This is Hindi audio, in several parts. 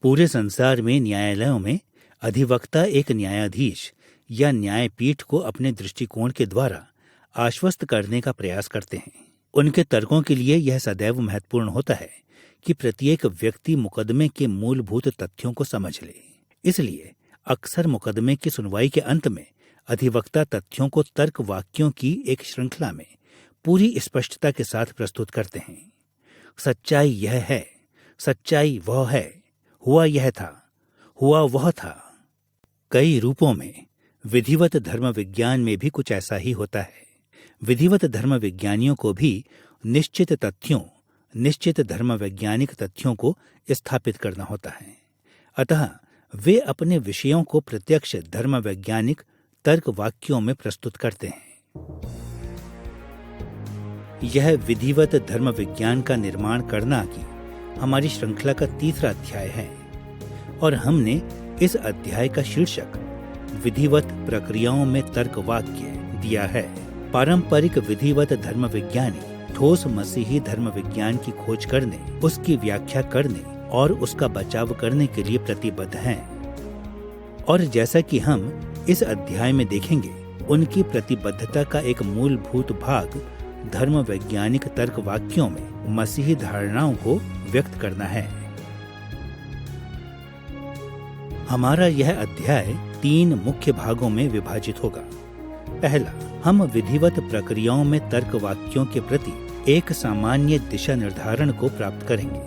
पूरे संसार में न्यायालयों में अधिवक्ता एक न्यायाधीश या न्यायपीठ को अपने दृष्टिकोण के द्वारा आश्वस्त करने का प्रयास करते हैं। उनके तर्कों के लिए यह सदैव महत्वपूर्ण होता है कि प्रत्येक व्यक्ति मुकदमे के मूलभूत तथ्यों को समझ ले। इसलिए अक्सर मुकदमे की सुनवाई के अंत में अधिवक्ता तथ्यों को तर्क वाक्यों की एक श्रृंखला में पूरी स्पष्टता के साथ प्रस्तुत करते हैं। सच्चाई यह है, सच्चाई वह है, हुआ यह था, हुआ वह था। कई रूपों में विधिवत धर्म विज्ञान में भी कुछ ऐसा ही होता है। विधिवत धर्म विज्ञानियों को भी निश्चित तथ्यों, निश्चित धर्म वैज्ञानिक तथ्यों को स्थापित करना होता है। अतः वे अपने विषयों को प्रत्यक्ष धर्म वैज्ञानिक तर्क वाक्यों में प्रस्तुत करते हैं। यह विधिवत धर्म विज्ञान का निर्माण करना की हमारी श्रृंखला का तीसरा अध्याय है और हमने इस अध्याय का शीर्षक विधिवत प्रक्रियाओं में तर्क वाक्य दिया है। पारंपरिक विधिवत धर्म विज्ञानी ठोस मसीही धर्म विज्ञान की खोज करने, उसकी व्याख्या करने और उसका बचाव करने के लिए प्रतिबद्ध हैं। और जैसा कि हम इस अध्याय में देखेंगे, उनकी प्रतिबद्धता का एक मूलभूत भाग धर्म वैज्ञानिक तर्क वाक्यों में मसीही धारणाओं को व्यक्त करना है। हमारा यह अध्याय 3 मुख्य भागों में विभाजित होगा। पहला, हम विधिवत प्रक्रियाओं में तर्क वाक्यों के प्रति एक सामान्य दिशा निर्धारण को प्राप्त करेंगे।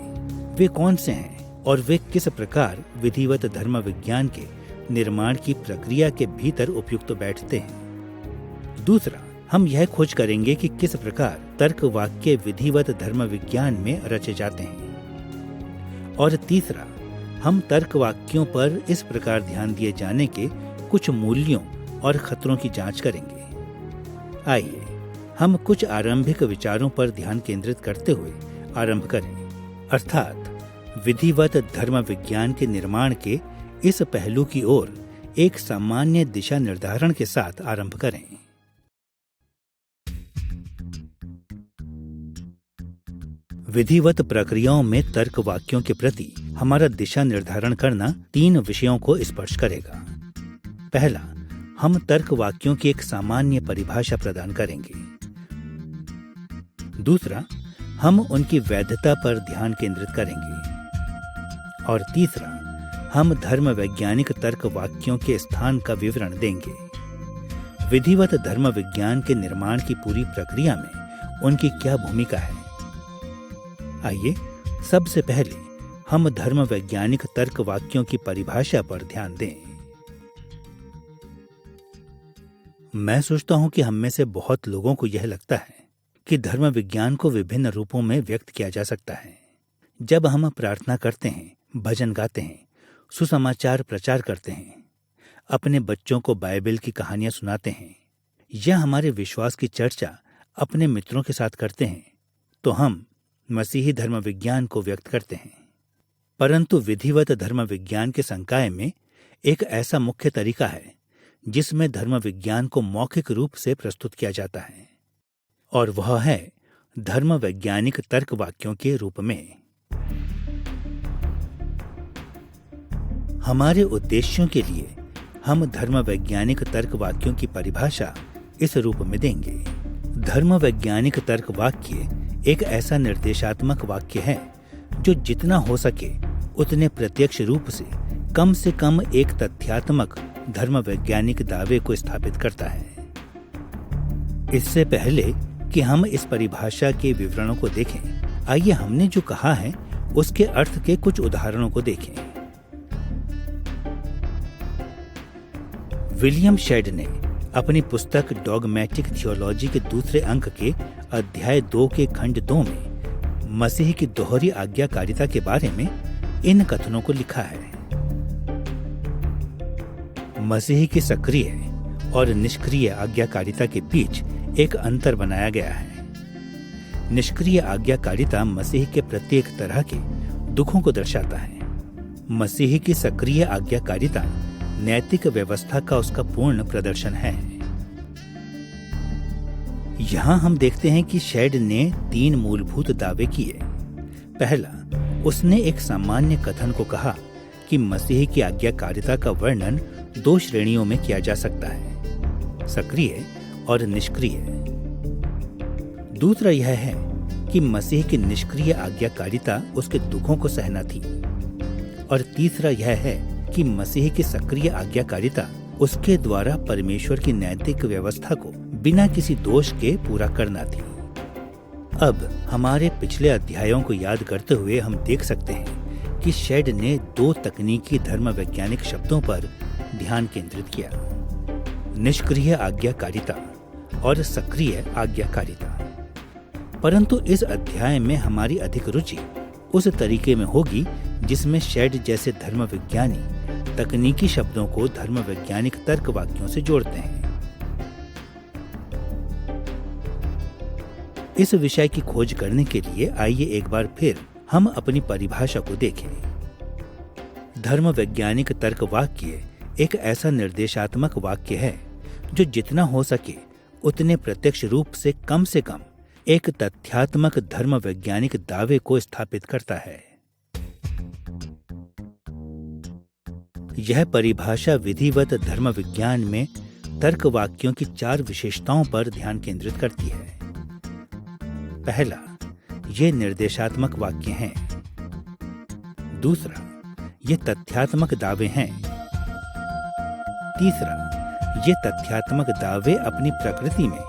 वे कौन से हैं और वे किस प्रकार विधिवत धर्म विज्ञान के निर्माण की प्रक्रिया के भीतर उपयुक्त बैठते हैं। दूसरा, हम यह खोज करेंगे कि किस प्रकार तर्क वाक्य विधिवत धर्म विज्ञान में रचे जाते हैं। और तीसरा, हम तर्क वाक्यों पर इस प्रकार ध्यान दिए जाने के कुछ मूल्यों और खतरों की जांच करेंगे। आइए हम कुछ आरंभिक विचारों पर ध्यान केंद्रित करते हुए आरंभ करें, अर्थात विधिवत धर्म विज्ञान के निर्माण के इस पहलू की ओर एक सामान्य दिशा निर्धारण के साथ आरंभ करें। विधिवत प्रक्रियाओं में तर्क वाक्यों के प्रति हमारा दिशा निर्धारण करना 3 विषयों को स्पर्श करेगा। पहला, हम तर्क वाक्यों की एक सामान्य परिभाषा प्रदान करेंगे। दूसरा, हम उनकी वैधता पर ध्यान केंद्रित करेंगे। और तीसरा, हम धर्म वैज्ञानिक तर्क वाक्यों के स्थान का विवरण देंगे। विधिवत धर्म विज्ञान के निर्माण की पूरी प्रक्रिया में उनकी क्या भूमिका है। आइए सबसे पहले हम धर्म वैज्ञानिक तर्क वाक्यों की परिभाषा पर ध्यान दें। मैं सोचता हूं कि हम में से बहुत लोगों को यह लगता है कि धर्म विज्ञान को विभिन्न रूपों में व्यक्त किया जा सकता है। जब हम प्रार्थना करते हैं, भजन गाते हैं, सुसमाचार प्रचार करते हैं, अपने बच्चों को बाइबल की कहानियां सुनाते हैं या हमारे विश्वास की चर्चा अपने मित्रों के साथ करते हैं, तो हम मसीही धर्म विज्ञान को व्यक्त करते हैं। परंतु विधिवत धर्म विज्ञान के संकाय में एक ऐसा मुख्य तरीका है जिसमें धर्म विज्ञान को मौखिक रूप से प्रस्तुत किया जाता है, और वह है धर्म वैज्ञानिक तर्क वाक्यों के रूप में। हमारे उद्देश्यों के लिए हम धर्म वैज्ञानिक तर्क वाक्यों की परिभाषा इस रूप में देंगे। धर्म वैज्ञानिक तर्क वाक्य एक ऐसा निर्देशात्मक वाक्य है जो जितना हो सके उतने प्रत्यक्ष रूप से कम एक तथ्यात्मक धर्म वैज्ञानिक दावे को स्थापित करता है। इससे पहले कि हम इस परिभाषा के विवरणों को देखें, आइए हमने जो कहा है उसके अर्थ के कुछ उदाहरणों को देखें। विलियम शेड ने अपनी पुस्तक डॉगमेटिक थियोलॉजी के दूसरे अंक के अध्याय 2 के खंड 2 में मसीह की दोहरी आज्ञाकारिता के बारे में इन कथनों को लिखा है। मसीह की सक्रिय और निष्क्रिय आज्ञाकारिता के बीच एक अंतर बनाया गया है। निष्क्रिय आज्ञाकारिता मसीह के प्रत्येक तरह के दुखों को दर्शाता है। मसीह की सक्रिय आज्ञाकारिता नैतिक व्यवस्था का उसका पूर्ण प्रदर्शन है। यहाँ हम देखते हैं कि शेड ने 3 मूलभूत दावे किए। पहला, उसने एक सामान्य कथन को कहा कि मसीह की आज्ञाकारिता का वर्णन 2 श्रेणियों में किया जा सकता है, सक्रिय और निष्क्रिय। दूसरा यह है कि मसीह की निष्क्रिय आज्ञाकारिता उसके दुखों को सहना थी, और तीसरा यह है कि मसीह की सक्रिय आज्ञाकारिता उसके द्वारा परमेश्वर की नैतिक व्यवस्था को बिना किसी दोष के पूरा करना थी। अब हमारे पिछले अध्यायों को याद करते हुए हम देख सकते हैं कि शेड ने 2 तकनीकी धर्म वैज्ञानिक शब्दों पर ध्यान केंद्रित किया, निष्क्रिय आज्ञाकारिता और सक्रिय आज्ञाकारिता। परंतु इस अध्याय में हमारी अधिक रुचि उस तरीके में होगी जिसमें शेड जैसे धर्म विज्ञानी तकनीकी शब्दों को धर्म वैज्ञानिक तर्क वाक्यों से जोड़ते हैं। इस विषय की खोज करने के लिए आइए एक बार फिर हम अपनी परिभाषा को देखें। धर्म वैज्ञानिक तर्क वाक्य एक ऐसा निर्देशात्मक वाक्य है जो जितना हो सके उतने प्रत्यक्ष रूप से कम एक तथ्यात्मक धर्म वैज्ञानिक दावे को स्थापित करता है। यह परिभाषा विधिवत धर्म विज्ञान में तर्क वाक्यों की 4 विशेषताओं पर ध्यान केंद्रित करती है। पहला, ये निर्देशात्मक वाक्य हैं। दूसरा, ये तथ्यात्मक दावे हैं। तीसरा, ये तथ्यात्मक दावे अपनी प्रकृति में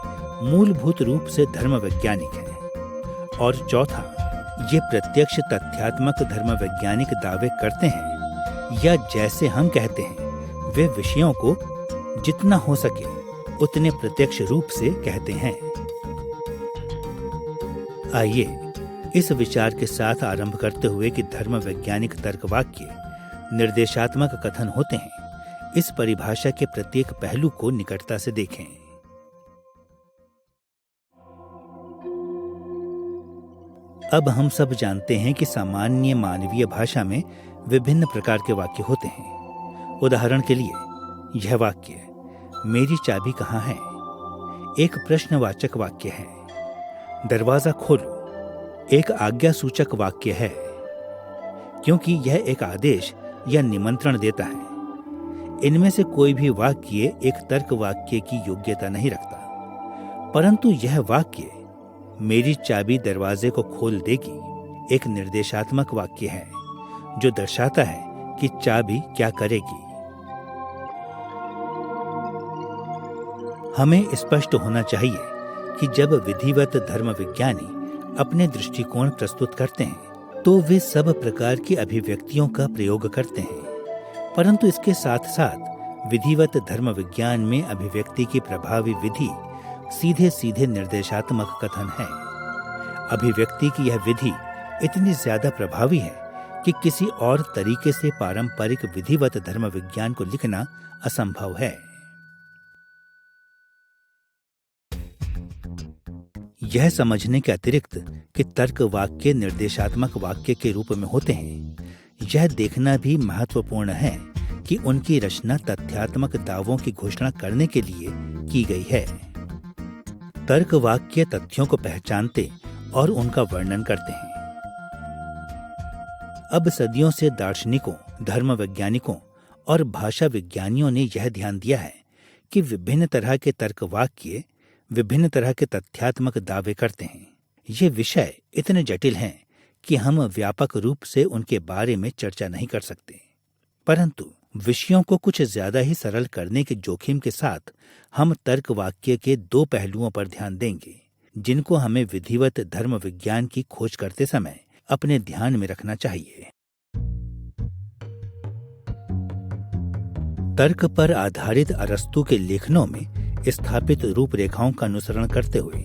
मूलभूत रूप से धर्म वैज्ञानिक हैं। और चौथा, ये प्रत्यक्ष तथ्यात्मक धर्म वैज्ञानिक दावे करते हैं, या जैसे हम कहते हैं वे विषयों को जितना हो सके उतने प्रत्यक्ष रूप से कहते हैं। आइए इस विचार के साथ आरंभ करते हुए कि धर्म वैज्ञानिक तर्क वाक्य निर्देशात्मक कथन होते हैं, इस परिभाषा के प्रत्येक पहलू को निकटता से देखें। अब हम सब जानते हैं कि सामान्य मानवीय भाषा में विभिन्न प्रकार के वाक्य होते हैं। उदाहरण के लिए यह वाक्य मेरी चाबी कहाँ है एक प्रश्नवाचक वाक्य है। दरवाजा खोलो एक आज्ञा सूचक वाक्य है, क्योंकि यह एक आदेश या निमंत्रण देता है। इनमें से कोई भी वाक्य एक तर्क वाक्य की योग्यता नहीं रखता, परंतु यह वाक्य मेरी चाबी दरवाजे को खोल देगी एक निर्देशात्मक वाक्य है जो दर्शाता है कि चाबी क्या करेगी। हमें स्पष्ट होना चाहिए कि जब विधिवत धर्म विज्ञानी अपने दृष्टिकोण प्रस्तुत करते हैं तो वे सब प्रकार की अभिव्यक्तियों का प्रयोग करते हैं, परंतु इसके साथ साथ विधिवत धर्म विज्ञान में अभिव्यक्ति की प्रभावी विधि सीधे सीधे निर्देशात्मक कथन है। अभिव्यक्ति की यह विधि इतनी ज्यादा प्रभावी है कि किसी और तरीके से पारंपरिक विधिवत धर्म विज्ञान को लिखना असंभव है। यह समझने के अतिरिक्त कि तर्क वाक्य निर्देशात्मक वाक्य के रूप में होते हैं, यह देखना भी महत्वपूर्ण है कि उनकी रचना तथ्यात्मक दावों की घोषणा करने के लिए की गई है। तर्क वाक्य तथ्यों को पहचानते और उनका वर्णन करते हैं। अब सदियों से दार्शनिकों, धर्म वैज्ञानिकों और भाषा विज्ञानियों ने यह ध्यान दिया है कि विभिन्न तरह के तर्क वाक्य विभिन्न तरह के तथ्यात्मक दावे करते हैं। ये विषय इतने जटिल हैं कि हम व्यापक रूप से उनके बारे में चर्चा नहीं कर सकते, परंतु विषयों को कुछ ज्यादा ही सरल करने के जोखिम के साथ हम तर्क वाक्य के 2 पहलुओं पर ध्यान देंगे जिनको हमें विधिवत धर्म विज्ञान की खोज करते समय अपने ध्यान में रखना चाहिए। तर्क पर आधारित अरस्तु के लेखनों में स्थापित रूपरेखाओं का अनुसरण करते हुए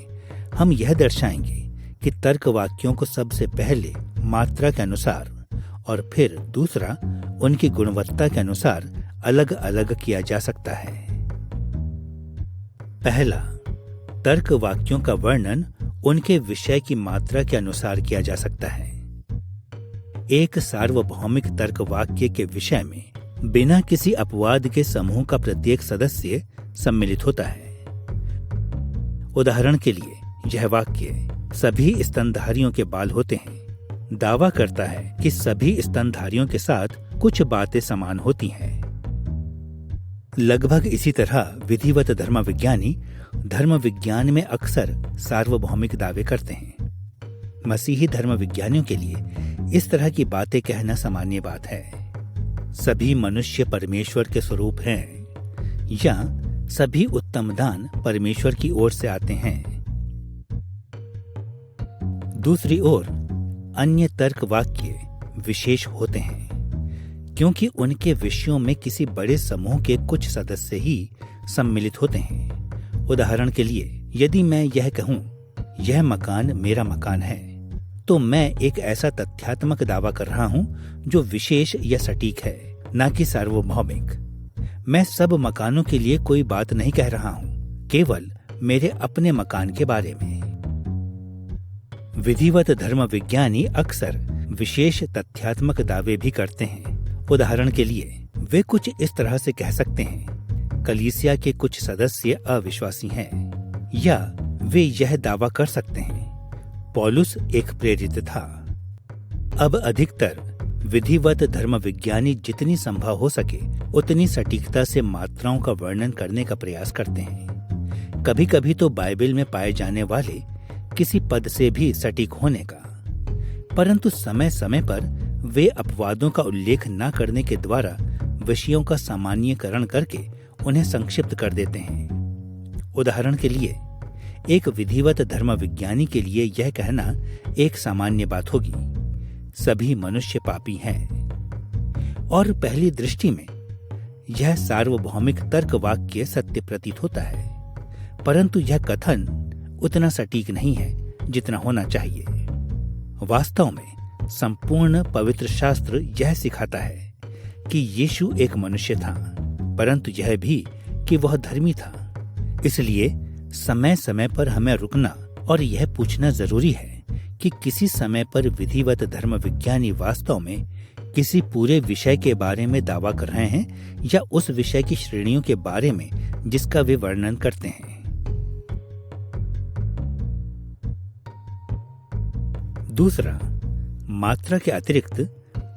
हम यह दर्शाएंगे कि तर्क वाक्यों को सबसे पहले मात्रा के अनुसार और फिर दूसरा उनकी गुणवत्ता के अनुसार अलग अलग किया जा सकता है। पहला, तर्क वाक्यों का वर्णन उनके विषय की मात्रा के अनुसार किया जा सकता है। एक सार्वभौमिक तर्क वाक्य के विषय में बिना किसी अपवाद के समूह का प्रत्येक सदस्य सम्मिलित होता है। उदाहरण के लिए यह वाक्य सभी स्तनधारियों के बाल होते हैं दावा करता है कि सभी स्तनधारियों के साथ कुछ बातें समान होती हैं। लगभग इसी तरह विधिवत धर्मविज्ञानी धर्म विज्ञान में अक्सर सार्वभौमिक दावे करते हैं। मसीही धर्म विज्ञानियों के लिए इस तरह की बातें कहना सामान्य बात है। सभी मनुष्य परमेश्वर के स्वरूप हैं, या सभी उत्तम दान परमेश्वर की ओर से आते हैं। दूसरी ओर अन्य तर्क वाक्य विशेष होते हैं, क्योंकि उनके विषयों में किसी बड़े समूह के कुछ सदस्य ही सम्मिलित होते हैं। उदाहरण के लिए, यदि मैं यह कहूं, यह मकान मेरा मकान है, तो मैं एक ऐसा तथ्यात्मक दावा कर रहा हूं जो विशेष या सटीक है, न कि सार्वभौमिक। मैं सब मकानों के लिए कोई बात नहीं कह रहा हूं, केवल मेरे अपने मकान के बारे में। विधिवत धर्म विज्ञानी अक्सर विशेष तथ्यात्मक दावे भी करते हैं। उदाहरण के लिए, वे कुछ इस तरह से कह सकते हैं, कलीसिया के कुछ सदस्य अविश्वासी हैं, या वे यह दावा कर सकते हैं, पौलुस एक प्रेरित था। अब अधिकतर विधिवत धर्म विज्ञानी जितनी संभव हो सके उतनी सटीकता से मात्राओं का वर्णन करने का प्रयास करते हैं। कभी कभी तो बाइबल में पाए जाने वाले किसी पद से भी सटीक होने का, परंतु समय समय पर वे अपवादों का उल्लेख न करने के द्वारा विषयों का सामान्यीकरण करके उन्हें संक्षिप्त कर देते हैं। उदाहरण के लिए, एक विधिवत धर्म विज्ञानी के लिए यह कहना एक सामान्य बात होगी, सभी मनुष्य पापी हैं। और पहली दृष्टि में यह सार्वभौमिक तर्क वाक्य सत्य प्रतीत होता है, परंतु यह कथन उतना सटीक नहीं है जितना होना चाहिए। वास्तव में संपूर्ण पवित्र शास्त्र यह सिखाता है कि यीशु एक मनुष्य था, परंतु यह भी कि वह धर्मी था। इसलिए समय समय पर हमें रुकना और यह पूछना जरूरी है कि किसी समय पर विधिवत धर्म विज्ञानी वास्तव में किसी पूरे विषय के बारे में दावा कर रहे हैं या उस विषय की श्रेणियों के बारे में जिसका वे वर्णन करते हैं। दूसरा, मात्रा के अतिरिक्त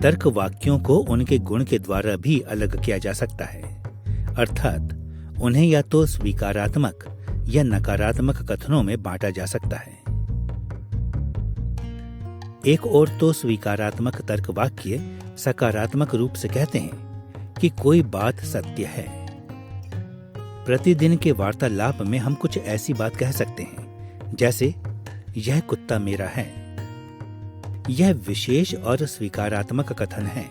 तर्क वाक्यों को उनके गुण के द्वारा भी अलग किया जा सकता है, अर्थात उन्हें या तो स्वीकारात्मक या नकारात्मक कथनों में बांटा जा सकता है। एक ओर तो स्वीकारात्मक तर्क वाक्य सकारात्मक रूप से कहते हैं कि कोई बात सत्य है। प्रतिदिन के वार्तालाप में हम कुछ ऐसी बात कह सकते हैं, जैसे यह कुत्ता मेरा है। यह विशेष और स्वीकारात्मक कथन है।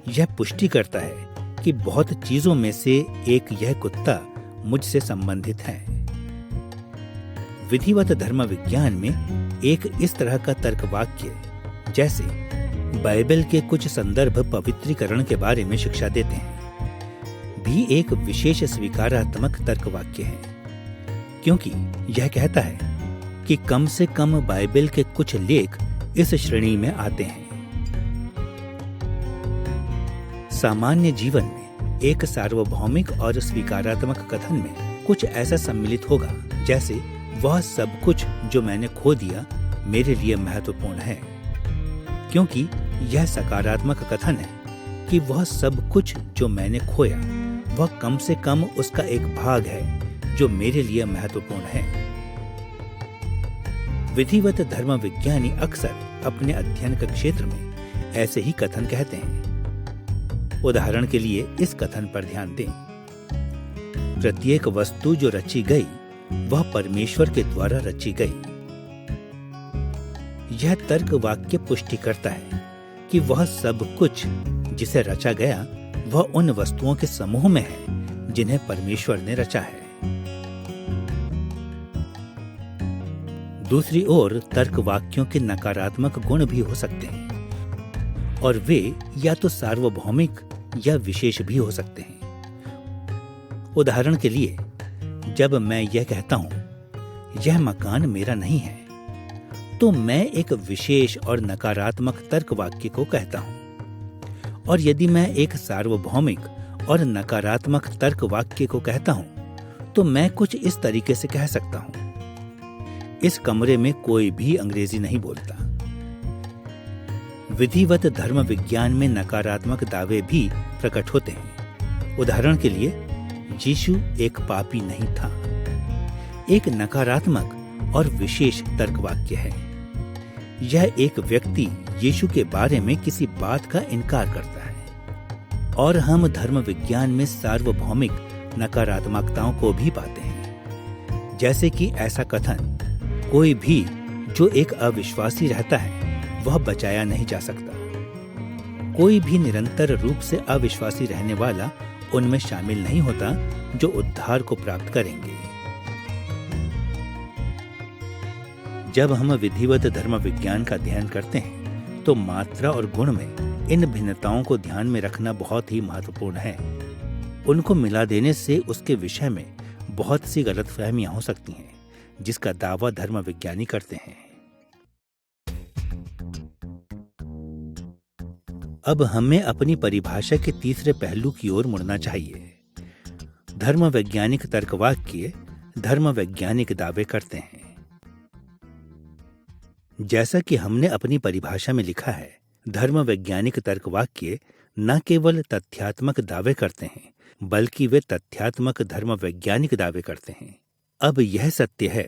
यह पुष्टि करता है कि बहुत चीजों में से एक यह कुत्ता मुझसे संबंधित है। विधिवत धर्म विज्ञान में एक इस तरह का तर्क वाक्य, जैसे बाइबल के कुछ संदर्भ पवित्रीकरण के बारे में शिक्षा देते हैं, भी एक विशेष स्वीकारात्मक तर्क वाक्य है, क्योंकि यह कहता है कि कम से कम बाइबल के कुछ लेख इस श्रेणी में आते हैं। सामान्य जीवन में एक सार्वभौमिक और स्वीकारात्मक कथन में कुछ ऐसा सम्मिलित होगा, जैसे वह सब कुछ जो मैंने खो दिया मेरे लिए महत्वपूर्ण है, क्योंकि यह सकारात्मक कथन है कि वह सब कुछ जो मैंने खोया वह कम से कम उसका एक भाग है जो मेरे लिए महत्वपूर्ण है। विधिवत धर्म विज्ञानी अक्सर अपने अध्ययन के क्षेत्र में ऐसे ही कथन कहते हैं। उदाहरण के लिए इस कथन पर ध्यान दें, प्रत्येक वस्तु जो रची गई वह परमेश्वर के द्वारा रची गई। यह तर्क वाक्य पुष्टि करता है कि वह सब कुछ जिसे रचा गया वह उन वस्तुओं के समूह में है जिन्हें परमेश्वर ने रचा है। दूसरी ओर तर्क वाक्यों के नकारात्मक गुण भी हो सकते हैं, और वे या तो सार्वभौमिक या विशेष भी हो सकते हैं। उदाहरण के लिए, जब मैं यह कहता हूं यह मकान मेरा नहीं है, तो मैं एक विशेष और नकारात्मक तर्क वाक्य को कहता हूं। और यदि मैं एक सार्वभौमिक और नकारात्मक तर्क वाक्य को कहता हूं, तो मैं कुछ इस तरीके से कह सकता हूं, इस कमरे में कोई भी अंग्रेजी नहीं बोलता। विधिवत धर्म विज्ञान में नकारात्मक दावे भी प्रकट होते हैं। उदाहरण के लिए, यीशु एक पापी नहीं था, एक नकारात्मक और विशेष तर्कवाक्य है। यह एक व्यक्ति यीशु के बारे में किसी बात का इनकार करता है। और हम धर्म विज्ञान में सार्वभौमिक नकारात्मकताओं को भी पाते हैं, जैसे कि ऐसा कथन, कोई भी जो एक अविश्वासी रहता है वह बचाया नहीं जा सकता। कोई भी निरंतर रूप से अविश्वासी रहने वाला उनमें शामिल नहीं होता जो उद्धार को प्राप्त करेंगे। जब हम विधिवत धर्म विज्ञान का अध्ययन करते हैं तो मात्रा और गुण में इन भिन्नताओं को ध्यान में रखना बहुत ही महत्वपूर्ण है। उनको मिला देने से उसके विषय में बहुत सी गलतफहमियां हो सकती हैं, जिसका दावा धर्म विज्ञानी करते हैं। अब हमें अपनी परिभाषा के तीसरे पहलू की ओर मुड़ना चाहिए। धर्म वैज्ञानिक तर्कवाक्य धर्म वैज्ञानिक दावे करते हैं। जैसा कि हमने अपनी परिभाषा में लिखा है, धर्म वैज्ञानिक तर्कवाक्य न केवल तथ्यात्मक दावे करते हैं, बल्कि वे तथ्यात्मक धर्म वैज्ञानिक दावे करते हैं। अब यह सत्य है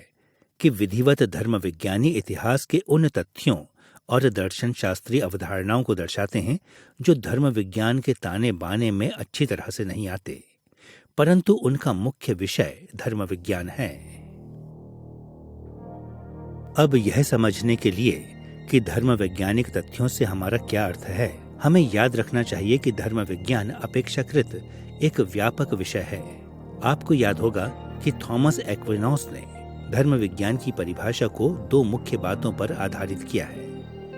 कि विधिवत धर्म विज्ञानी इतिहास के उन तथ्यों और दर्शन शास्त्रीय अवधारणाओं को दर्शाते हैं जो धर्म विज्ञान के ताने बाने में अच्छी तरह से नहीं आते, परंतु उनका मुख्य विषय धर्म विज्ञान है। अब यह समझने के लिए कि धर्म वैज्ञानिक तथ्यों से हमारा क्या अर्थ है, हमें याद रखना चाहिए कि धर्म विज्ञान अपेक्षाकृत एक व्यापक विषय है। आपको याद होगा कि थॉमस एक्विनॉस ने धर्म विज्ञान की परिभाषा को दो मुख्य बातों पर आधारित किया है।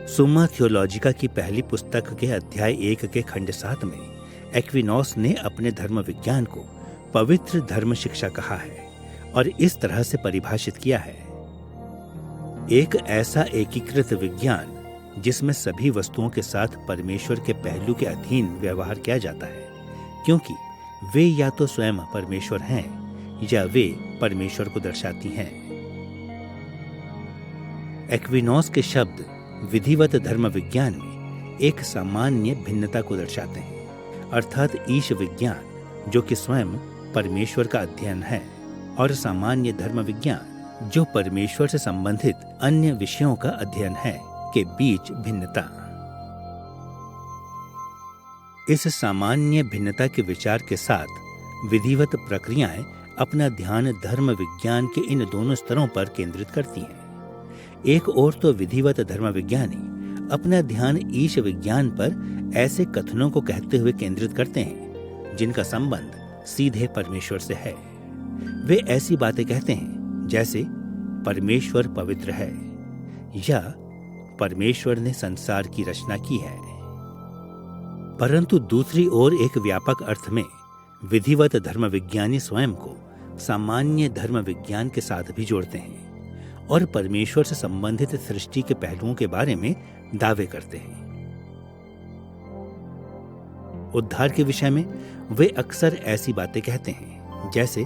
सुम्मा थियोलॉजिका की पहली पुस्तक के अध्याय 1 के खंड 7 में एक्विनॉस ने अपने धर्म विज्ञान को पवित्र धर्म शिक्षा कहा है और इस तरह से परिभाषित किया है, एक ऐसा एकीकृत विज्ञान जिसमें सभी वस्तुओं के साथ परमेश्वर के पहलू के अधीन व्यवहार किया जाता है, क्योंकि वे या तो स्वयं परमेश्वर हैं या वे परमेश्वर को दर्शाती हैं। एक्विनॉस के शब्द विधिवत धर्म विज्ञान में एक सामान्य भिन्नता को दर्शाते हैं, अर्थात ईश विज्ञान जो कि स्वयं परमेश्वर का अध्ययन है और सामान्य धर्म विज्ञान जो परमेश्वर से संबंधित अन्य विषयों का अध्ययन है के बीच भिन्नता। इस सामान्य भिन्नता के विचार के साथ विधिवत प्रक्रियाएं अपना ध्यान धर्म विज्ञान के इन दोनों स्तरों पर केंद्रित करती हैं। एक ओर तो विधिवत धर्म विज्ञानी अपना ध्यान ईश विज्ञान पर ऐसे कथनों को कहते हुए केंद्रित करते हैं जिनका संबंध सीधे परमेश्वर से है। वे ऐसी बातें कहते हैं जैसे परमेश्वर पवित्र है या परमेश्वर ने संसार की रचना की है। परंतु दूसरी ओर एक व्यापक अर्थ में विधिवत धर्म विज्ञानी स्वयं को सामान्य धर्म विज्ञान के साथ भी जोड़ते हैं और परमेश्वर से संबंधित सृष्टि के पहलुओं के बारे में दावे करते हैं। उद्धार के विषय में वे अक्सर ऐसी बातें कहते हैं जैसे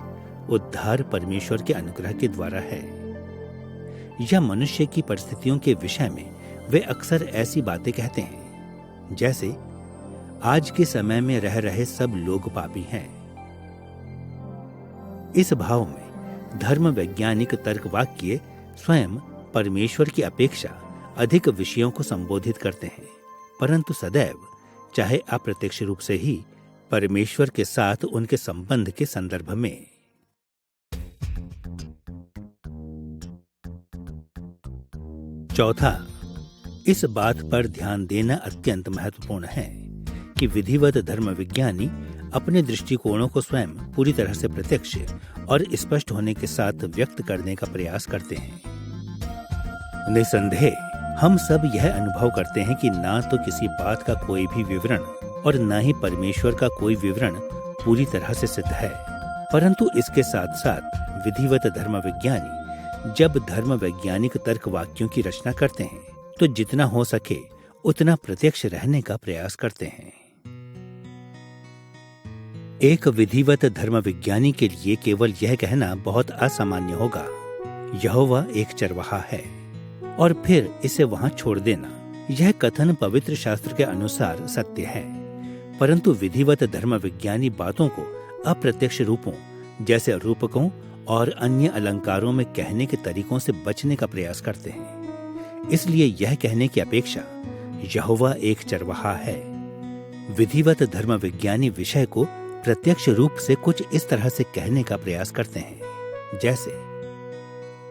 उद्धार परमेश्वर के अनुग्रह के द्वारा है, या मनुष्य की परिस्थितियों के विषय में वे अक्सर ऐसी बातें कहते हैं जैसे आज के समय में रह रहे सब लोग पापी हैं। इस भाव में धर्म वैज्ञानिक तर्कवाक्य स्वयं परमेश्वर की अपेक्षा अधिक विषयों को संबोधित करते हैं, परंतु सदैव चाहे अप्रत्यक्ष रूप से ही परमेश्वर के साथ उनके संबंध के संदर्भ में। चौथा, इस बात पर ध्यान देना अत्यंत महत्वपूर्ण है कि विधिवत धर्म विज्ञानी अपने दृष्टिकोणों को स्वयं पूरी तरह से प्रत्यक्ष और स्पष्ट होने के साथ व्यक्त करने का प्रयास करते हैं। निसंदेह हम सब यह अनुभव करते हैं कि ना तो किसी बात का कोई भी विवरण और न ही परमेश्वर का कोई विवरण पूरी तरह से सिद्ध है, परंतु इसके साथ साथ विधिवत धर्म विज्ञानी जब धर्म वैज्ञानिक तर्क वाक्यों की रचना करते हैं तो जितना हो सके उतना प्रत्यक्ष रहने का प्रयास करते हैं। एक विधिवत धर्म विज्ञानी के लिए केवल यह कहना बहुत असामान्य होगा, यहोवा एक चरवाहा है, और फिर इसे वहां छोड़ देना यह कथन पवित्र शास्त्र के अनुसार सत्य है, परंतु विधिवत धर्म विज्ञानी बातों को अप्रत्यक्ष रूपों जैसे रूपकों और अन्य अलंकारों में कहने के तरीकों से बचने का प्रयास करते हैं। इसलिए यह कहने की अपेक्षा यहोवा एक चरवाहा है। विधिवत धर्म विज्ञानी विषय को प्रत्यक्ष रूप से कुछ इस तरह से कहने का प्रयास करते हैं, जैसे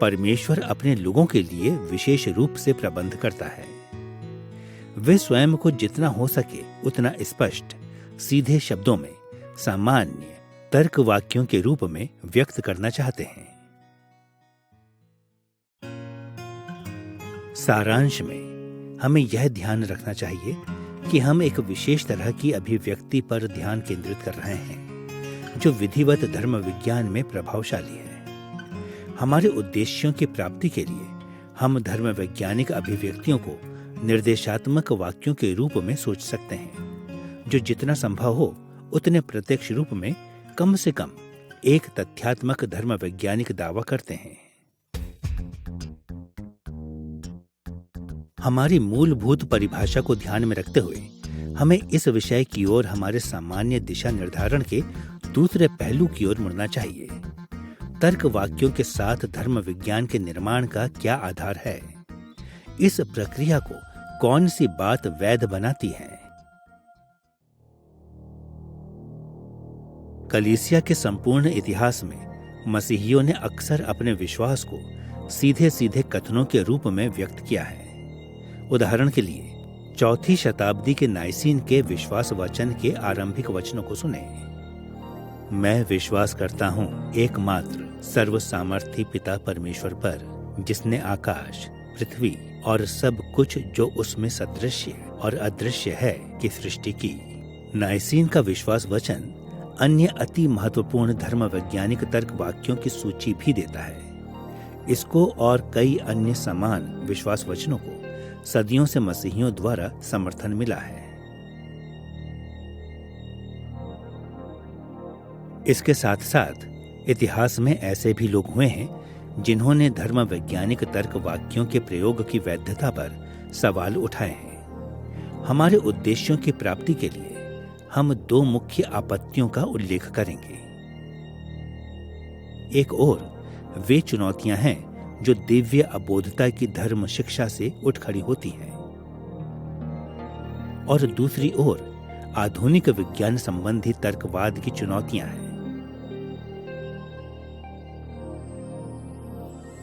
परमेश्वर अपने लोगों के लिए विशेष रूप से प्रबंध करता है। वे स्वयं को जितना हो सके उतना स्पष्ट, सीधे शब्दों में, सामान्य तर्क वाक्यों के रूप में व्यक्त करना चाहते हैं। सारांश में हमें यह ध्यान रखना चाहिए कि हम एक विशेष तरह की अभिव्यक्ति पर ध्यान केंद्रित कर रहे हैं, जो विधिवत धर्म विज्ञान में प्रभावशाली है। हमारे उद्देश्यों की प्राप्ति के लिए हम धर्म वैज्ञानिक अभिव्यक्तियों को निर्देशात्मक वाक्यों के रूप में सोच सकते हैं, जो जितना संभव हो उतने प्रत्यक्ष रूप में कम से कम एक तथ्यात्मक धर्म वैज्ञानिक दावा करते हैं। हमारी मूलभूत परिभाषा को ध्यान में रखते हुए हमें इस विषय की ओर हमारे सामान्य दिशा निर्धारण के दूसरे पहलू की ओर मुड़ना चाहिए। तर्क वाक्यों के साथ धर्म विज्ञान के निर्माण का क्या आधार है? इस प्रक्रिया को कौन सी बात वैध बनाती है? कलीसिया के संपूर्ण इतिहास में मसीहियों ने अक्सर अपने विश्वास को सीधे सीधे कथनों के रूप में व्यक्त किया है। उदाहरण के लिए 4वीं शताब्दी के नाइसीन के विश्वास वचन के आरंभिक वचनों को सुने। मैं विश्वास करता हूँ एकमात्र सर्व सामर्थी पिता परमेश्वर पर, जिसने आकाश, पृथ्वी और सब कुछ जो उसमें सदृश्य और अदृश्य है की सृष्टि की। नाइसीन का विश्वास वचन अन्य अति महत्वपूर्ण धर्म वैज्ञानिक तर्क वाक्यों की सूची भी देता है। इसको और कई अन्य समान विश्वास वचनों को सदियों से मसीहियों द्वारा समर्थन मिला है। इसके साथ साथ इतिहास में ऐसे भी लोग हुए हैं जिन्होंने धर्म वैज्ञानिक तर्क वाक्यों के प्रयोग की वैधता पर सवाल उठाए हैं। हमारे उद्देश्यों की प्राप्ति के लिए हम 2 मुख्य आपत्तियों का उल्लेख करेंगे। एक ओर वे चुनौतियां हैं जो दिव्य अबोधता की धर्म शिक्षा से उठ खड़ी होती हैं, और दूसरी ओर आधुनिक विज्ञान संबंधी तर्कवाद की चुनौतियां हैं।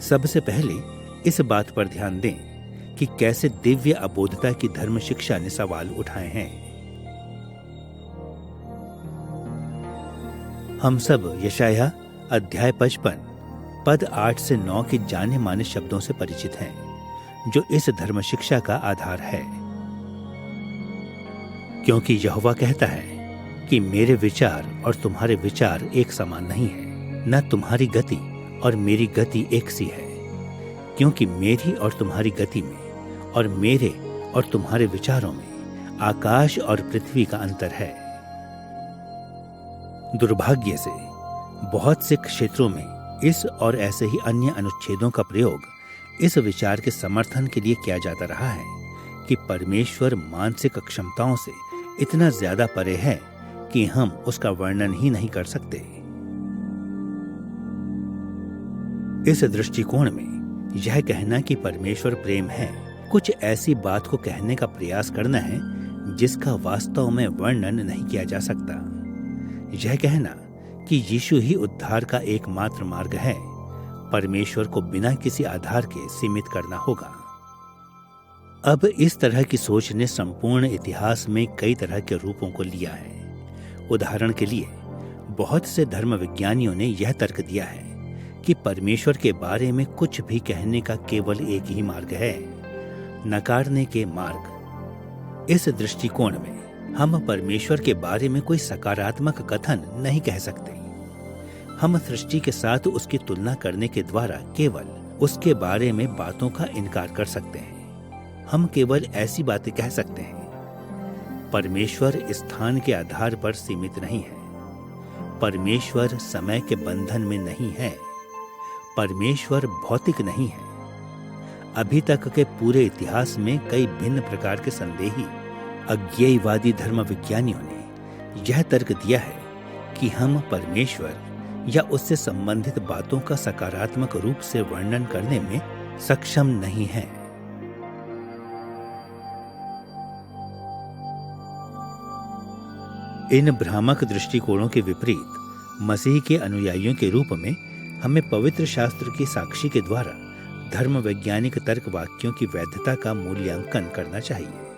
सबसे पहले इस बात पर ध्यान दें कि कैसे दिव्य अबोधता की धर्म शिक्षा ने सवाल उठाए हैं। हम सब यशायाह अध्याय 55 पद 8 से 9 के जाने माने शब्दों से परिचित हैं, जो इस धर्म शिक्षा का आधार है। क्योंकि यहोवा कहता है कि मेरे विचार और तुम्हारे विचार एक समान नहीं है, न तुम्हारी गति और मेरी गति एक सी है। क्योंकि मेरी और तुम्हारी गति में और मेरे और तुम्हारे विचारों में आकाश और पृथ्वी का अंतर है। दुर्भाग्य से बहुत से क्षेत्रों में इस और ऐसे ही अन्य अनुच्छेदों का प्रयोग इस विचार के समर्थन के लिए किया जाता रहा है कि परमेश्वर मानसिक क्षमताओं से इतना ज्यादा परे है कि हम उसका वर्णन ही नहीं कर सकते। इस दृष्टिकोण में यह कहना कि परमेश्वर प्रेम है, कुछ ऐसी बात को कहने का प्रयास करना है जिसका वास्तव में वर्णन नहीं किया जा सकता। यह कहना कि यीशु ही उद्धार का एकमात्र मार्ग है, परमेश्वर को बिना किसी आधार के सीमित करना होगा। अब इस तरह की सोच ने संपूर्ण इतिहास में कई तरह के रूपों को लिया है। उदाहरण के लिए बहुत से धर्म विज्ञानियों ने यह तर्क दिया है कि परमेश्वर के बारे में कुछ भी कहने का केवल एक ही मार्ग है, नकारने के मार्ग। इस दृष्टिकोण में हम परमेश्वर के बारे में कोई सकारात्मक कथन नहीं कह सकते। हम सृष्टि के साथ उसकी तुलना करने के द्वारा केवल उसके बारे में बातों का इनकार कर सकते हैं। हम केवल ऐसी बातें कह सकते हैं। परमेश्वर स्थान के आधार पर सीमित नहीं है। परमेश्वर समय के बंधन में नहीं है। परमेश्वर भौतिक नहीं है। अभी तक के पूरे इतिहास में कई भिन्न प्रकार के संदेही अज्ञेयवादी धर्म विज्ञानियों ने यह तर्क दिया है कि हम परमेश्वर या उससे संबंधित बातों का सकारात्मक रूप से वर्णन करने में सक्षम नहीं हैं। इन भ्रामक दृष्टिकोणों के विपरीत मसीह के अनुयायियों के रूप में हमें पवित्र शास्त्र की साक्षी के द्वारा धर्म वैज्ञानिक तर्क वाक्यों की वैधता का मूल्यांकन करना चाहिए।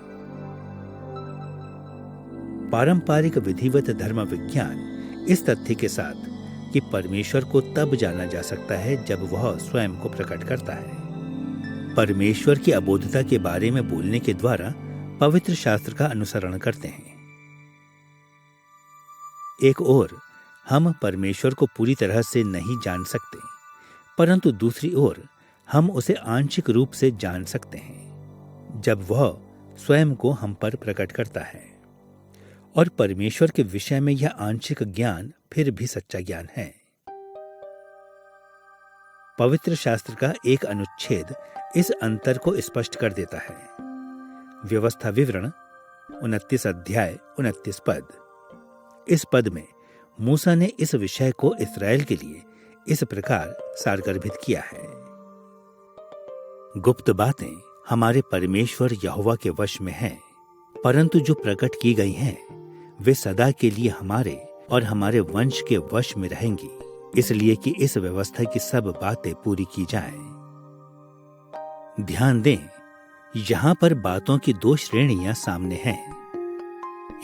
पारंपरिक विधिवत धर्म विज्ञान इस तथ्य के साथ कि परमेश्वर को तब जाना जा सकता है जब वह स्वयं को प्रकट करता है, परमेश्वर की अबोधता के बारे में बोलने के द्वारा पवित्र शास्त्र का अनुसरण करते हैं। एक ओर हम परमेश्वर को पूरी तरह से नहीं जान सकते, परंतु दूसरी ओर हम उसे आंशिक रूप से जान सकते हैं जब वह स्वयं को हम पर प्रकट करता है। और परमेश्वर के विषय में यह आंशिक ज्ञान फिर भी सच्चा ज्ञान है। पवित्र शास्त्र का एक अनुच्छेद इस अंतर को स्पष्ट कर देता है। व्यवस्था विवरण 29 अध्याय 29 पद। इस पद में मूसा ने इस विषय को इस्राएल के लिए इस प्रकार सारगर्भित किया है। गुप्त बातें हमारे परमेश्वर यहोवा के वश में हैं, परंतु जो प्रकट की गई हैं वे सदा के लिए हमारे और हमारे वंश के वश में रहेंगी, इसलिए कि इस व्यवस्था की सब बातें पूरी की जाएं। ध्यान दें, यहां पर बातों की दो श्रेणियां सामने हैं।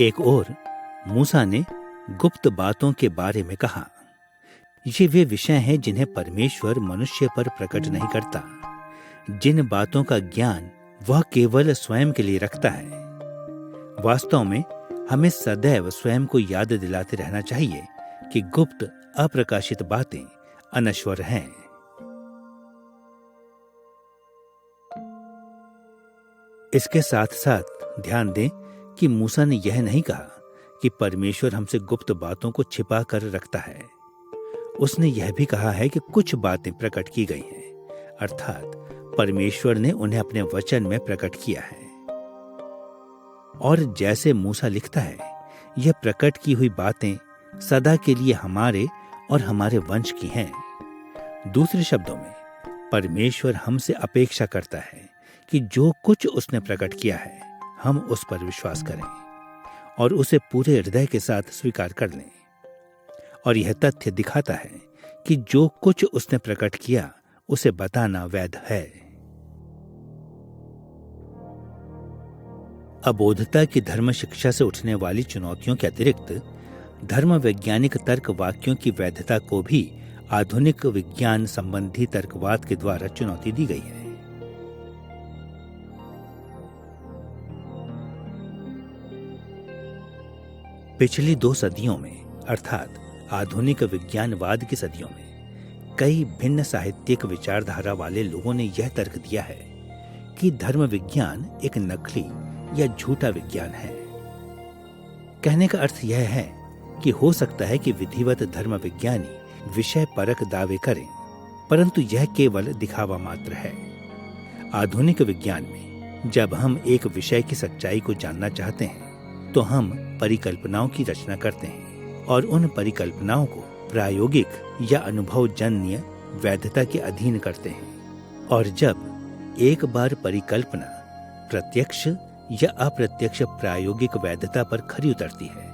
एक ओर मूसा ने गुप्त बातों के बारे में कहा, ये वे विषय हैं जिन्हें परमेश्वर मनुष्य पर प्रकट नहीं करता, जिन बातों का ज्ञान वह केवल स्वयं के लिए रखता है। वास्तव में हमें सदैव स्वयं को याद दिलाते रहना चाहिए कि गुप्त अप्रकाशित बातें अनश्वर हैं। इसके साथ साथ ध्यान दें कि मूसा ने यह नहीं कहा कि परमेश्वर हमसे गुप्त बातों को छिपा कर रखता है। उसने यह भी कहा है कि कुछ बातें प्रकट की गई हैं, अर्थात परमेश्वर ने उन्हें अपने वचन में प्रकट किया है। और जैसे मूसा लिखता है, यह प्रकट की हुई बातें सदा के लिए हमारे और हमारे वंश की हैं। दूसरे शब्दों में, परमेश्वर हमसे अपेक्षा करता है कि जो कुछ उसने प्रकट किया है हम उस पर विश्वास करें और उसे पूरे हृदय के साथ स्वीकार कर लें। और यह तथ्य दिखाता है कि जो कुछ उसने प्रकट किया उसे बताना वैध है। अबोधता की धर्म शिक्षा से उठने वाली चुनौतियों के अतिरिक्त धर्म वैज्ञानिक तर्क वाक्यों की वैधता को भी आधुनिक विज्ञान संबंधी तर्कवाद के द्वारा चुनौती दी गई है। पिछली 2 सदियों में, अर्थात आधुनिक विज्ञानवाद की सदियों में, कई भिन्न साहित्यिक विचारधारा वाले लोगों ने यह तर्क दिया है कि धर्म विज्ञान एक नकली या झूठा विज्ञान है। कहने का अर्थ यह है कि हो सकता है कि विधिवत धर्म विज्ञानी विषय परक दावे करें, परंतु यह केवल दिखावा मात्र है। आधुनिक विज्ञान में जब हम एक विषय की सच्चाई को जानना चाहते हैं तो हम परिकल्पनाओं की रचना करते हैं और उन परिकल्पनाओं को प्रायोगिक या अनुभवजन्य वैधता के अधीन करते हैं। और जब एक बार परिकल्पना प्रत्यक्ष या अप्रत्यक्ष प्रायोगिक वैधता पर खरी उतरती है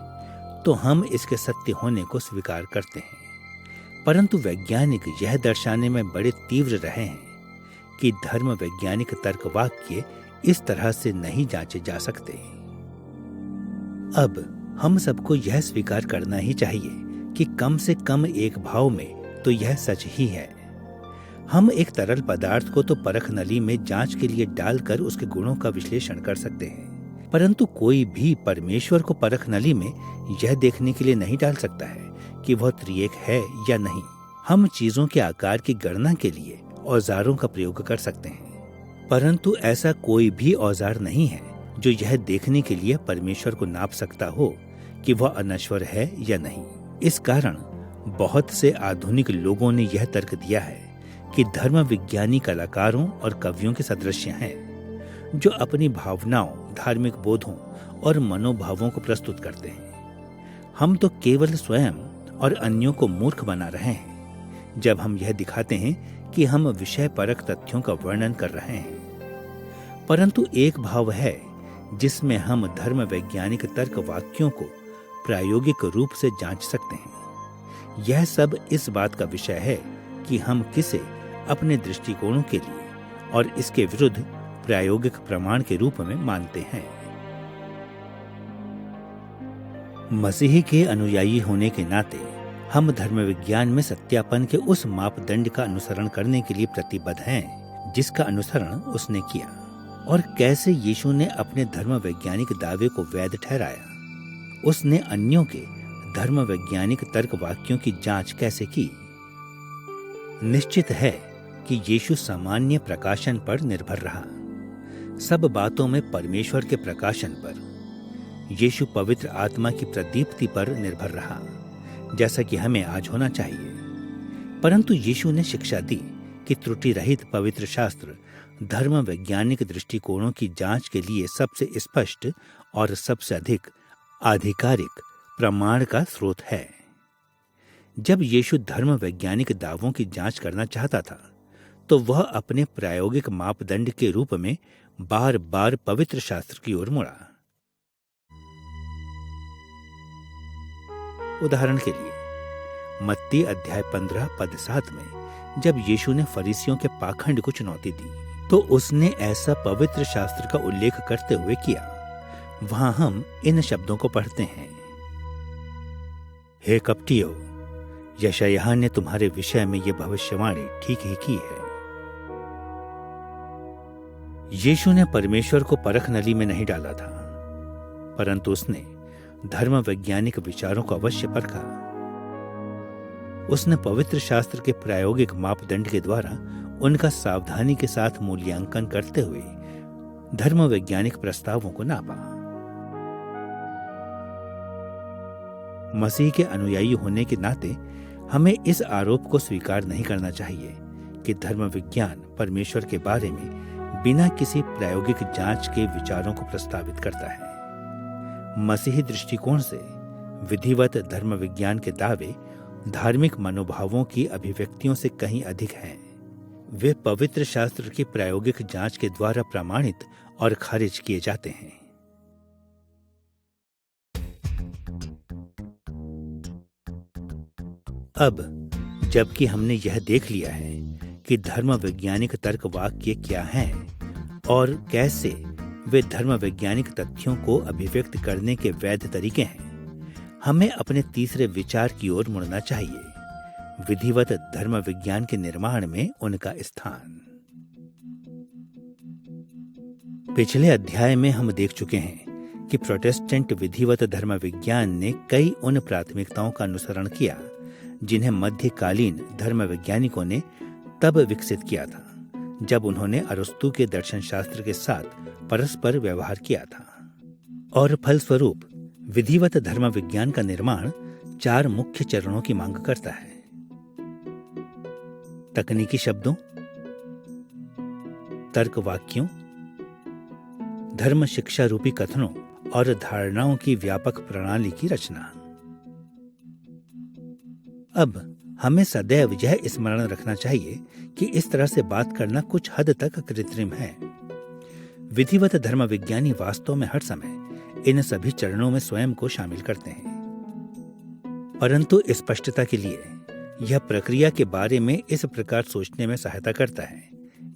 तो हम इसके सत्य होने को स्वीकार करते हैं। परंतु वैज्ञानिक यह दर्शाने में बड़े तीव्र रहे हैं कि धर्म वैज्ञानिक तर्क वाक्य इस तरह से नहीं जांचे जा सकते। अब हम सबको यह स्वीकार करना ही चाहिए कि कम से कम एक भाव में तो यह सच ही है। हम एक तरल पदार्थ को तो परख नली में जांच के लिए डालकर उसके गुणों का विश्लेषण कर सकते हैं, परंतु कोई भी परमेश्वर को परख नली में यह देखने के लिए नहीं डाल सकता है कि वह त्रिएक है या नहीं। हम चीजों के आकार की गणना के लिए औजारों का प्रयोग कर सकते हैं, परंतु ऐसा कोई भी औजार नहीं है जो यह देखने के लिए परमेश्वर को नाप सकता हो कि वह अनश्वर है या नहीं। इस कारण बहुत से आधुनिक लोगों ने यह तर्क दिया है कि धर्म विज्ञानी कलाकारों और कवियों के सदृश हैं, जो अपनी भावनाओं, धार्मिक बोधों और मनोभावों को प्रस्तुत करते हैं। हम तो केवल स्वयं और अन्यों को मूर्ख बना रहे हैं जब हम यह दिखाते हैं कि हम विषय परक तथ्यों का वर्णन कर रहे हैं। परंतु एक भाव है जिसमें हम धर्म वैज्ञानिक तर्क वाक्यों को प्रायोगिक रूप से जांच सकते हैं। यह सब इस बात का विषय है कि हम किसे अपने दृष्टिकोणों के लिए और इसके विरुद्ध प्रायोगिक प्रमाण के रूप में मानते हैं। मसीही के अनुयायी होने के नाते हम धर्म विज्ञान में सत्यापन के उस मापदंड का अनुसरण करने के लिए प्रतिबद्ध हैं जिसका अनुसरण उसने किया, और कैसे यीशु ने अपने धर्म वैज्ञानिक दावे को वैध ठहराया। उसने अन्यों के धर्म वैज्ञानिक तर्क वाक्यों की जांच कैसे की। निश्चित है कि यीशु सामान्य प्रकाशन पर निर्भर रहा, सब बातों में परमेश्वर के प्रकाशन पर। यीशु पवित्र आत्मा की प्रदीप्ति पर निर्भर रहा, जैसा कि हमें आज होना चाहिए। परंतु यीशु ने शिक्षा दी कि त्रुटि रहित पवित्र शास्त्र धर्म वैज्ञानिक दृष्टिकोणों की जांच के लिए सबसे स्पष्ट और सबसे अधिक आधिकारिक प्रमाण का स्रोत है। जब यीशु धर्म वैज्ञानिक दावों की जांच करना चाहता था, तो वह अपने प्रायोगिक मापदंड के रूप में बार बार पवित्र शास्त्र की ओर मुड़ा। उदाहरण के लिए मत्ती अध्याय 15 पद 7 में जब यीशु ने फरीसियों के पाखंड को चुनौती दी, तो उसने ऐसा पवित्र शास्त्र का उल्लेख करते हुए किया। वहां हम इन शब्दों को पढ़ते हैं, हे कपटियों, यशायाह ने तुम्हारे विषय में यह भविष्यवाणी ठीक ही की है। यीशु ने परमेश्वर को परख नली में नहीं डाला था, परंतु उसने धर्म वैज्ञानिक विचारों को अवश्य परखा। उसने पवित्र शास्त्र के प्रायोगिक मापदंड के द्वारा उनका सावधानी के साथ मूल्यांकन करते हुए धर्म वैज्ञानिक प्रस्तावों को नापा। मसीह के अनुयायी होने के नाते हमें इस आरोप को स्वीकार नहीं करना चाहिए कि धर्म विज्ञान परमेश्वर के बारे में बिना किसी प्रायोगिक जांच के विचारों को प्रस्तावित करता है। मसीही दृष्टिकोण से विधिवत धर्म विज्ञान के दावे धार्मिक मनोभावों की अभिव्यक्तियों से कहीं अधिक हैं। वे पवित्र शास्त्र की प्रायोगिक जांच के द्वारा प्रमाणित और खारिज किए जाते हैं। अब जबकि हमने यह देख लिया है कि धर्म वैज्ञानिक तर्क वाक्य क्या हैं और कैसे वे धर्म वैज्ञानिक तथ्यों को अभिव्यक्त करने के वैध तरीके हैं, हमें अपने तीसरे विचार की ओर मुड़ना चाहिए, विधिवत धर्म विज्ञान के निर्माण में उनका स्थान। पिछले अध्याय में हम देख चुके हैं कि प्रोटेस्टेंट विधिवत धर्म विज्ञान ने कई उन प्राथमिकताओं का अनुसरण किया जिन्हें मध्यकालीन धर्म वैज्ञानिकों ने तब विकसित किया था जब उन्होंने अरस्तु के दर्शन शास्त्र के साथ परस्पर व्यवहार किया था। और फलस्वरूप विधिवत धर्म विज्ञान का निर्माण 4 मुख्य चरणों की मांग करता है। तकनीकी शब्दों, तर्क वाक्यों, धर्म शिक्षा रूपी कथनों और धारणाओं की व्यापक प्रणाली की रचना। अब हमें सदैव यह स्मरण रखना चाहिए कि इस तरह से बात करना कुछ हद तक कृत्रिम है। विधिवत धर्म विज्ञानी वास्तव में हर समय इन सभी चरणों में स्वयं को शामिल करते हैं, परंतु स्पष्टता के लिए यह प्रक्रिया के बारे में इस प्रकार सोचने में सहायता करता है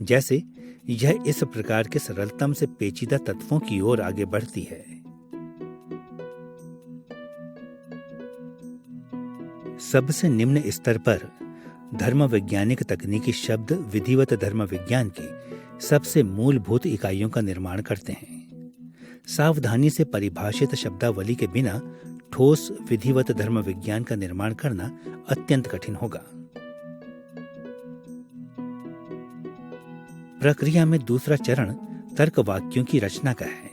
जैसे यह इस प्रकार के सरलतम से पेचीदा तत्वों की ओर आगे बढ़ती है। सबसे निम्न स्तर पर धर्म वैज्ञानिक तकनीकी शब्द विधिवत धर्म विज्ञान की सबसे मूलभूत इकाइयों का निर्माण करते हैं। सावधानी से परिभाषित शब्दावली के बिना ठोस विधिवत धर्म विज्ञान का निर्माण करना अत्यंत कठिन होगा। प्रक्रिया में दूसरा चरण तर्क वाक्यों की रचना का है।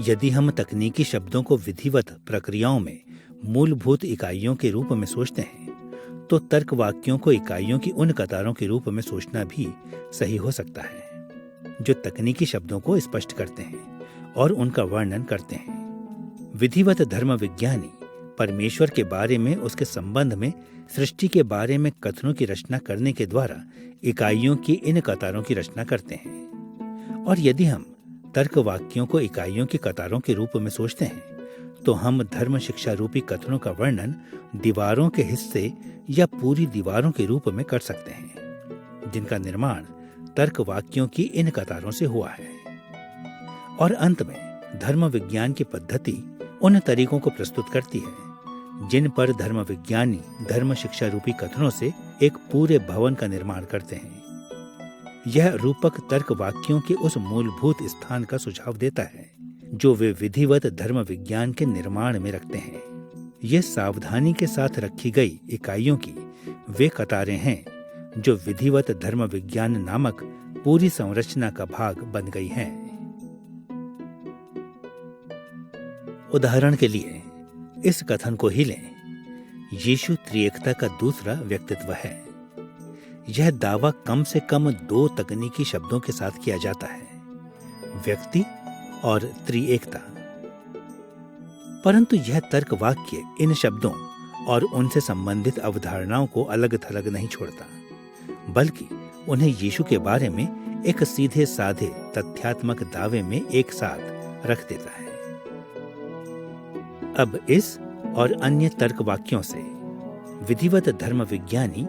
यदि हम तकनीकी शब्दों को विधिवत प्रक्रियाओं में मूलभूत इकाइयों के रूप में सोचते हैं तो तर्क वाक्यों को इकाइयों की उन कतारों के रूप में सोचना भी सही हो सकता है जो तकनीकी शब्दों को स्पष्ट करते हैं और उनका वर्णन करते हैं। विधिवत धर्म विज्ञानी परमेश्वर के बारे में, उसके संबंध में, सृष्टि के बारे में कथनों की रचना करने के द्वारा इकाइयों की इन कतारों की रचना करते हैं। और यदि हम तर्क वाक्यों को इकाइयों की कतारों के रूप में सोचते हैं तो हम धर्म शिक्षा रूपी कथनों का वर्णन दीवारों के हिस्से या पूरी दीवारों के रूप में कर सकते हैं जिनका निर्माण तर्क वाक्यों की इन कतारों से हुआ है। और अंत में धर्म विज्ञान की पद्धति उन तरीकों को प्रस्तुत करती है जिन पर धर्म विज्ञानी धर्म शिक्षा रूपी कथनों से एक पूरे भवन का निर्माण करते हैं। यह रूपक तर्क वाक्यों के उस मूलभूत स्थान का सुझाव देता है जो वे विधिवत धर्म विज्ञान के निर्माण में रखते हैं। ये सावधानी के साथ रखी गई इकाइयों की वे कतारें हैं जो विधिवत धर्म विज्ञान नामक पूरी संरचना का भाग बन गई हैं। उदाहरण के लिए इस कथन को ही लें, यीशु त्रिएकता का दूसरा व्यक्तित्व है। यह दावा कम से कम 2 तकनीकी शब्दों के साथ किया जाता है, व्यक्ति और त्रिएकता। परंतु यह तर्क वाक्य इन शब्दों और उनसे संबंधित अवधारणाओं को अलग थलग नहीं छोड़ता, बल्कि उन्हें यीशु के बारे में एक सीधे साधे तथ्यात्मक दावे में एक साथ रख देता है। अब इस और अन्य तर्क वाक्यों से विधिवत धर्म विज्ञानी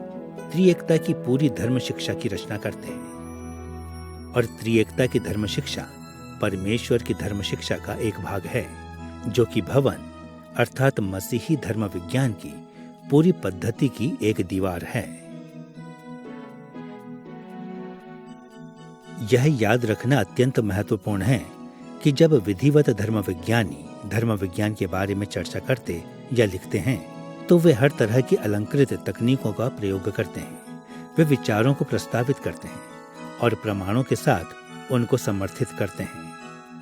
त्रिएकता की पूरी धर्म शिक्षा की रचना करते हैं। और त्रिएकता की धर्म शिक्षा परमेश्वर की धर्म शिक्षा का एक भाग है जो कि भवन अर्थात मसीही धर्म विज्ञान की पूरी पद्धति की एक दीवार है। यह याद रखना अत्यंत महत्वपूर्ण है कि जब विधिवत धर्म विज्ञानी धर्म विज्ञान के बारे में चर्चा करते या लिखते हैं तो वे हर तरह की अलंकृत तकनीकों का प्रयोग करते हैं। वे विचारों को प्रस्तावित करते हैं और प्रमाणों के साथ उनको समर्थित करते हैं।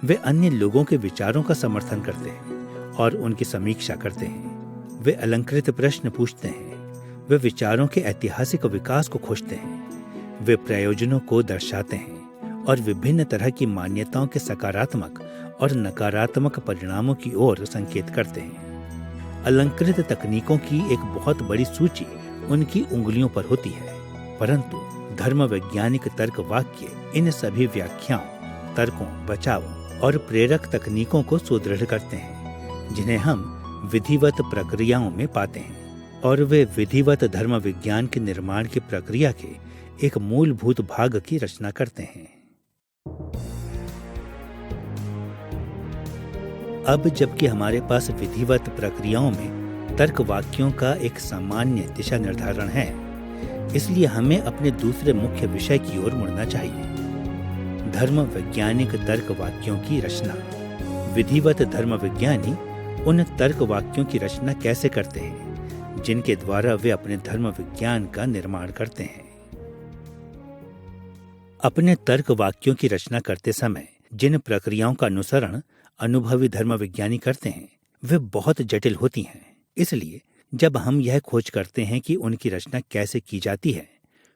वे अन्य लोगों के विचारों का समर्थन करते हैं और उनकी समीक्षा करते हैं। वे अलंकृत प्रश्न पूछते हैं। वे विचारों के ऐतिहासिक विकास को खोजते हैं। वे प्रयोजनों को दर्शाते हैं और विभिन्न तरह की मान्यताओं के सकारात्मक और नकारात्मक परिणामों की ओर संकेत करते हैं। अलंकृत तकनीकों की एक बहुत बड़ी सूची उनकी उंगलियों पर होती है, परंतु धर्म वैज्ञानिक तर्क वाक्य इन सभी व्याख्याओं, तर्कों, बचावों और प्रेरक तकनीकों को सुदृढ़ करते हैं जिन्हें हम विधिवत प्रक्रियाओं में पाते हैं। और वे विधिवत धर्म विज्ञान के निर्माण की प्रक्रिया के एक मूलभूत भाग की रचना करते हैं। अब जबकि हमारे पास विधिवत प्रक्रियाओं में तर्क वाक्यों का एक सामान्य दिशा निर्धारण है, इसलिए हमें अपने दूसरे मुख्य विषय की ओर मुड़ना चाहिए, धर्म वैज्ञानिक तर्क वाक्यों की रचना। विधिवत धर्म विज्ञानी उन तर्क वाक्यों की रचना कैसे करते हैं जिनके द्वारा वे अपने धर्म विज्ञान का निर्माण करते हैं। अपने तर्क वाक्यों की रचना करते समय जिन प्रक्रियाओं का अनुसरण अनुभवी धर्म विज्ञानी करते हैं वे बहुत जटिल होती हैं। इसलिए जब हम यह खोज करते हैं कि उनकी रचना कैसे की जाती है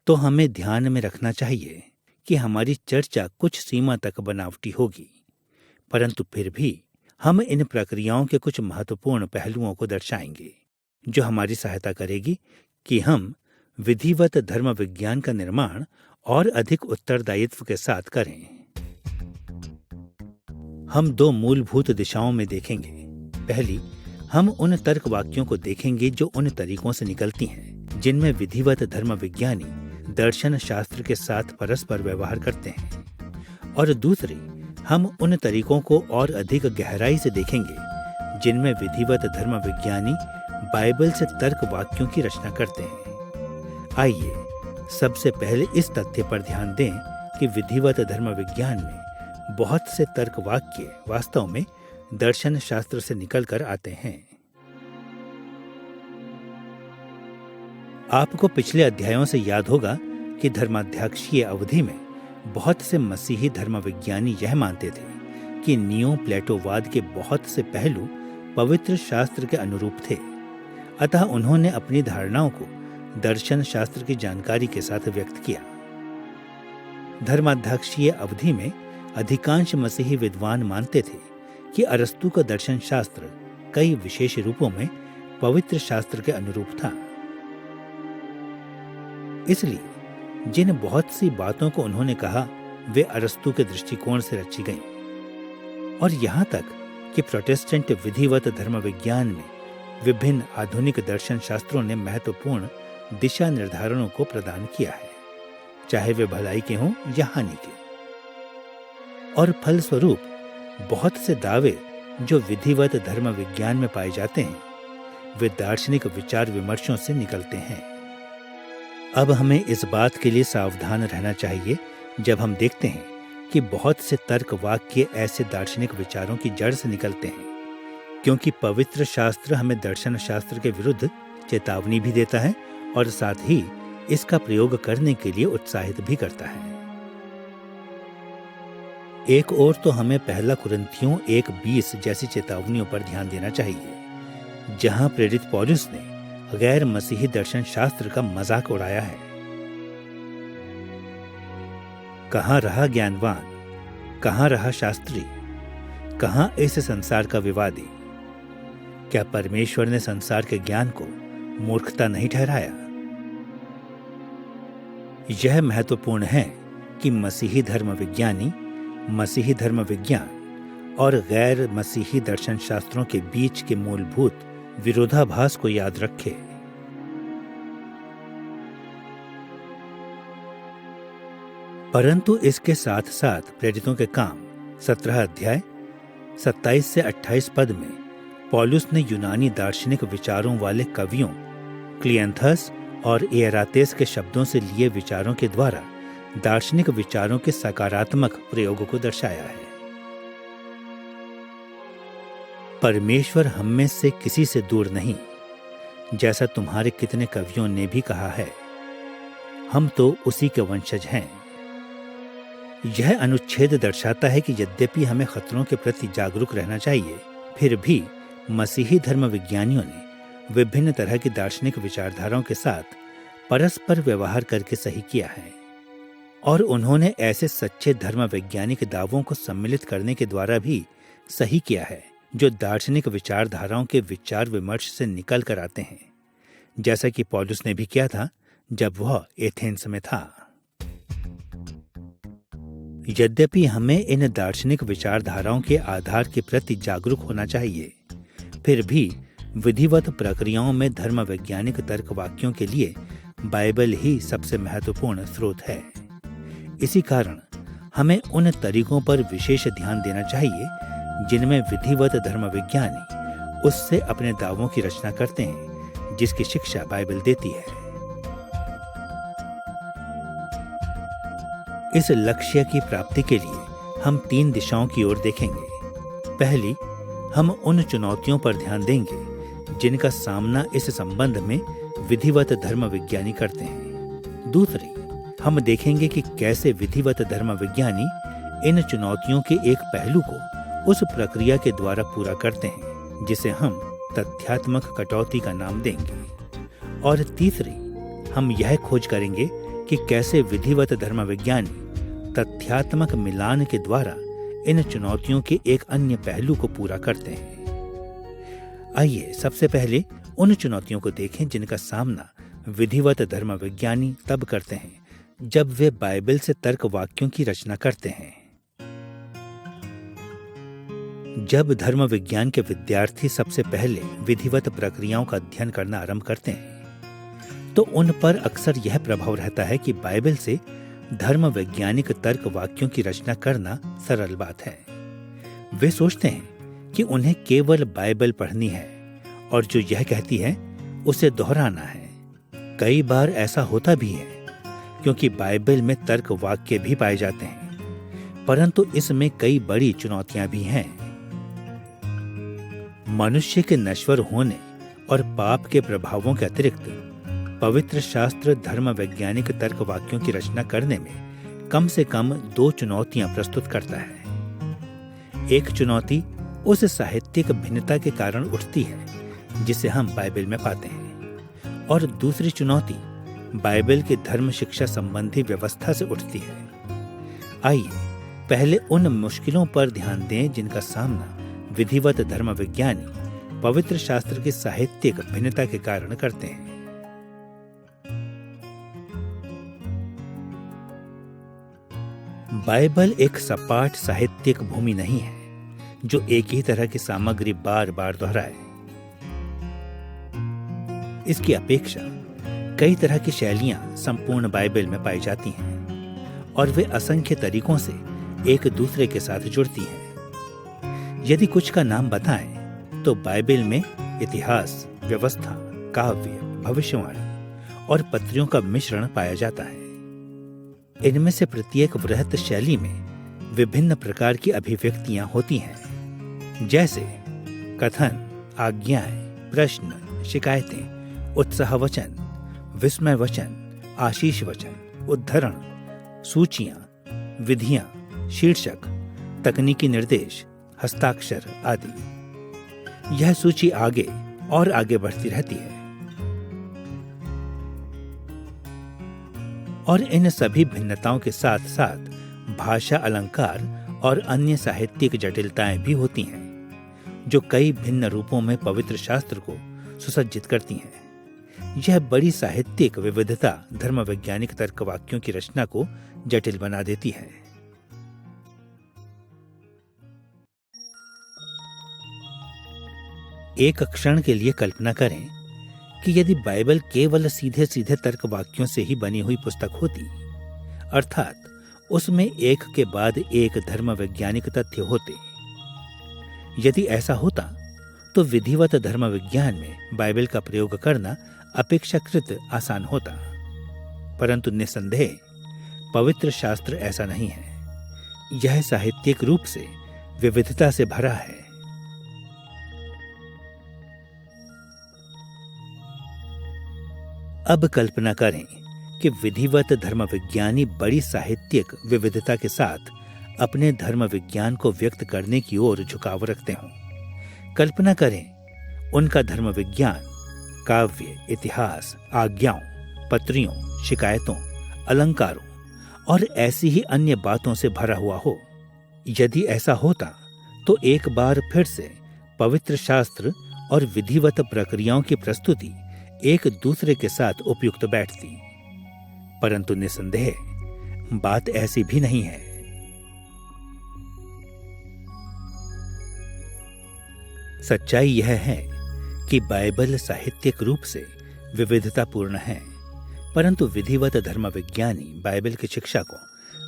तो हमें ध्यान में रखना चाहिए कि हमारी चर्चा कुछ सीमा तक बनावटी होगी, परंतु फिर भी हम इन प्रक्रियाओं के कुछ महत्वपूर्ण पहलुओं को दर्शाएंगे जो हमारी सहायता करेगी कि हम विधिवत धर्म विज्ञान का निर्माण और अधिक उत्तरदायित्व के साथ करें। हम 2 मूलभूत दिशाओं में देखेंगे। पहली, हम उन तर्क वाक्यों को देखेंगे जो उन तरीकों से निकलती हैं जिनमें विधिवत धर्म विज्ञानी दर्शन शास्त्र के साथ परस्पर व्यवहार करते हैं। और दूसरी, हम उन तरीकों को और अधिक गहराई से देखेंगे जिनमें विधिवत धर्म विज्ञानी बाइबल से तर्क वाक्यों की रचना करते हैं। आइए सबसे पहले इस तथ्य पर ध्यान दें कि विधिवत धर्म विज्ञान में बहुत से तर्क वाक्य वास्तव में दर्शन शास्त्र से निकलकर आते हैं। आपको पिछले अध्यायों से याद होगा कि धर्माध्यक्षीय अवधि में बहुत से मसीही धर्म विज्ञानी यह मानते थे कि नियो प्लेटोवाद के बहुत से पहलू पवित्र शास्त्र के अनुरूप थे। अतः उन्होंने अपनी धारणाओं को दर्शन शास्त्र की जानकारी के साथ व्यक्त किया। धर्माध्यक्षीय अवधि में अधिकांश मसीही विद्वान मानते थे कि अरस्तु का दर्शन शास्त्र कई विशेष रूपों में पवित्र शास्त्र के अनुरूप था। इसलिए जिन बहुत सी बातों को उन्होंने कहा वे अरस्तु के दृष्टिकोण से रची गईं, और यहां तक कि प्रोटेस्टेंट विधिवत धर्म विज्ञान में विभिन्न आधुनिक दर्शन शास्त्रों ने महत्वपूर्ण दिशा निर्धारणों को प्रदान किया है, चाहे वे भलाई के हों या हानि के। और फलस्वरूप बहुत से दावे जो विधिवत धर्म विज्ञान में पाए जाते हैं वे दार्शनिक विचार विमर्शों से निकलते हैं। अब हमें इस बात के लिए सावधान रहना चाहिए जब हम देखते हैं कि बहुत से तर्क वाक्य ऐसे दार्शनिक विचारों की जड़ से निकलते हैं, क्योंकि पवित्र शास्त्र हमें दर्शन शास्त्र के विरुद्ध चेतावनी भी देता है और साथ ही इसका प्रयोग करने के लिए उत्साहित भी करता है। एक ओर तो हमें पहला कुरिन्थियों 1:20 जैसी चेतावनियों पर ध्यान देना चाहिए, जहां प्रेरित पौलुस ने गैर मसीही दर्शन शास्त्र का मजाक उड़ाया है। कहां रहा ज्ञानवान, कहां रहा शास्त्री, कहां इस संसार का विवादी? क्या परमेश्वर ने संसार के ज्ञान को मूर्खता नहीं ठहराया? यह महत्वपूर्ण है कि मसीही धर्म विज्ञानी मसीही धर्म विज्ञान और गैर मसीही दर्शन शास्त्रों के बीच के मूलभूत विरोधाभास को याद रखे। परंतु इसके साथ साथ प्रेरितों के काम 17 अध्याय 27 से 28 पद में पौलुस ने यूनानी दार्शनिक विचारों वाले कवियों क्लियंथस और एरातेस के शब्दों से लिए विचारों के द्वारा दार्शनिक विचारों के सकारात्मक प्रयोग को दर्शाया है। परमेश्वर हम में से किसी से दूर नहीं, जैसा तुम्हारे कितने कवियों ने भी कहा है, हम तो उसी के वंशज हैं। यह अनुच्छेद दर्शाता है कि यद्यपि हमें खतरों के प्रति जागरूक रहना चाहिए, फिर भी मसीही धर्म विज्ञानियों ने विभिन्न तरह की दार्शनिक विचारधाराओं के साथ परस्पर व्यवहार करके सही किया है, और उन्होंने ऐसे सच्चे धर्म वैज्ञानिक दावों को सम्मिलित करने के द्वारा भी सही किया है जो दार्शनिक विचारधाराओं के विचार विमर्श से निकल कर आते हैं, जैसा कि पौलुस ने भी किया था जब वह एथेंस में था। यद्यपि हमें इन दार्शनिक विचारधाराओं के आधार के प्रति जागरूक होना चाहिए, फिर भी विधिवत प्रक्रियाओं में धर्म वैज्ञानिक तर्क वाक्यों के लिए बाइबल ही सबसे महत्वपूर्ण स्रोत है। इसी कारण हमें उन तरीकों पर विशेष ध्यान देना चाहिए जिनमें विधिवत धर्म विज्ञानी उससे अपने दावों की रचना करते हैं, जिसकी शिक्षा बाइबल देती है। इस लक्ष्य की प्राप्ति के लिए हम 3 दिशाओं की ओर देखेंगे। पहली, हम उन चुनौतियों पर ध्यान देंगे जिनका सामना इस संबंध में विधिवत धर्म विज्ञानी करते हैं। दूसरी, हम देखेंगे कि कैसे विधिवत धर्म विज्ञानी इन चुनौतियों के एक पहलू को उस प्रक्रिया के द्वारा पूरा करते हैं जिसे हम तथ्यात्मक कटौती का नाम देंगे। और तीसरी, हम यह खोज करेंगे कि कैसे विधिवत धर्म विज्ञानी तथ्यात्मक मिलान के द्वारा इन चुनौतियों के एक अन्य पहलू को पूरा करते हैं। आइए सबसे पहले उन चुनौतियों को देखें जिनका सामना विधिवत धर्म विज्ञानी तब करते हैं जब वे बाइबल से तर्क वाक्यों की रचना करते हैं। जब धर्म विज्ञान के विद्यार्थी सबसे पहले विधिवत प्रक्रियाओं का अध्ययन करना आरंभ करते हैं तो उन पर अक्सर यह प्रभाव रहता है कि बाइबल से धर्म वैज्ञानिक तर्क वाक्यों की रचना करना सरल बात है। वे सोचते हैं कि उन्हें केवल बाइबल पढ़नी है और जो यह कहती है उसे दोहराना है। कई बार ऐसा होता भी है क्योंकि बाइबल में तर्क वाक्य भी पाए जाते हैं, परंतु इसमें कई बड़ी चुनौतियां भी हैं। मनुष्य के नश्वर होने और पाप के प्रभावों के अतिरिक्त पवित्र शास्त्र धर्म वैज्ञानिक तर्क वाक्यों की रचना करने में कम से कम 2 चुनौतियां प्रस्तुत करता है। एक चुनौती उस साहित्यिक भिन्नता के कारण उठती है जिसे हम बाइबल में पाते हैं, और दूसरी चुनौती बाइबल के धर्म शिक्षा संबंधी व्यवस्था से उठती है। आइए पहले उन मुश्किलों पर ध्यान दें जिनका सामना विधिवत धर्म विज्ञानी पवित्र शास्त्र की साहित्यिक भिन्नता के कारण करते हैं। बाइबल एक सपाट साहित्यिक भूमि नहीं है जो एक ही तरह की सामग्री बार बार दोहराए। इसकी अपेक्षा कई तरह की शैलियां संपूर्ण बाइबल में पाई जाती हैं और वे असंख्य तरीकों से एक दूसरे के साथ जुड़ती हैं। यदि कुछ का नाम बताएं तो बाइबल में इतिहास, व्यवस्था, काव्य, भविष्यवाणी और पत्रियों का मिश्रण पाया जाता है। इनमें से प्रत्येक वृहत शैली में विभिन्न प्रकार की अभिव्यक्तियां होती हैं, जैसे कथन, आज्ञाएं, प्रश्न, शिकायतें, उत्साह वचन, विस्मय वचन, आशीष वचन, उद्धरण, सूचियां, विधियां, शीर्षक, तकनीकी निर्देश, हस्ताक्षर आदि। यह सूची आगे और आगे बढ़ती रहती है और इन सभी भिन्नताओं के साथ साथ भाषा, अलंकार और अन्य साहित्यिक जटिलताएं भी होती हैं जो कई भिन्न रूपों में पवित्र शास्त्र को सुसज्जित करती हैं। यह बड़ी साहित्यिक विविधता धर्म वैज्ञानिक तर्क वाक्यों की रचना को जटिल बना देती है। एक क्षण के लिए कल्पना करें कि यदि बाइबल केवल सीधे सीधे तर्क वाक्यों से ही बनी हुई पुस्तक होती, अर्थात उसमें एक के बाद एक धर्म वैज्ञानिक तथ्य होते। यदि ऐसा होता तो विधिवत धर्म विज्ञान में बाइबल का प्रयोग करना अपेक्षाकृत आसान होता, परंतु निसंदेह पवित्र शास्त्र ऐसा नहीं है। यह साहित्यिक रूप से विविधता से भरा है। अब कल्पना करें कि विधिवत धर्म विज्ञानी बड़ी साहित्यिक विविधता के साथ अपने धर्म विज्ञान को व्यक्त करने की ओर झुकाव रखते हों। कल्पना करें उनका धर्म विज्ञान काव्य, इतिहास, आज्ञाओं, पत्रियों, शिकायतों, अलंकारों और ऐसी ही अन्य बातों से भरा हुआ हो। यदि ऐसा होता तो एक बार फिर से पवित्र शास्त्र और विधिवत प्रक्रियाओं की प्रस्तुति एक दूसरे के साथ उपयुक्त बैठती, परंतु निसंदेह बात ऐसी भी नहीं है। सच्चाई यह है कि बाइबल साहित्यिक रूप से विविधतापूर्ण है, परंतु विधिवत धर्म विज्ञानी बाइबल की शिक्षा को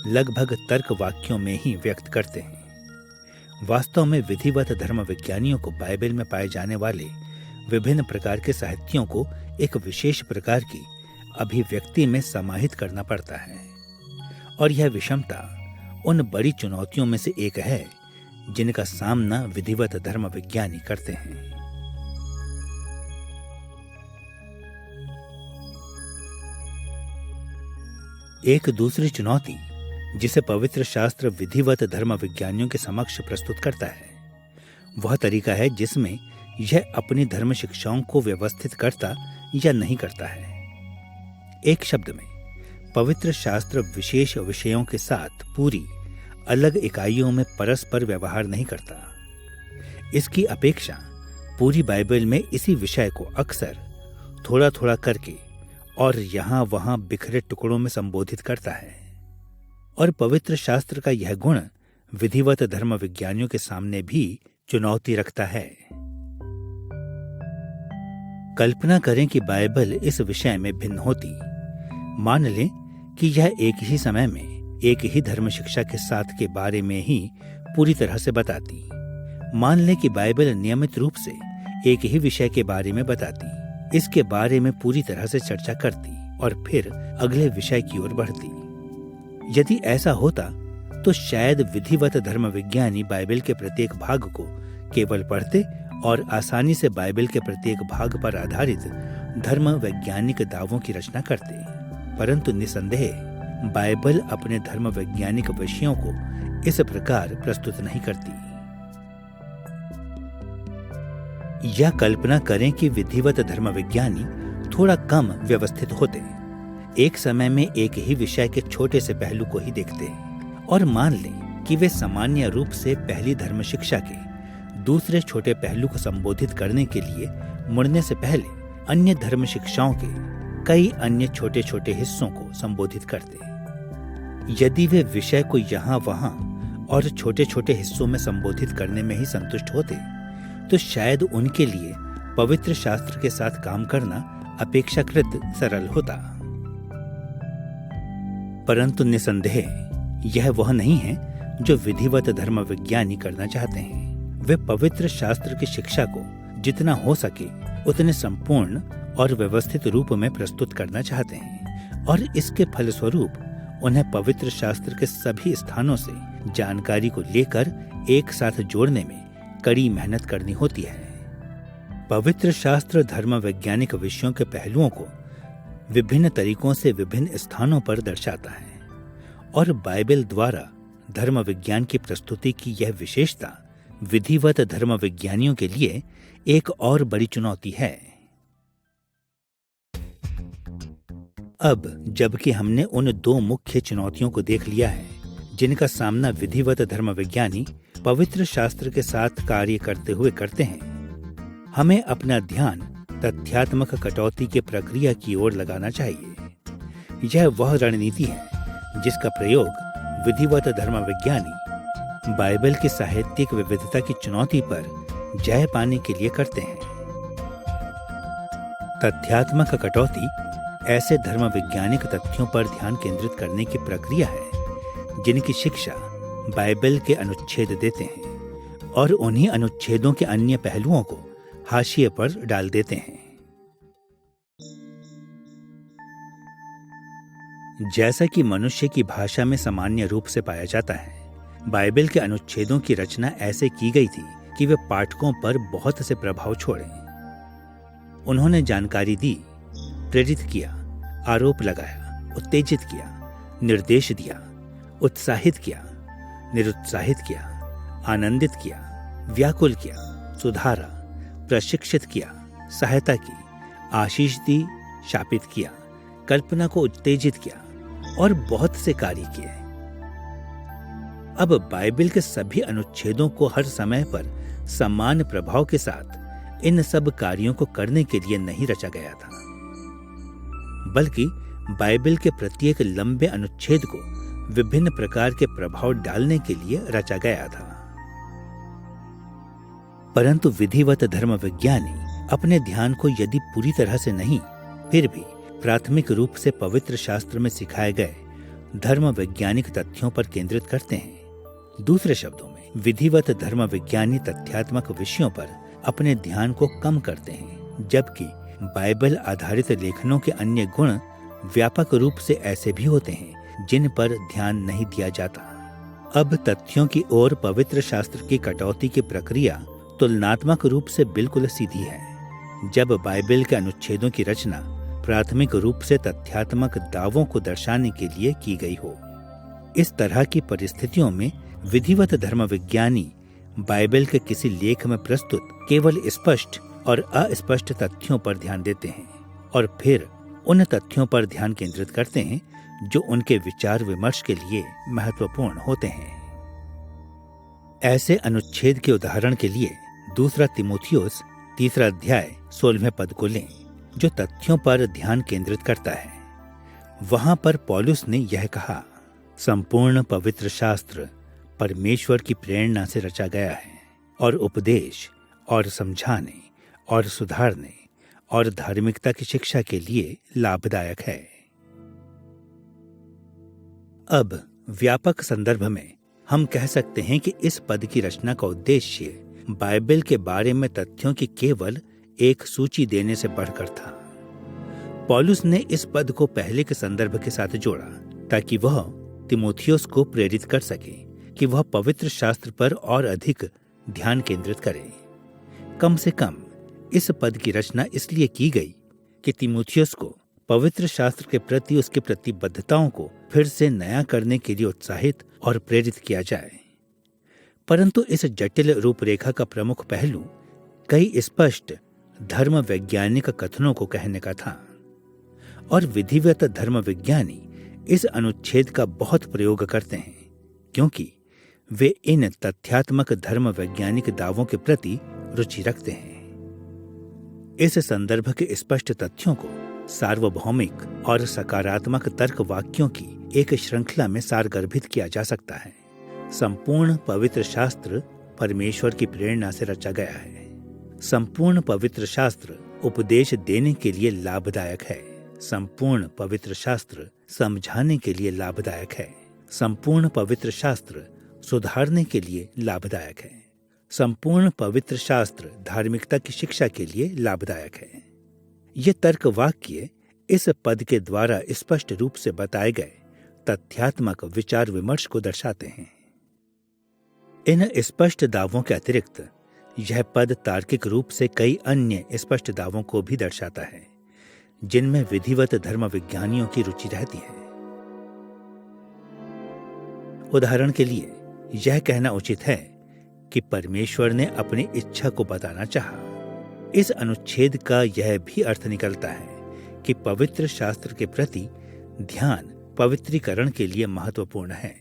लगभग तर्क वाक्यों में ही व्यक्त करते हैं। वास्तव में विधिवत धर्म विज्ञानियों को बाइबल में पाए जाने वाले विभिन्न प्रकार के साहित्यों को एक विशेष प्रकार की अभिव्यक्ति में समाहित करना पड़ता है और यह विषमता उन बड़ी चुनौतियों में से एक है जिनका सामना विधिवत धर्म विज्ञानी करते हैं। एक दूसरी चुनौती जिसे पवित्र शास्त्र विधिवत धर्म विज्ञानियों के समक्ष प्रस्तुत करता है वह तरीका है जिसमें यह अपनी धर्म शिक्षाओं को व्यवस्थित करता या नहीं करता है। एक शब्द में पवित्र शास्त्र विशेष विषयों के साथ पूरी अलग इकाइयों में परस्पर व्यवहार नहीं करता। इसकी अपेक्षा पूरी बाइबल में इसी विषय को अक्सर थोड़ा थोड़ा करके और यहां वहां बिखरे टुकड़ों में संबोधित करता है और पवित्र शास्त्र का यह गुण विधिवत धर्म विज्ञानियों के सामने भी चुनौती रखता है। कल्पना करें कि बाइबल इस विषय में भिन्न होती। मान लें कि यह एक ही समय में एक ही धर्म शिक्षा के साथ के बारे में ही पूरी तरह से बताती। मान लें कि बाइबल नियमित रूप से एक ही विषय के बारे में बताती, इसके बारे में पूरी तरह से चर्चा करती और फिर अगले विषय की ओर बढ़ती। यदि ऐसा होता तो शायद विधिवत धर्म विज्ञानी बाइबल के प्रत्येक भाग को केवल पढ़ते और आसानी से बाइबल के प्रत्येक भाग पर आधारित धर्म वैज्ञानिक दावों की रचना करते, परंतु निसंदेह बाइबल अपने धर्म वैज्ञानिक विषयों को इस प्रकार प्रस्तुत नहीं करती। यह कल्पना करें कि विधिवत धर्म विज्ञानी थोड़ा कम व्यवस्थित होते, एक समय में एक ही विषय के छोटे से पहलू को ही देखते और मान लें कि वे सामान्य रूप से पहली धर्म शिक्षा के दूसरे छोटे पहलू को संबोधित करने के लिए मुड़ने से पहले अन्य धर्म शिक्षाओं के कई अन्य छोटे छोटे हिस्सों को संबोधित करते। यदि वे विषय को यहाँ वहाँ और छोटे छोटे हिस्सों में संबोधित करने में ही संतुष्ट होते तो शायद उनके लिए पवित्र शास्त्र के साथ काम करना अपेक्षाकृत सरल होता। परंतु निसंदेह यह वह नहीं है जो विधिवत धर्म विज्ञानी करना चाहते हैं। वे पवित्र शास्त्र की शिक्षा को जितना हो सके उतने संपूर्ण और व्यवस्थित रूप में प्रस्तुत करना चाहते हैं और इसके फलस्वरूप उन्हें पवित्र शास्त्र के सभी स्थानों से जानकारी को लेकर एक साथ जोड़ने में कड़ी मेहनत करनी होती है। पवित्र शास्त्र धर्म वैज्ञानिक विषयों के पहलुओं को विभिन्न तरीकों से विभिन्न स्थानों पर दर्शाता है और बाइबल द्वारा धर्म विज्ञान की प्रस्तुति की यह विशेषता विधिवत धर्म विज्ञानियों के लिए एक और बड़ी चुनौती है। अब जबकि हमने उन दो मुख्य चुनौतियों को देख लिया है जिनका सामना विधिवत धर्म विज्ञानी पवित्र शास्त्र के साथ कार्य करते हुए करते हैं, हमें अपना ध्यान तथ्यात्मक कटौती के प्रक्रिया की ओर लगाना चाहिए। यह वह रणनीति है जिसका प्रयोग विधिवत धर्म विज्ञानी बाइबल की साहित्यिक विविधता की चुनौती पर जय पाने के लिए करते हैं। तथ्यात्मक कटौती ऐसे धर्म वैज्ञानिक तथ्यों पर ध्यान केंद्रित करने की प्रक्रिया है जिनकी शिक्षा बाइबल के अनुच्छेद देते हैं और उन्हीं अनुच्छेदों के अन्य पहलुओं को हाशिए पर डाल देते हैं। जैसा कि मनुष्य की भाषा में सामान्य रूप से पाया जाता है, बाइबल के अनुच्छेदों की रचना ऐसे की गई थी कि वे पाठकों पर बहुत से प्रभाव छोड़ें। उन्होंने जानकारी दी, प्रेरित किया, आरोप लगाया, उत्तेजित किया, निर्देश दिया, उत्साहित किया, निरुत्साहित किया, आनंदित किया, व्याकुल किया, सुधारा, प्रशिक्षित किया, सहायता की, आशीष दी, शापित किया, कल्पना को उत्तेजित किया और बहुत से कार्य किए। अब बाइबल के सभी अनुच्छेदों को हर समय पर समान प्रभाव के साथ इन सब कार्यों को करने के लिए नहीं रचा गया था, बल्कि बाइबल के प्रत्येक लंबे अनुच्छेद को विभिन्न प्रकार के प्रभाव डालने के लिए रचा गया था। परंतु विधिवत धर्म विज्ञानी अपने ध्यान को यदि पूरी तरह से नहीं फिर भी प्राथमिक रूप से पवित्र शास्त्र में सिखाए गए धर्म वैज्ञानिक तथ्यों पर केंद्रित करते हैं। दूसरे शब्दों में विधिवत धर्म विज्ञानी तथ्यात्मक विषयों पर अपने ध्यान को कम करते हैं, जबकि बाइबल आधारित लेखनों के अन्य गुण व्यापक रूप से ऐसे भी होते हैं जिन पर ध्यान नहीं दिया जाता। अब तथ्यों की ओर पवित्र शास्त्र की कटौती की प्रक्रिया तुलनात्मक रूप से बिल्कुल सीधी है। जब बाइबल के अनुच्छेदों की रचना प्राथमिक रूप से तथ्यात्मक दावों को दर्शाने के लिए की गई हो, इस तरह की परिस्थितियों में विधिवत धर्म विज्ञानी बाइबल के किसी लेख में प्रस्तुत केवल स्पष्ट और अस्पष्ट तथ्यों पर ध्यान देते हैं और फिर उन तथ्यों पर ध्यान केंद्रित करते हैं जो उनके विचार विमर्श के लिए महत्वपूर्ण होते हैं। ऐसे अनुच्छेद के उदाहरण के लिए दूसरा तीमुथियुस 3 अध्याय 16वें पद को लें, जो तथ्यों पर ध्यान केंद्रित करता है। वहां पर पौलुस ने यह कहा, संपूर्ण पवित्र शास्त्र परमेश्वर की प्रेरणा से रचा गया है और उपदेश और समझाने और सुधारने और धार्मिकता की शिक्षा के लिए लाभदायक है। अब व्यापक संदर्भ में हम कह सकते हैं कि इस पद की रचना का उद्देश्य बाइबल के बारे में तथ्यों की केवल एक सूची देने से बढ़कर था। पौलुस ने इस पद को पहले के संदर्भ के साथ जोड़ा ताकि वह तीमुथियुस को प्रेरित कर सके कि वह पवित्र शास्त्र पर और अधिक ध्यान केंद्रित करे। कम से कम इस पद की रचना इसलिए की गई कि तीमुथियुस को पवित्र शास्त्र के प्रति उसकी प्रतिबद्धताओं को फिर से नया करने के लिए उत्साहित और प्रेरित किया जाए। परंतु इस जटिल रूपरेखा का प्रमुख पहलू कई स्पष्ट धर्म वैज्ञानिक कथनों को कहने का था। और विधिवत धर्म विज्ञानी इस अनुच्छेद का बहुत प्रयोग करते हैं, क्योंकि वे इन तथ्यात्मक धर्म वैज्ञानिक दावों के प्रति रुचि रखते हैं। इस संदर्भ के स्पष्ट तथ्यों को सार्वभौमिक और सकारात्मक तर्क वाक्यों की एक श्रृंखला में सारगर्भित किया जा सकता है। संपूर्ण पवित्र शास्त्र परमेश्वर की प्रेरणा से रचा गया है। संपूर्ण पवित्र शास्त्र उपदेश देने के लिए लाभदायक है। संपूर्ण पवित्र शास्त्र समझाने के लिए लाभदायक है। संपूर्ण पवित्र शास्त्र सुधारने के लिए लाभदायक है। संपूर्ण पवित्र शास्त्र धार्मिकता की शिक्षा के लिए लाभदायक है। ये तर्क वाक्य इस पद के द्वारा स्पष्ट रूप से बताए गए तथ्यात्मक विचार विमर्श को दर्शाते हैं। इन स्पष्ट दावों के अतिरिक्त यह पद तार्किक रूप से कई अन्य स्पष्ट दावों को भी दर्शाता है, जिनमें विधिवत धर्म विज्ञानियों की रुचि रहती है। उदाहरण के लिए यह कहना उचित है कि परमेश्वर ने अपनी इच्छा को बताना चाहा। इस अनुच्छेद का यह भी अर्थ निकलता है कि पवित्र शास्त्र के प्रति ध्यान पवित्रीकरण के लिए महत्वपूर्ण है।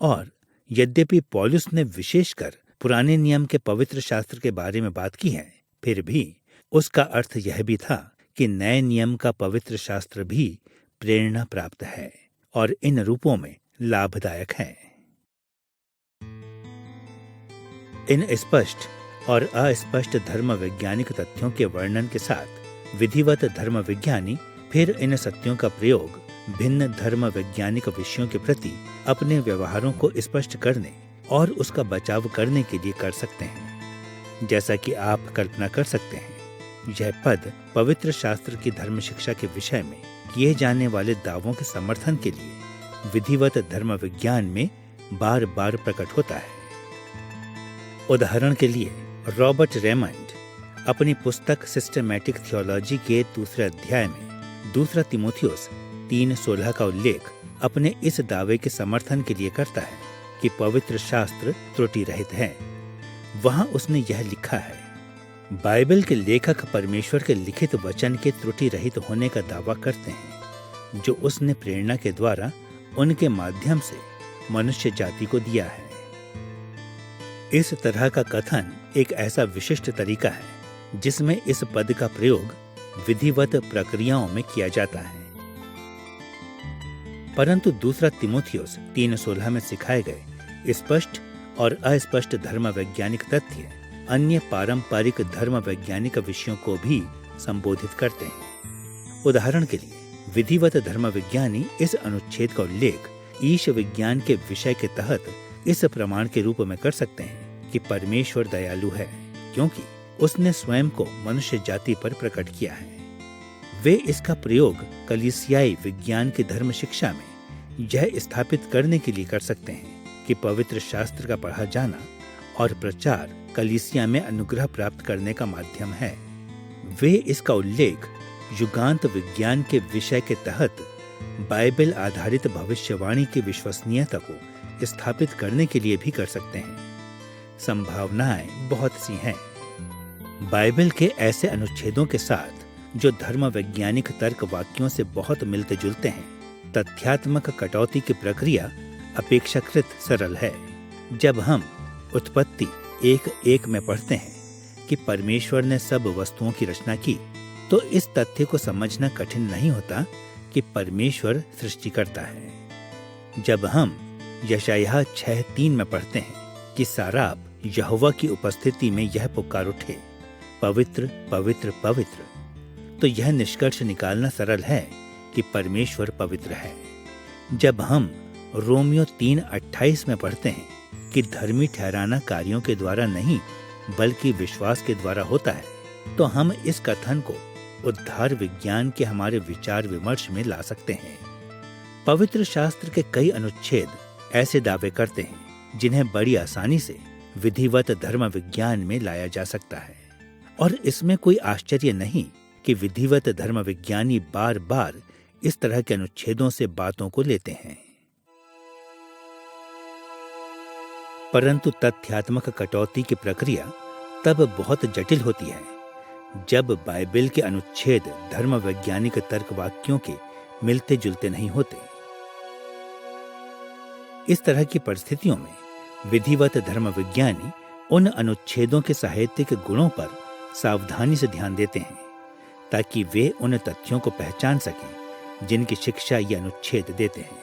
और यद्यपि पौलुस ने विशेषकर पुराने नियम के पवित्र शास्त्र के बारे में बात की है, फिर भी उसका अर्थ यह भी था कि नए नियम का पवित्र शास्त्र भी प्रेरणा प्राप्त है और इन रूपों में लाभदायक है। इन स्पष्ट और अस्पष्ट धर्म वैज्ञानिक तथ्यों के वर्णन के साथ विधिवत धर्म विज्ञानी फिर इन सत्यों का प्रयोग भिन्न धर्म वैज्ञानिक विषयों के प्रति अपने व्यवहारों को स्पष्ट करने और उसका बचाव करने के लिए कर सकते हैं। जैसा कि आप कल्पना कर सकते हैं, यह पद पवित्र शास्त्र की धर्म शिक्षा के विषय में किए जाने वाले दावों के समर्थन के लिए विधिवत धर्म विज्ञान में बार बार प्रकट होता है। उदाहरण के लिए रॉबर्ट रेमंड अपनी पुस्तक सिस्टमैटिक थियोलॉजी के दूसरे अध्याय में 2 तीमुथियुस 3:16 का उल्लेख अपने इस दावे के समर्थन के लिए करता है कि पवित्र शास्त्र त्रुटि रहित है। वहां उसने यह लिखा है, बाइबल के लेखक परमेश्वर के लिखित वचन के त्रुटि रहित होने का दावा करते हैं, जो उसने प्रेरणा के द्वारा उनके माध्यम से मनुष्य जाति को दिया है। इस तरह का कथन एक ऐसा विशिष्ट तरीका है जिसमें इस पद का प्रयोग विधिवत प्रक्रियाओं में किया जाता है। परंतु 2 तीमुथियुस 3:16 में सिखाए गए स्पष्ट और अस्पष्ट धर्म वैज्ञानिक तथ्य अन्य पारंपरिक धर्म वैज्ञानिक विषयों को भी संबोधित करते हैं। उदाहरण के लिए विधिवत धर्म विज्ञानी इस अनुच्छेद का उल्लेख ईश विज्ञान के विषय के तहत इस प्रमाण के रूप में कर सकते हैं कि परमेश्वर दयालु है, क्योंकि उसने स्वयं को मनुष्य जाति पर प्रकट किया है। वे इसका प्रयोग कलीसियाई विज्ञान की धर्म शिक्षा में यह स्थापित करने के लिए कर सकते हैं कि पवित्र शास्त्र का पढ़ा जाना और प्रचार कलीसिया में अनुग्रह प्राप्त करने का माध्यम है। वे इसका उल्लेख युगांत विज्ञान के विषय के तहत बाइबल आधारित भविष्यवाणी की विश्वसनीयता को स्थापित करने के लिए भी कर सकते हैं। संभावनाएं बहुत सी हैं। बाइबल के ऐसे अनुच्छेदों के साथ जो धर्म वैज्ञानिक तर्क वाक्यों से बहुत मिलते जुलते हैं, तथ्यात्मक कटौती की प्रक्रिया अपेक्षाकृत सरल है। जब हम उत्पत्ति 1:1 में पढ़ते हैं कि परमेश्वर ने सब वस्तुओं की रचना की, तो इस तथ्य को समझना कठिन नहीं होता कि परमेश्वर सृष्टिकर्ता है। जब हम यशायाह 6:3 में पढ़ते हैं कि साराप यहोवा की उपस्थिति में यह पुकार उठे, पवित्र पवित्र पवित्र, तो यह निष्कर्ष निकालना सरल है कि परमेश्वर पवित्र है। जब हम रोमियो 3:28 में पढ़ते हैं कि धर्मी ठहराना कार्यों के द्वारा नहीं बल्कि विश्वास के द्वारा होता है, तो हम इस कथन को उद्धार विज्ञान के हमारे विचार विमर्श में ला सकते हैं। पवित्र शास्त्र के कई अनुच्छेद ऐसे दावे करते हैं जिन्हें बड़ी आसानी से विधिवत धर्म विज्ञान में लाया जा सकता है, और इसमें कोई आश्चर्य नहीं कि विधिवत धर्म विज्ञानी बार बार इस तरह के अनुच्छेदों से बातों को लेते हैं। परंतु तथ्यात्मक कटौती की प्रक्रिया तब बहुत जटिल होती है जब बाइबल के अनुच्छेद धर्म वैज्ञानिक तर्क वाक्यों के मिलते जुलते नहीं होते। इस तरह की परिस्थितियों में विधिवत धर्म विज्ञानी उन अनुच्छेदों के साहित्यिक गुणों पर सावधानी से ध्यान देते हैं ताकि वे उन तथ्यों को पहचान सकें जिनकी शिक्षा ये अनुच्छेद देते हैं।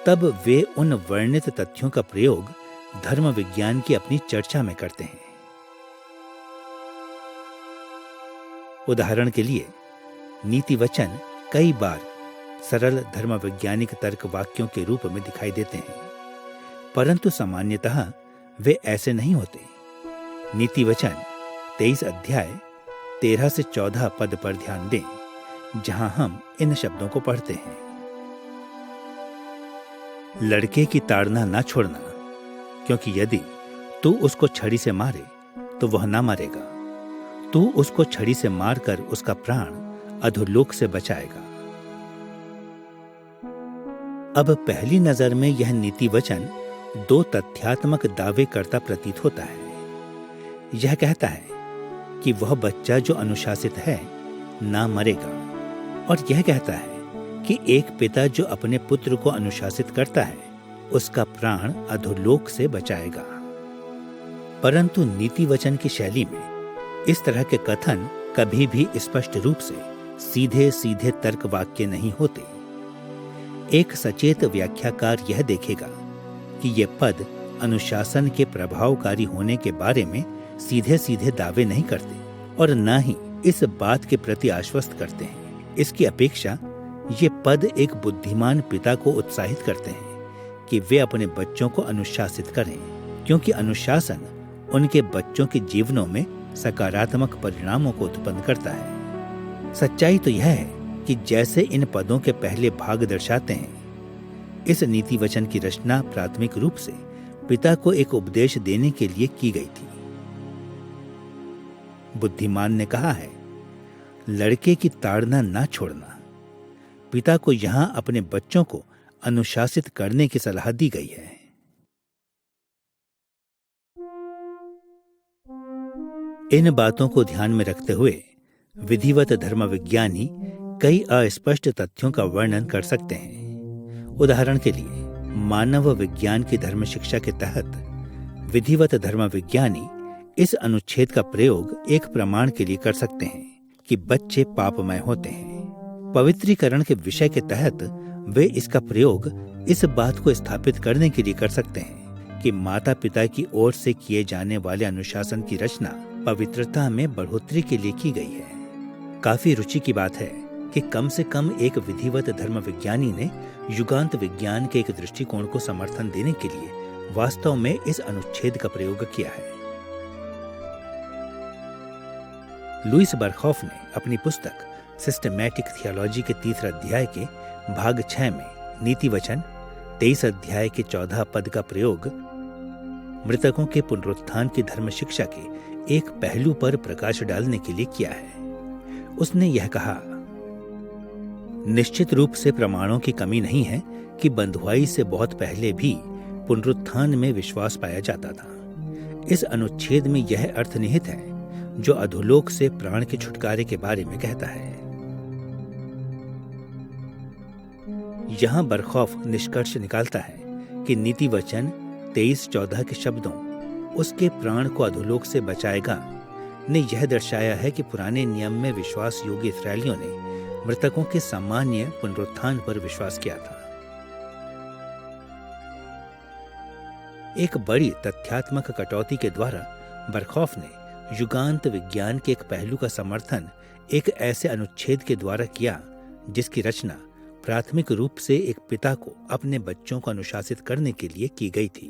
तब वे उन वर्णित तथ्यों का प्रयोग धर्म विज्ञान की अपनी चर्चा में करते हैं। उदाहरण के लिए नीति वचन कई बार सरल धर्म वैज्ञानिक तर्क वाक्यों के रूप में दिखाई देते हैं, परंतु सामान्यतः वे ऐसे नहीं होते। नीति वचन 23 अध्याय 13 से 14 पद पर ध्यान दें, जहां हम इन शब्दों को पढ़ते हैं। लड़के की ताड़ना ना छोड़ना, क्योंकि यदि तू उसको छड़ी से मारे तो वह ना मरेगा, तू उसको छड़ी से मारकर उसका प्राण अधोलोक से बचाएगा। अब पहली नजर में यह नीति वचन दो तथ्यात्मक दावे करता प्रतीत होता है। यह कहता है कि वह बच्चा जो अनुशासित है ना मरेगा, और यह कहता है कि एक पिता जो अपने पुत्र को अनुशासित करता है उसका प्राण अधोलोक से बचाएगा। परंतु नीति वचन की शैली में इस तरह के कथन कभी भी स्पष्ट रूप से सीधे सीधे तर्क वाक्य नहीं होते। एक सचेत व्याख्याकार यह देखेगा कि ये पद अनुशासन के प्रभावकारी होने के बारे में सीधे सीधे दावे नहीं करते और न ही इस बात के प्रति आश्वस्त करते हैं। इसकी अपेक्षा ये पद एक बुद्धिमान पिता को उत्साहित करते हैं कि वे अपने बच्चों को अनुशासित करें, क्योंकि अनुशासन उनके बच्चों के जीवनों में सकारात्मक परिणामों को उत्पन्न करता है। सच्चाई तो यह है कि जैसे इन पदों के पहले भाग दर्शाते हैं, इस नीति वचन की रचना प्राथमिक रूप से पिता को एक उपदेश देने के लिए की गई थी। बुद्धिमान ने कहा है, लड़के की ताड़ना ना छोड़ना। पिता को यहां अपने बच्चों को अनुशासित करने की सलाह दी गई है। इन बातों को ध्यान में रखते हुए विधिवत धर्म विज्ञानी कई अस्पष्ट तथ्यों का वर्णन कर सकते हैं। उदाहरण के लिए मानव विज्ञान की धर्म शिक्षा के तहत विधिवत धर्म विज्ञानी इस अनुच्छेद का प्रयोग एक प्रमाण के लिए कर सकते हैं कि बच्चे पापमय होते हैं। पवित्रीकरण के विषय के तहत वे इसका प्रयोग इस बात को स्थापित करने के लिए कर सकते हैं कि माता पिता की ओर से किए जाने वाले अनुशासन की रचना पवित्रता में बढ़ोतरी के लिए की गई है। काफी रुचि की बात है कि कम से कम एक विधिवत धर्म विज्ञानी ने युगांत विज्ञान के एक दृष्टिकोण को समर्थन देने के लिए वास्तव में इस अनुच्छेद का प्रयोग किया है। लुईस बरखॉफ ने अपनी पुस्तक सिस्टमैटिक थियोलॉजी के 3 अध्याय के भाग 6 में नीति वचन 23 अध्याय के 14 पद का प्रयोग मृतकों के पुनरुत्थान की धर्म शिक्षा के एक पहलू पर प्रकाश डालने के लिए किया है। उसने यह कहा, निश्चित रूप से प्रमाणों की कमी नहीं है कि बंधुआई से बहुत पहले भी पुनरुत्थान में विश्वास पाया जाता था। इस अनुच्छेद में यह अर्थ निहित है जो अधोलोक से प्राण के छुटकारे के बारे में कहता है। यहां बरखौफ निष्कर्ष निकालता है कि नीति वचन 23-14 के शब्दों उसके प्राण को अधोलोक से बचाएगा ने यह दर्शाया है कि पुराने नियम में विश्वास योग्य इस्राएलियों ने मृतकों के सामान्य पुनरुत्थान पर विश्वास किया था। एक बड़ी तथ्यात्मक कटौती के द्वारा बरखौफ ने युगांत विज्ञान के एक पहलू का समर्थन एक ऐसे अनुच्छेद के द्वारा किया जिसकी रचना प्राथमिक रूप से एक पिता को अपने बच्चों को अनुशासित करने के लिए की गई थी।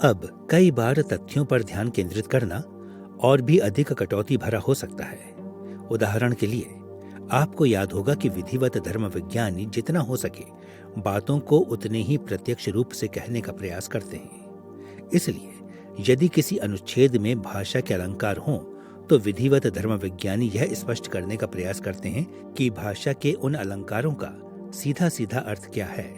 अब कई बार तथ्यों पर ध्यान केंद्रित करना और भी अधिक कटौती भरा हो सकता है। उदाहरण के लिए आपको याद होगा कि विधिवत धर्म विज्ञानी जितना हो सके बातों को उतने ही प्रत्यक्ष रूप से कहने का प्रयास करते हैं। इसलिए यदि किसी अनुच्छेद में भाषा के अलंकार हों तो विधिवत धर्म विज्ञानी यह स्पष्ट करने का प्रयास करते हैं कि भाषा के उन अलंकारों का सीधा सीधा अर्थ क्या है।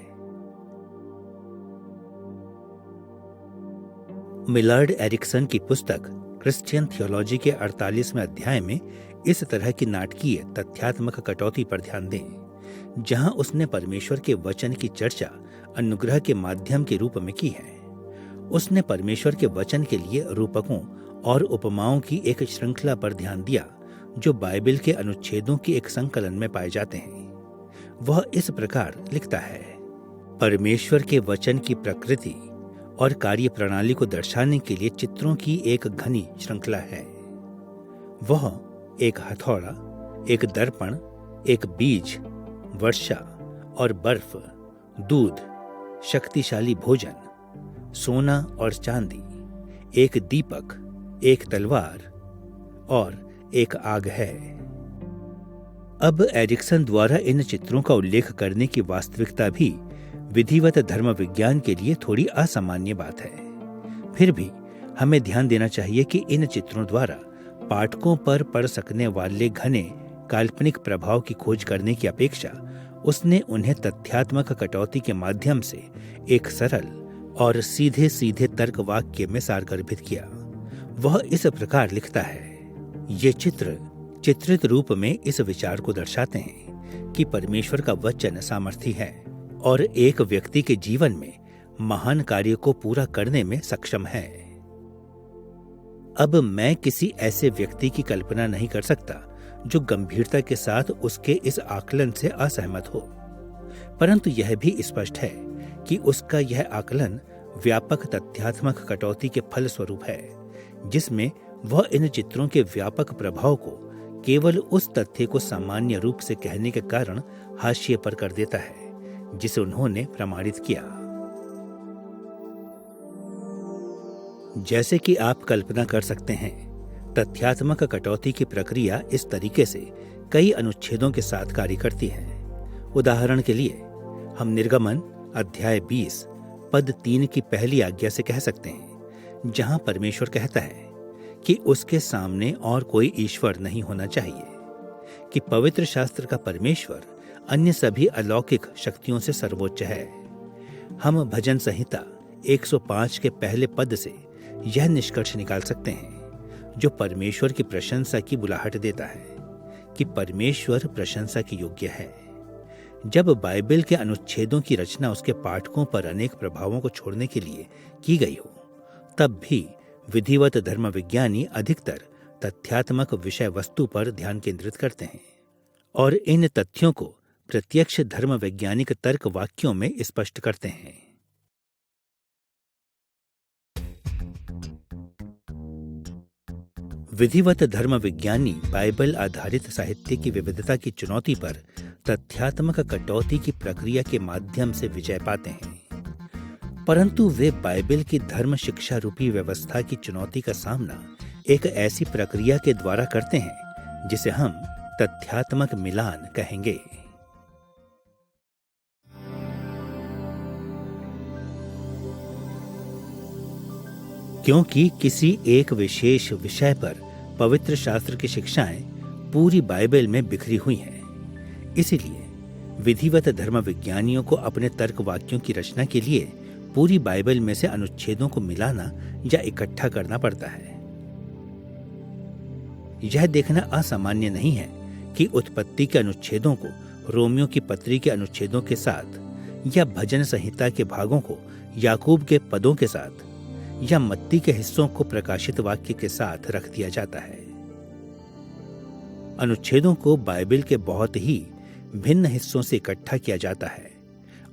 मिलार्ड एरिक्सन की पुस्तक क्रिश्चियन थियोलॉजी के 48वें अध्याय में इस तरह की नाटकीय तथ्यात्मक कटौती पर ध्यान दें, जहां उसने परमेश्वर के वचन की चर्चा अनुग्रह के माध्यम के रूप में की है। उसने परमेश्वर के वचन के लिए रूपकों और उपमाओं की एक श्रृंखला पर ध्यान दिया जो बाइबल के अनुच्छेदों की एक संकलन में पाए जाते हैं। वह इस प्रकार लिखता है, परमेश्वर के वचन की प्रकृति और कार्य प्रणाली को दर्शाने के लिए चित्रों की एक घनी श्रृंखला है। वह एक हथौड़ा, एक दर्पण, एक बीज, वर्षा और बर्फ, दूध, शक्तिशाली भोजन, सोना और चांदी, एक दीपक, एक तलवार और एक आग है। अब एरिक्सन द्वारा इन चित्रों का उल्लेख करने की वास्तविकता भी विधिवत धर्म विज्ञान के लिए थोड़ी असामान्य बात है। फिर भी हमें ध्यान देना चाहिए कि इन चित्रों द्वारा पाठकों पर पड़ सकने वाले घने काल्पनिक प्रभाव की खोज करने की अपेक्षा उसने उन्हें तथ्यात्मक कटौती के माध्यम से एक सरल और सीधे सीधे तर्क वाक्य में सारगर्भित किया। वह इस प्रकार लिखता है, ये चित्र चित्रित रूप में इस विचार को दर्शाते हैं कि परमेश्वर का वचन सामर्थी है और एक व्यक्ति के जीवन में महान कार्य को पूरा करने में सक्षम है। अब मैं किसी ऐसे व्यक्ति की कल्पना नहीं कर सकता जो गंभीरता के साथ उसके इस आकलन से असहमत हो, परंतु यह भी स्पष्ट है कि उसका यह आकलन व्यापक तथ्यात्मक कटौती के फल स्वरूप है, जिसमें वह इन चित्रों के व्यापक प्रभाव को केवल उस तथ्य को सामान्य रूप से कहने के कारण हाशिए पर कर देता है जिसे उन्होंने प्रमाणित किया। जैसे कि आप कल्पना कर सकते हैं, तथ्यात्मक कटौती की प्रक्रिया इस तरीके से कई अनुच्छेदों के साथ कार्य करती है। उदाहरण के लिए हम निर्गमन अध्याय 20 पद 3 की पहली आज्ञा से कह सकते हैं, जहां परमेश्वर कहता है कि उसके सामने और कोई ईश्वर नहीं होना चाहिए, कि पवित्र शास्त्र का परमेश्वर अन्य सभी अलौकिक शक्तियों से सर्वोच्च है। हम भजन संहिता 105 के पहले पद से यह निष्कर्ष निकाल सकते हैं, जो परमेश्वर की प्रशंसा की बुलाहट देता है कि परमेश्वर प्रशंसा के योग्य है। जब बाइबल के अनुच्छेदों की रचना उसके पाठकों पर अनेक प्रभावों को छोड़ने के लिए की गई हो, तब भी विधिवत धर्म विज्ञानी अधिकतर तथ्यात्मक विषय वस्तु पर ध्यान केंद्रित करते हैं और इन तथ्यों को प्रत्यक्ष धर्म वैज्ञानिक तर्क वाक्यों में स्पष्ट करते हैं। विधिवत धर्म विज्ञानी बाइबल आधारित साहित्य की विविधता की चुनौती पर तथ्यात्मक कटौती की प्रक्रिया के माध्यम से विजय पाते हैं, परंतु वे बाइबल की धर्म शिक्षा रूपी व्यवस्था की चुनौती का सामना एक ऐसी प्रक्रिया के द्वारा करते हैं जिसे हम तथ्यात्मक मिलान कहेंगे। क्योंकि किसी एक विशेष विषय पर पवित्र शास्त्र की शिक्षाएं पूरी बाइबल में बिखरी हुई हैं, इसलिए विधिवत धर्म विज्ञानियों को अपने तर्क वाक्यों की रचना के लिए पूरी बाइबल में से अनुच्छेदों को मिलाना या इकट्ठा करना पड़ता है। यह देखना असामान्य नहीं है कि उत्पत्ति के अनुच्छेदों को रोमियो की पत्री के अनुच्छेदों के साथ या भजन संहिता के भागों को याकूब के पदों के साथ या मत्ती के हिस्सों को प्रकाशित वाक्य के साथ रख दिया जाता है। अनुच्छेदों को बाइबल के बहुत ही भिन्न हिस्सों से इकट्ठा किया जाता है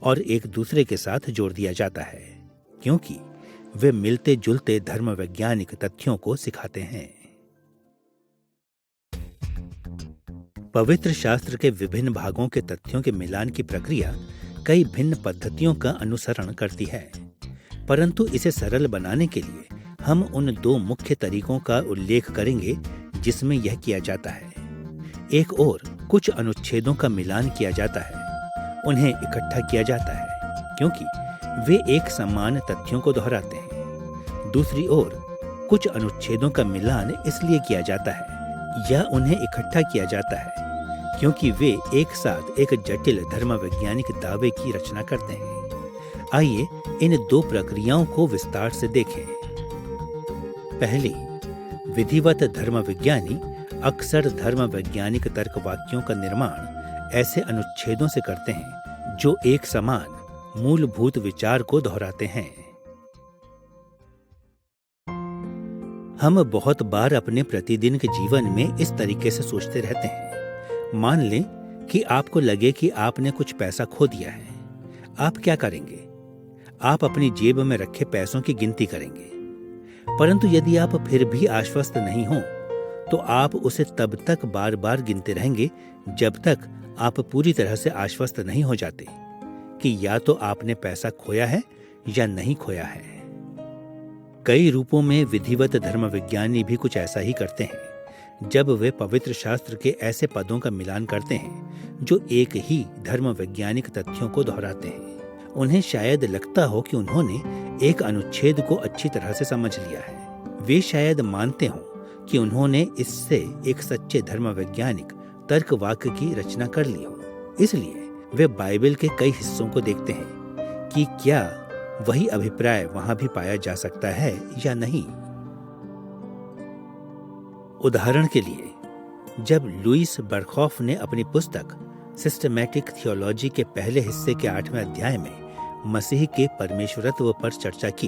और एक दूसरे के साथ जोड़ दिया जाता है, क्योंकि वे मिलते जुलते धर्म वैज्ञानिक तथ्यों को सिखाते हैं। पवित्र शास्त्र के विभिन्न भागों के तथ्यों के मिलान की प्रक्रिया कई भिन्न पद्धतियों का अनुसरण करती है, परंतु इसे सरल बनाने के लिए हम उन दो मुख्य तरीकों का उल्लेख करेंगे जिसमें यह किया जाता है। एक ओर कुछ अनुच्छेदों का मिलान किया जाता है, उन्हें इकट्ठा किया जाता है क्योंकि वे एक समान तथ्यों को दोहराते हैं। दूसरी ओर कुछ अनुच्छेदों का मिलान इसलिए किया जाता है या उन्हें इकट्ठा किया जाता है क्योंकि वे एक साथ एक जटिल धर्म वैज्ञानिक दावे की रचना करते हैं। आइए इन दो प्रक्रियाओं को विस्तार से देखें। पहली, विधिवत धर्म विज्ञानी अक्सर धर्म वैज्ञानिक तर्क वाक्यों का निर्माण ऐसे अनुच्छेदों से करते हैं जो एक समान मूलभूत विचार को दोहराते हैं। हम बहुत बार अपने प्रतिदिन के जीवन में इस तरीके से सोचते रहते हैं। मान लें कि आपको लगे कि आपने कुछ पैसा खो दिया है। आप क्या करेंगे? आप अपनी जेब में रखे पैसों की गिनती करेंगे। परंतु यदि आप फिर भी आश्वस्त नहीं हो तो आप उसे तब तक बार बार गिनते रहेंगे जब तक आप पूरी तरह से आश्वस्त नहीं हो जाते कि या तो आपने पैसा खोया है या नहीं खोया है। कई रूपों में विधिवत धर्म विज्ञानी भी कुछ ऐसा ही करते हैं जब वे पवित्र शास्त्र के ऐसे पदों का मिलान करते हैं जो एक ही धर्म वैज्ञानिक तथ्यों को दोहराते हैं। उन्हें शायद लगता हो कि उन्होंने एक अनुच्छेद को अच्छी तरह से समझ लिया है। वे शायद मानते हों कि उन्होंने इससे एक सच्चे धर्म वैज्ञानिक तर्क वाक्य की रचना कर ली हो। इसलिए वे बाइबल के कई हिस्सों को देखते हैं कि क्या वही अभिप्राय वहां भी पाया जा सकता है या नहीं। उदाहरण के लिए, जब लुईस बरखॉफ ने अपनी पुस्तक सिस्टमैटिक थियोलॉजी के पहले हिस्से के 8वें अध्याय में मसीह के परमेश्वरत्व पर चर्चा की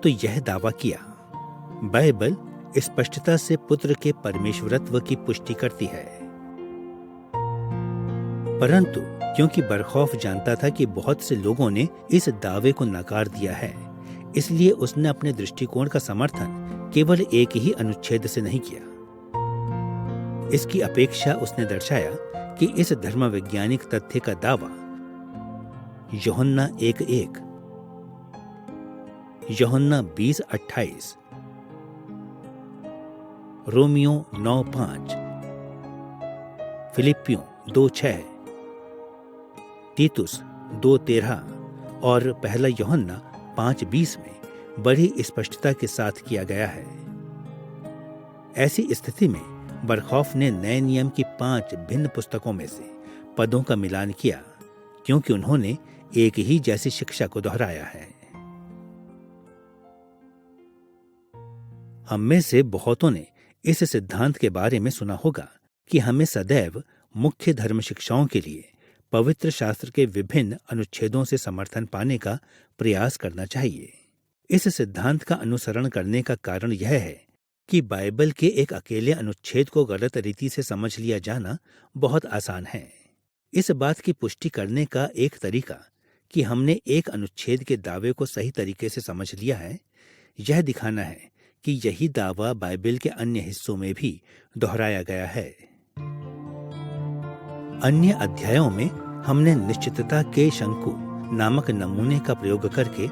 तो यह दावा किया, बाइबल स्पष्टता से पुत्र के परमेश्वरत्व की पुष्टि करती है। परंतु क्योंकि बरखॉफ जानता था कि बहुत से लोगों ने इस दावे को नकार दिया है, इसलिए उसने अपने दृष्टिकोण का समर्थन केवल एक ही अनुच्छेद से नहीं किया। इसकी अपेक्षा उसने दर्शाया कि इस धर्म वैज्ञानिक तथ्य का दावा यूहन्ना 1:1, यूहन्ना 20:28, रोमियो 9:5, फिलिपियों 2:6, तीतुस 2:13 और पहला यूहन्ना 5:20 में बड़ी स्पष्टता के साथ किया गया है। ऐसी स्थिति में बरखॉफ ने नए नियम की 5 भिन्न पुस्तकों में से पदों का मिलान किया क्योंकि उन्होंने एक ही जैसी शिक्षा को दोहराया है। हम में से बहुतों ने इस सिद्धांत के बारे में सुना होगा कि हमें सदैव मुख्य धर्म शिक्षाओं के लिए पवित्र शास्त्र के विभिन्न अनुच्छेदों से समर्थन पाने का प्रयास करना चाहिए। इस सिद्धांत का अनुसरण करने का कारण यह है कि बाइबल के एक अकेले अनुच्छेद को गलत रीति से समझ लिया जाना बहुत आसान है। इस बात की पुष्टि करने का एक तरीका कि हमने एक अनुच्छेद के दावे को सही तरीके से समझ लिया है, यह दिखाना है कि यही दावा बाइबल के अन्य हिस्सों में भी दोहराया गया है। अन्य अध्यायों में हमने निश्चितता के शंकु नामक नमूने का प्रयोग करके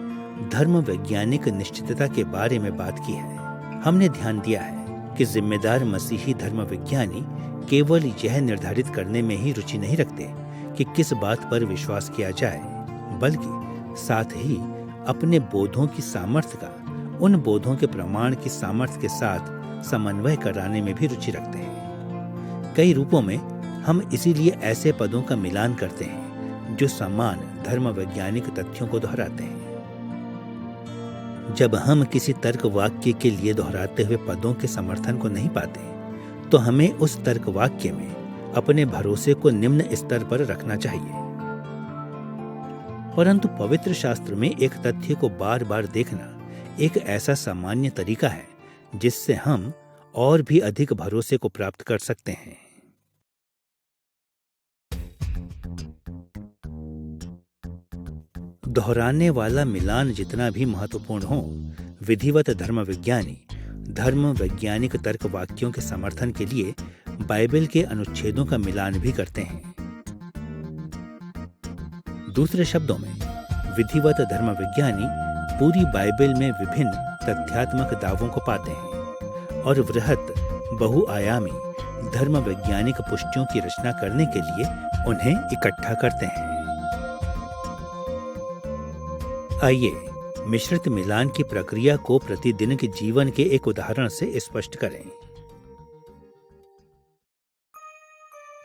धर्म वैज्ञानिक निश्चितता के बारे में बात की है। हमने ध्यान दिया है कि जिम्मेदार मसीही धर्म विज्ञानी केवल यह निर्धारित करने में ही रुचि नहीं रखते कि किस बात पर विश्वास किया जाए, बल्कि साथ ही अपने बोधों की सामर्थ्य का उन बोधों के प्रमाण की सामर्थ्य के साथ समन्वय कराने में भी रुचि रखते हैं। कई रूपों में हम इसीलिए ऐसे पदों का मिलान करते हैं जो समान धर्म वैज्ञानिक तथ्यों को दोहराते हैं। जब हम किसी तर्क वाक्य के लिए दोहराते हुए पदों के समर्थन को नहीं पाते तो हमें उस तर्क वाक्य में अपने भरोसे को निम्न स्तर पर रखना चाहिए। परंतु पवित्र शास्त्र में एक तथ्य को बार बार देखना एक ऐसा सामान्य तरीका है जिससे हम और भी अधिक भरोसे को प्राप्त कर सकते हैं। दोहराने वाला मिलान जितना भी महत्वपूर्ण हो, विधिवत धर्म विज्ञानी धर्म वैज्ञानिक तर्क वाक्यों के समर्थन के लिए बाइबल के अनुच्छेदों का मिलान भी करते हैं। दूसरे शब्दों में, विधिवत धर्म विज्ञानी पूरी बाइबल में विभिन्न तथ्यात्मक दावों को पाते हैं और वृहत बहुआयामी धर्म वैज्ञानिक पुष्टियों की रचना करने के लिए उन्हें इकट्ठा करते हैं। आइए मिश्रित मिलान की प्रक्रिया को प्रतिदिन के जीवन के एक उदाहरण से स्पष्ट करें।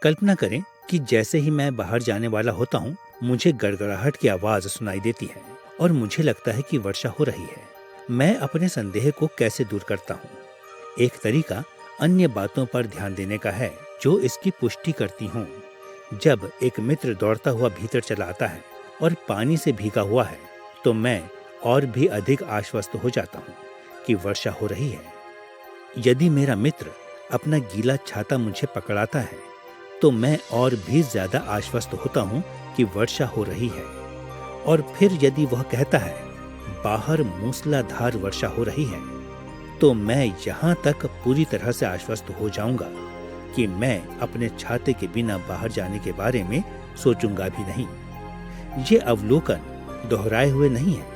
कल्पना करें कि जैसे ही मैं बाहर जाने वाला होता हूँ, मुझे गड़गड़ाहट की आवाज सुनाई देती है और मुझे लगता है कि वर्षा हो रही है। मैं अपने संदेह को कैसे दूर करता हूँ? एक तरीका अन्य बातों पर ध्यान देने का है जो इसकी पुष्टि करती हूँ। जब एक मित्र दौड़ता हुआ भीतर चला आता है और पानी से भीगा हुआ है, तो मैं और भी अधिक आश्वस्त हो जाता हूँ कि वर्षा हो रही है। यदि मेरा मित्र अपना गीला छाता मुझे पकड़ाता है, तो मैं और भी ज्यादा आश्वस्त होता हूँ कि वर्षा हो रही है। और फिर यदि वह कहता है, बाहर मूसलाधार वर्षा हो रही है, तो मैं यहाँ तक पूरी तरह से आश्वस्त हो जाऊंगा कि मैं अपने छाते के बिना बाहर जाने के बारे में सोचूंगा भी नहीं। ये अवलोकन दोहराए हुए नहीं है।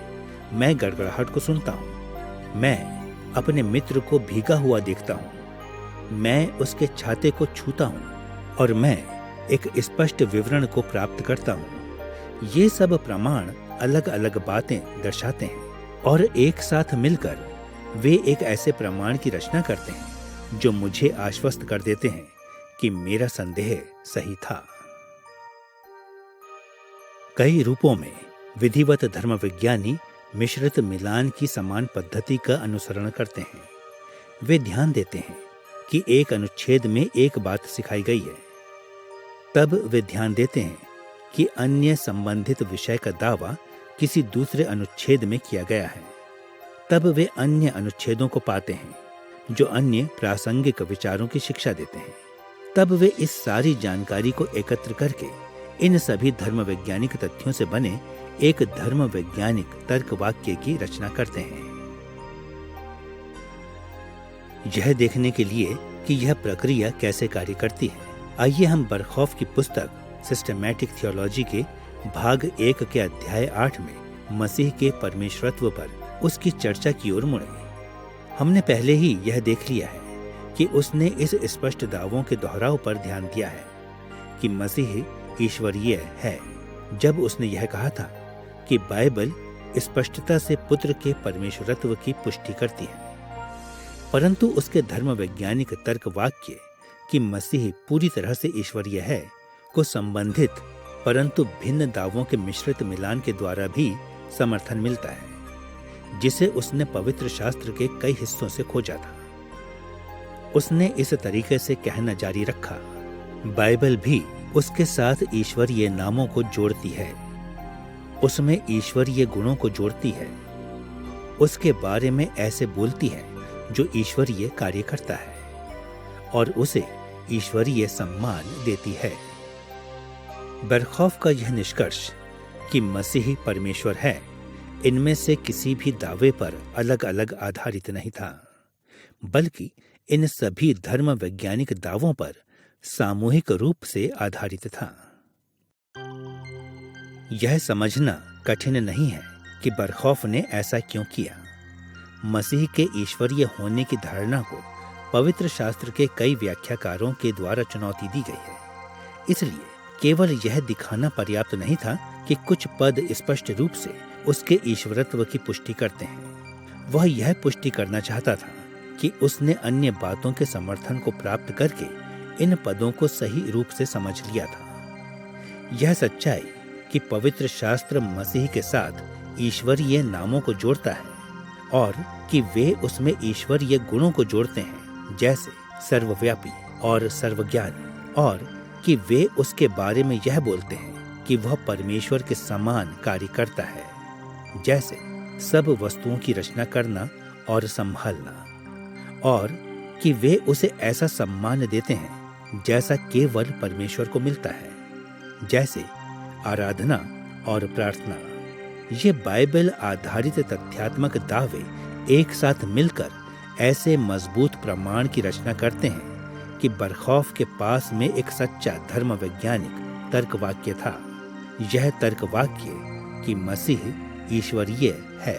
मैं गड़गड़ाहट को सुनता हूँ, मैं अपने मित्र को भीगा हुआ देखता हूँ, मैं उसके छाते को छूता हूँ और मैं एक स्पष्ट विवरण को प्राप्त करता हूँ। ये सब प्रमाण अलग अलग बातें दर्शाते हैं और एक साथ मिलकर वे एक ऐसे प्रमाण की रचना करते हैं जो मुझे आश्वस्त कर देते हैं कि मेरा संदेह सही था। कई रूपों में विधिवत धर्म विज्ञानी मिश्रित मिलान की समान पद्धति का अनुसरण करते हैं। वे ध्यान देते हैं कि एक अनुच्छेद में एक बात सिखाई गई है, तब वे ध्यान देते हैं कि अन्य संबंधित विषय का दावा किसी दूसरे अनुच्छेद में किया गया है। तब वे अन्य अनुच्छेदों को पाते हैं जो अन्य प्रासंगिक विचारों की शिक्षा देते हैं। तब वे इस सारी जानकारी को एकत्र करके इन सभी धर्म वैज्ञानिक तथ्यों से बने एक धर्म वैज्ञानिक तर्क वाक्य की रचना करते हैं। यह देखने के लिए कि यह प्रक्रिया कैसे कार्य करती है, आइए हम बरखौफ की पुस्तक सिस्टमैटिक थियोलॉजी के भाग 1 के अध्याय 8 में मसीह के परमेश्वरत्व पर उसकी चर्चा की ओर मुड़े। हमने पहले ही यह देख लिया है कि उसने इस स्पष्ट दावों के दोहराव पर ध्यान दिया है कि मसीह ईश्वरीय है, जब उसने यह कहा था कि बाइबल स्पष्टता से पुत्र के परमेश्वरत्व की पुष्टि करती है। परंतु उसके धर्म वैज्ञानिक तर्क वाक्य कि मसीह पूरी तरह से ईश्वरीय है को संबंधित परंतु भिन्न दावों के मिश्रित मिलान के द्वारा भी समर्थन मिलता है, जिसे उसने पवित्र शास्त्र के कई हिस्सों से खोजा था। उसने इस तरीके से कहना जारी रखा, बाइबल भी उसके साथ ईश्वरीय नामों को जोड़ती है, उसमें ईश्वरीय गुणों को जोड़ती है, उसके बारे में ऐसे बोलती है जो ईश्वरीय कार्य करता है और उसे ईश्वरीय सम्मान देती है। बरखौफ का यह निष्कर्ष कि मसीह परमेश्वर है, इनमें से किसी भी दावे पर अलग अलग आधारित नहीं था, बल्कि इन सभी धर्म वैज्ञानिक दावों पर सामूहिक रूप से आधारित था। यह समझना कठिन नहीं है कि बरखौफ ने ऐसा क्यों किया। मसीह के ईश्वरीय होने की धारणा को पवित्र शास्त्र के कई व्याख्याकारों के द्वारा चुनौती दी गई है। इसलिए केवल यह दिखाना पर्याप्त नहीं था कि कुछ पद स्पष्ट रूप से उसके ईश्वरत्व की पुष्टि करते हैं। वह यह पुष्टि करना चाहता था कि उसने अन्य बातों के समर्थन को प्राप्त करके इन पदों को सही रूप से समझ लिया था। यह सच्चाई कि पवित्र शास्त्र मसीह के साथ ईश्वरीय नामों को जोड़ता है और कि वे उसमें ईश्वरीय गुणों को जोड़ते हैं, जैसे सर्वव्यापी और सर्वज्ञानी, और कि वे उसके बारे में यह बोलते हैं कि वह परमेश्वर के समान कार्य करता है, जैसे सब वस्तुओं की रचना करना और संभालना, और कि वे उसे ऐसा सम्मान देते हैं जैसा केवल परमेश्वर को मिलता है, जैसे आराधना और प्रार्थना। ये बाइबल आधारित तथ्यात्मक दावे एक साथ मिलकर ऐसे मजबूत प्रमाण की रचना करते हैं कि बरखौफ के पास में एक सच्चा धर्म वैज्ञानिक तर्क वाक्य था। यह तर्क वाक्य कि मसीह ईश्वरीय है।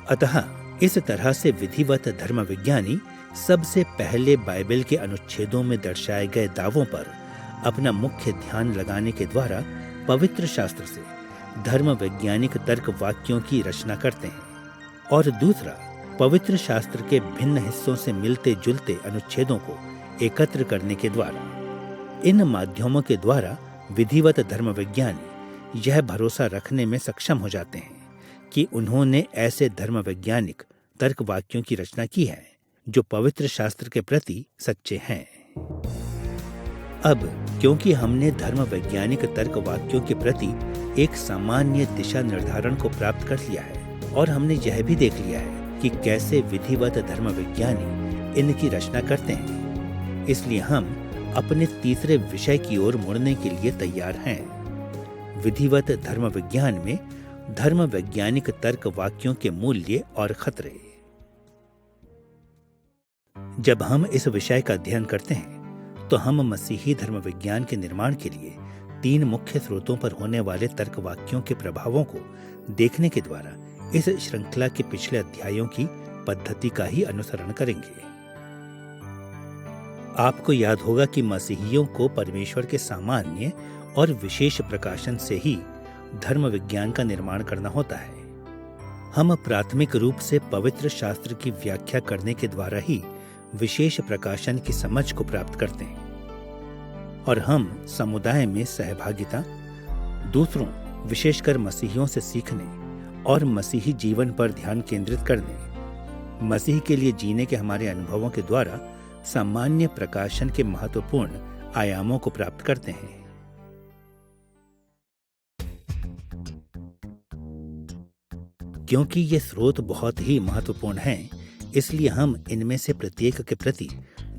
अतः इस तरह से विधिवत धर्म विज्ञानी सबसे पहले बाइबल के अनुच्छेदों में दर्शाए गए दावों पर अपना मुख्य ध्यान लगाने के द्वारा पवित्र शास्त्र से धर्म वैज्ञानिक तर्क वाक्यों की रचना करते हैं, और दूसरा पवित्र शास्त्र के भिन्न हिस्सों से मिलते जुलते अनुच्छेदों को एकत्र करने के द्वारा। इन माध्यमों के द्वारा विधिवत धर्म विज्ञानी यह भरोसा रखने में सक्षम हो जाते हैं कि उन्होंने ऐसे धर्म वैज्ञानिक तर्क वाक्यों की रचना की है जो पवित्र शास्त्र के प्रति सच्चे हैं। अब क्योंकि हमने धर्म वैज्ञानिक तर्क वाक्यों के प्रति एक सामान्य दिशा निर्धारण को प्राप्त कर लिया है और हमने यह भी देख लिया है कि कैसे विधिवत धर्म विज्ञानी इनकी रचना करते हैं, इसलिए हम अपने तीसरे विषय की ओर मुड़ने के लिए तैयार हैं। विधिवत धर्म विज्ञान में धर्म वैज्ञानिक तर्क वाक्यों के मूल्य और खतरे। जब हम इस विषय का अध्ययन करते हैं तो हम मसीही धर्म विज्ञान के निर्माण के लिए 3 मुख्य स्रोतों पर होने वाले तर्क वाक्यों के प्रभावों को देखने के द्वारा इस श्रृंखला के पिछले अध्यायों की पद्धति का ही अनुसरण करेंगे। आपको याद होगा कि मसीहियों को परमेश्वर के सामान्य और विशेष प्रकाशन से ही धर्म विज्ञान का निर्माण करना होता है। हम प्राथमिक रूप से पवित्र शास्त्र की व्याख्या करने के द्वारा ही विशेष प्रकाशन की समझ को प्राप्त करते हैं और हम समुदाय में सहभागिता, दूसरों विशेषकर मसीहियों से सीखने और मसीही जीवन पर ध्यान केंद्रित करने, मसीह के लिए जीने के हमारे अनुभवों के द्वारा सामान्य प्रकाशन के महत्वपूर्ण आयामों को प्राप्त करते हैं। क्योंकि ये स्रोत बहुत ही महत्वपूर्ण हैं, इसलिए हम इनमें से प्रत्येक के प्रति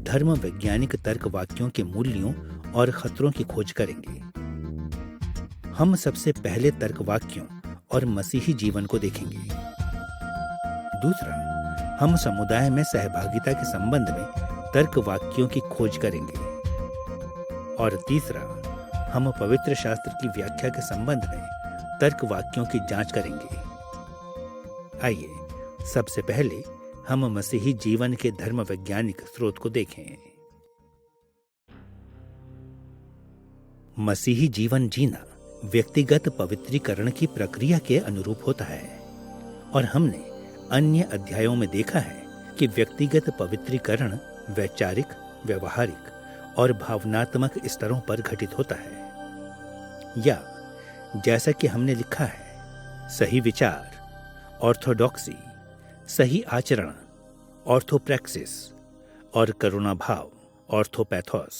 धर्म वैज्ञानिक तर्क वाक्यों के मूल्यों और खतरों की खोज करेंगे। हम सबसे पहले तर्क वाक्यों और मसीही जीवन को देखेंगे। दूसरा, हम समुदाय में सहभागिता के संबंध में तर्क वाक्यों की खोज करेंगे। और तीसरा, हम पवित्र शास्त्र की व्याख्या के संबंध में तर्क वाक्यों की जांच करेंगे। आइए सबसे पहले हम मसीही जीवन के धर्म वैज्ञानिक स्रोत को देखें। मसीही जीवन जीना व्यक्तिगत पवित्रीकरण की प्रक्रिया के अनुरूप होता है और हमने अन्य अध्यायों में देखा है कि व्यक्तिगत पवित्रीकरण वैचारिक, व्यवहारिक और भावनात्मक स्तरों पर घटित होता है, या जैसा कि हमने लिखा है, सही विचार, ऑर्थोडॉक्सी, सही आचरण, ऑर्थोप्रैक्सिस और करुणा भाव, ऑर्थोपैथोस।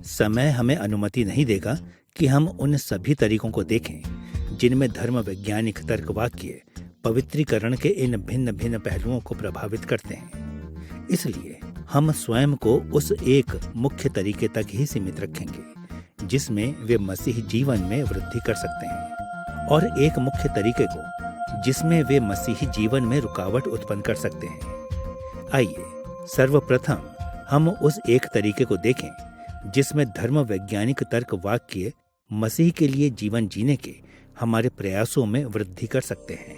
समय हमें अनुमति नहीं देगा कि हम उन सभी तरीकों को देखें जिनमें धर्म वैज्ञानिक तर्क वाक्य पवित्रीकरण के इन भिन्न भिन्न पहलुओं को प्रभावित करते हैं। इसलिए हम स्वयं को उस एक मुख्य तरीके तक ही सीमित रखेंगे जिसमें वे मसीह जीवन में वृद्धि कर सकते हैं, और एक मुख्य तरीके को जिसमें वे मसीही जीवन में रुकावट उत्पन्न कर सकते हैं। आइए सर्वप्रथम हम उस एक तरीके को देखें जिसमें धर्म वैज्ञानिक तर्क वाक्य मसीह के लिए जीवन जीने के हमारे प्रयासों में वृद्धि कर सकते हैं।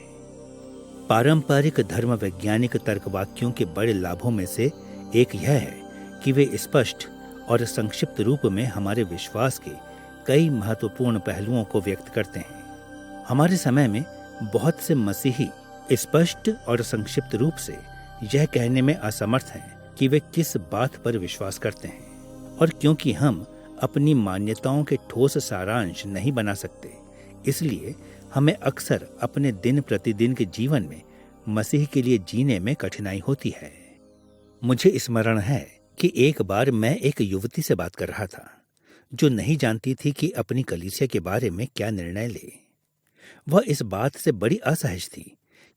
पारंपरिक धर्म वैज्ञानिक तर्क वाक्यों के बड़े लाभों में से एक यह है कि वे स्पष्ट और संक्षिप्त रूप में हमारे विश्वास के कई महत्वपूर्ण पहलुओं को व्यक्त करते हैं। हमारे समय में बहुत से मसीही स्पष्ट और संक्षिप्त रूप से यह कहने में असमर्थ हैं कि वे किस बात पर विश्वास करते हैं, और क्योंकि हम अपनी मान्यताओं के ठोस सारांश नहीं बना सकते, इसलिए हमें अक्सर अपने दिन प्रतिदिन के जीवन में मसीह के लिए जीने में कठिनाई होती है। मुझे स्मरण है कि एक बार मैं एक युवती से बात कर रहा था जो नहीं जानती थी कि अपनी कलीसिया के बारे में क्या निर्णय ले। वह इस बात से बड़ी असहज थी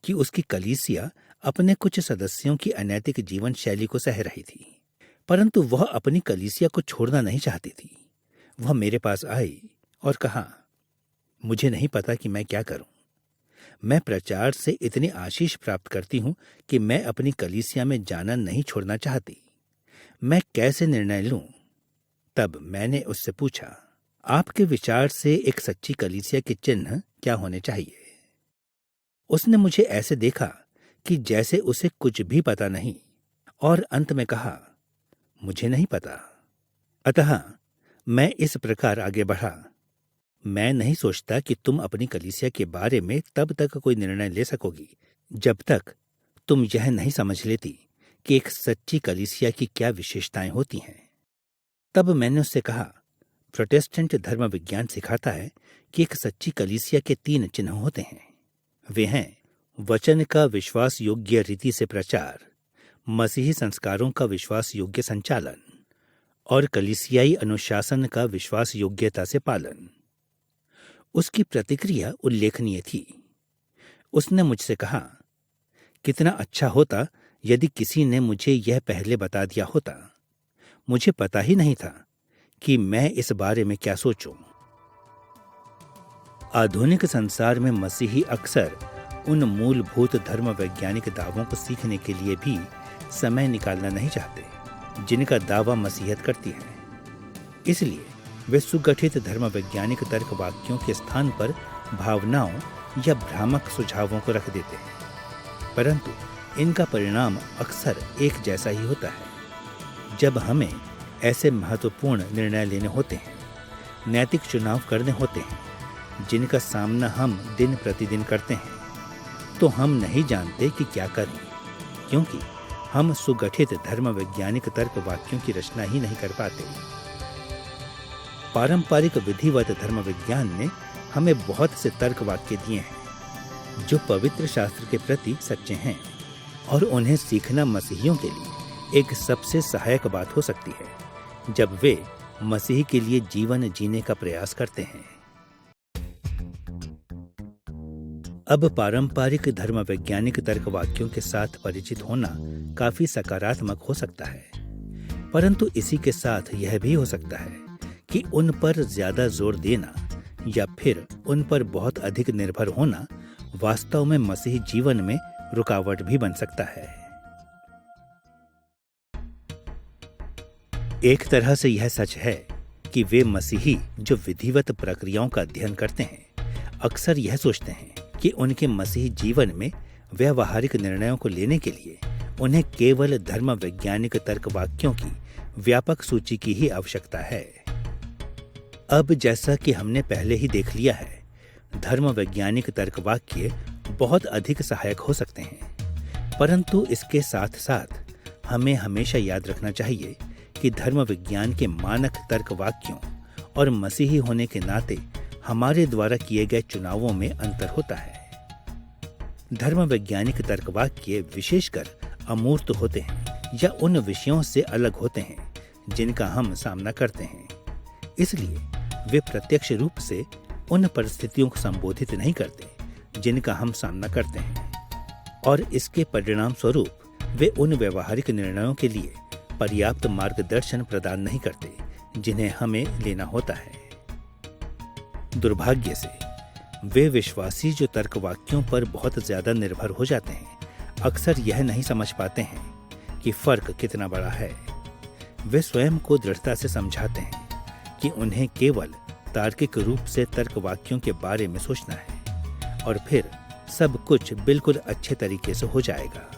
कि उसकी कलीसिया अपने कुछ सदस्यों की अनैतिक जीवन शैली को सह रही थी, परंतु वह अपनी कलीसिया को छोड़ना नहीं चाहती थी। वह मेरे पास आई और कहा, मुझे नहीं पता कि मैं क्या करूं। मैं प्रचार से इतनी आशीष प्राप्त करती हूं कि मैं अपनी कलीसिया में जाना नहीं छोड़ना चाहती। मैं कैसे निर्णय लूं? तब मैंने उससे पूछा, आपके विचार से एक सच्ची कलीसिया के चिन्ह क्या होने चाहिए? उसने मुझे ऐसे देखा कि जैसे उसे कुछ भी पता नहीं, और अंत में कहा, मुझे नहीं पता। अतः मैं इस प्रकार आगे बढ़ा, मैं नहीं सोचता कि तुम अपनी कलीसिया के बारे में तब तक कोई निर्णय ले सकोगी जब तक तुम यह नहीं समझ लेती कि एक सच्ची कलीसिया की क्या विशेषताएं होती हैं। तब मैंने उससे कहा, प्रोटेस्टेंट धर्म विज्ञान सिखाता है कि एक सच्ची कलीसिया के 3 चिन्ह होते हैं, वे हैं वचन का विश्वास योग्य रीति से प्रचार, मसीही संस्कारों का विश्वास योग्य संचालन और कलीसियाई अनुशासन का विश्वास योग्यता से पालन। उसकी प्रतिक्रिया उल्लेखनीय थी। उसने मुझसे कहा, कितना अच्छा होता यदि किसी ने मुझे यह पहले बता दिया होता। मुझे पता ही नहीं था कि मैं इस बारे में क्या सोचूं। आधुनिक संसार में मसीही अक्सर उन मूलभूत धर्म वैज्ञानिक दावों को सीखने के लिए भी समय निकालना नहीं चाहते जिनका दावा मसीहत करती है। इसलिए वे सुगठित धर्म वैज्ञानिक तर्क वाक्यों के स्थान पर भावनाओं या भ्रामक सुझावों को रख देते हैं, परंतु इनका परिणाम अक्सर एक जैसा ही होता है। जब हमें ऐसे महत्वपूर्ण निर्णय लेने होते हैं, नैतिक चुनाव करने होते हैं जिनका सामना हम दिन प्रतिदिन करते हैं, तो हम नहीं जानते कि क्या करें, क्योंकि हम सुगठित धर्म वैज्ञानिक तर्क वाक्यों की रचना ही नहीं कर पाते। पारंपरिक विधिवत धर्म विज्ञान ने हमें बहुत से तर्क वाक्य दिए हैं जो पवित्र शास्त्र के प्रति सच्चे हैं, और उन्हें सीखना मसीहियों के लिए एक सबसे सहायक बात हो सकती है जब वे मसीह के लिए जीवन जीने का प्रयास करते हैं। अब पारंपरिक धर्म वैज्ञानिक तर्क वाक्यों के साथ परिचित होना काफी सकारात्मक हो सकता है, परंतु इसी के साथ यह भी हो सकता है कि उन पर ज्यादा जोर देना या फिर उन पर बहुत अधिक निर्भर होना वास्तव में मसीही जीवन में रुकावट भी बन सकता है। एक तरह से यह सच है कि वे मसीही जो विधिवत प्रक्रियाओं का अध्ययन करते हैं अक्सर यह सोचते हैं कि उनके मसीही जीवन में व्यावहारिक निर्णयों को लेने के लिए उन्हें केवल धर्म वैज्ञानिक तर्क वाक्यों की व्यापक सूची की ही आवश्यकता है। अब जैसा कि हमने पहले ही देख लिया है, धर्म वैज्ञानिक तर्क वाक्य बहुत अधिक सहायक हो सकते हैं, परंतु इसके साथ साथ हमें हमेशा याद रखना चाहिए कि धर्म विज्ञान के मानक तर्क वाक्यों और मसीही होने के नाते हमारे द्वारा किए गए चुनावों में अंतर होता है। धर्म वैज्ञानिक तर्क वाक्य विशेषकर अमूर्त होते हैं या उन विषयों से अलग होते हैं जिनका हम सामना करते हैं, इसलिए वे प्रत्यक्ष रूप से उन परिस्थितियों को संबोधित नहीं करते जिनका हम सामना करते हैं, और इसके परिणाम स्वरूप वे उन व्यवहारिक निर्णयों के लिए पर्याप्त मार्गदर्शन प्रदान नहीं करते जिन्हें हमें लेना होता है। दुर्भाग्य से वे विश्वासी जो तर्क वाक्यों पर बहुत ज्यादा निर्भर हो जाते हैं अक्सर यह नहीं समझ पाते हैं कि फर्क कितना बड़ा है। वे स्वयं को दृढ़ता से समझाते हैं कि उन्हें केवल तार्किक रूप से तर्क वाक्यों के बारे में सोचना है और फिर सब कुछ बिल्कुल अच्छे तरीके से हो जाएगा।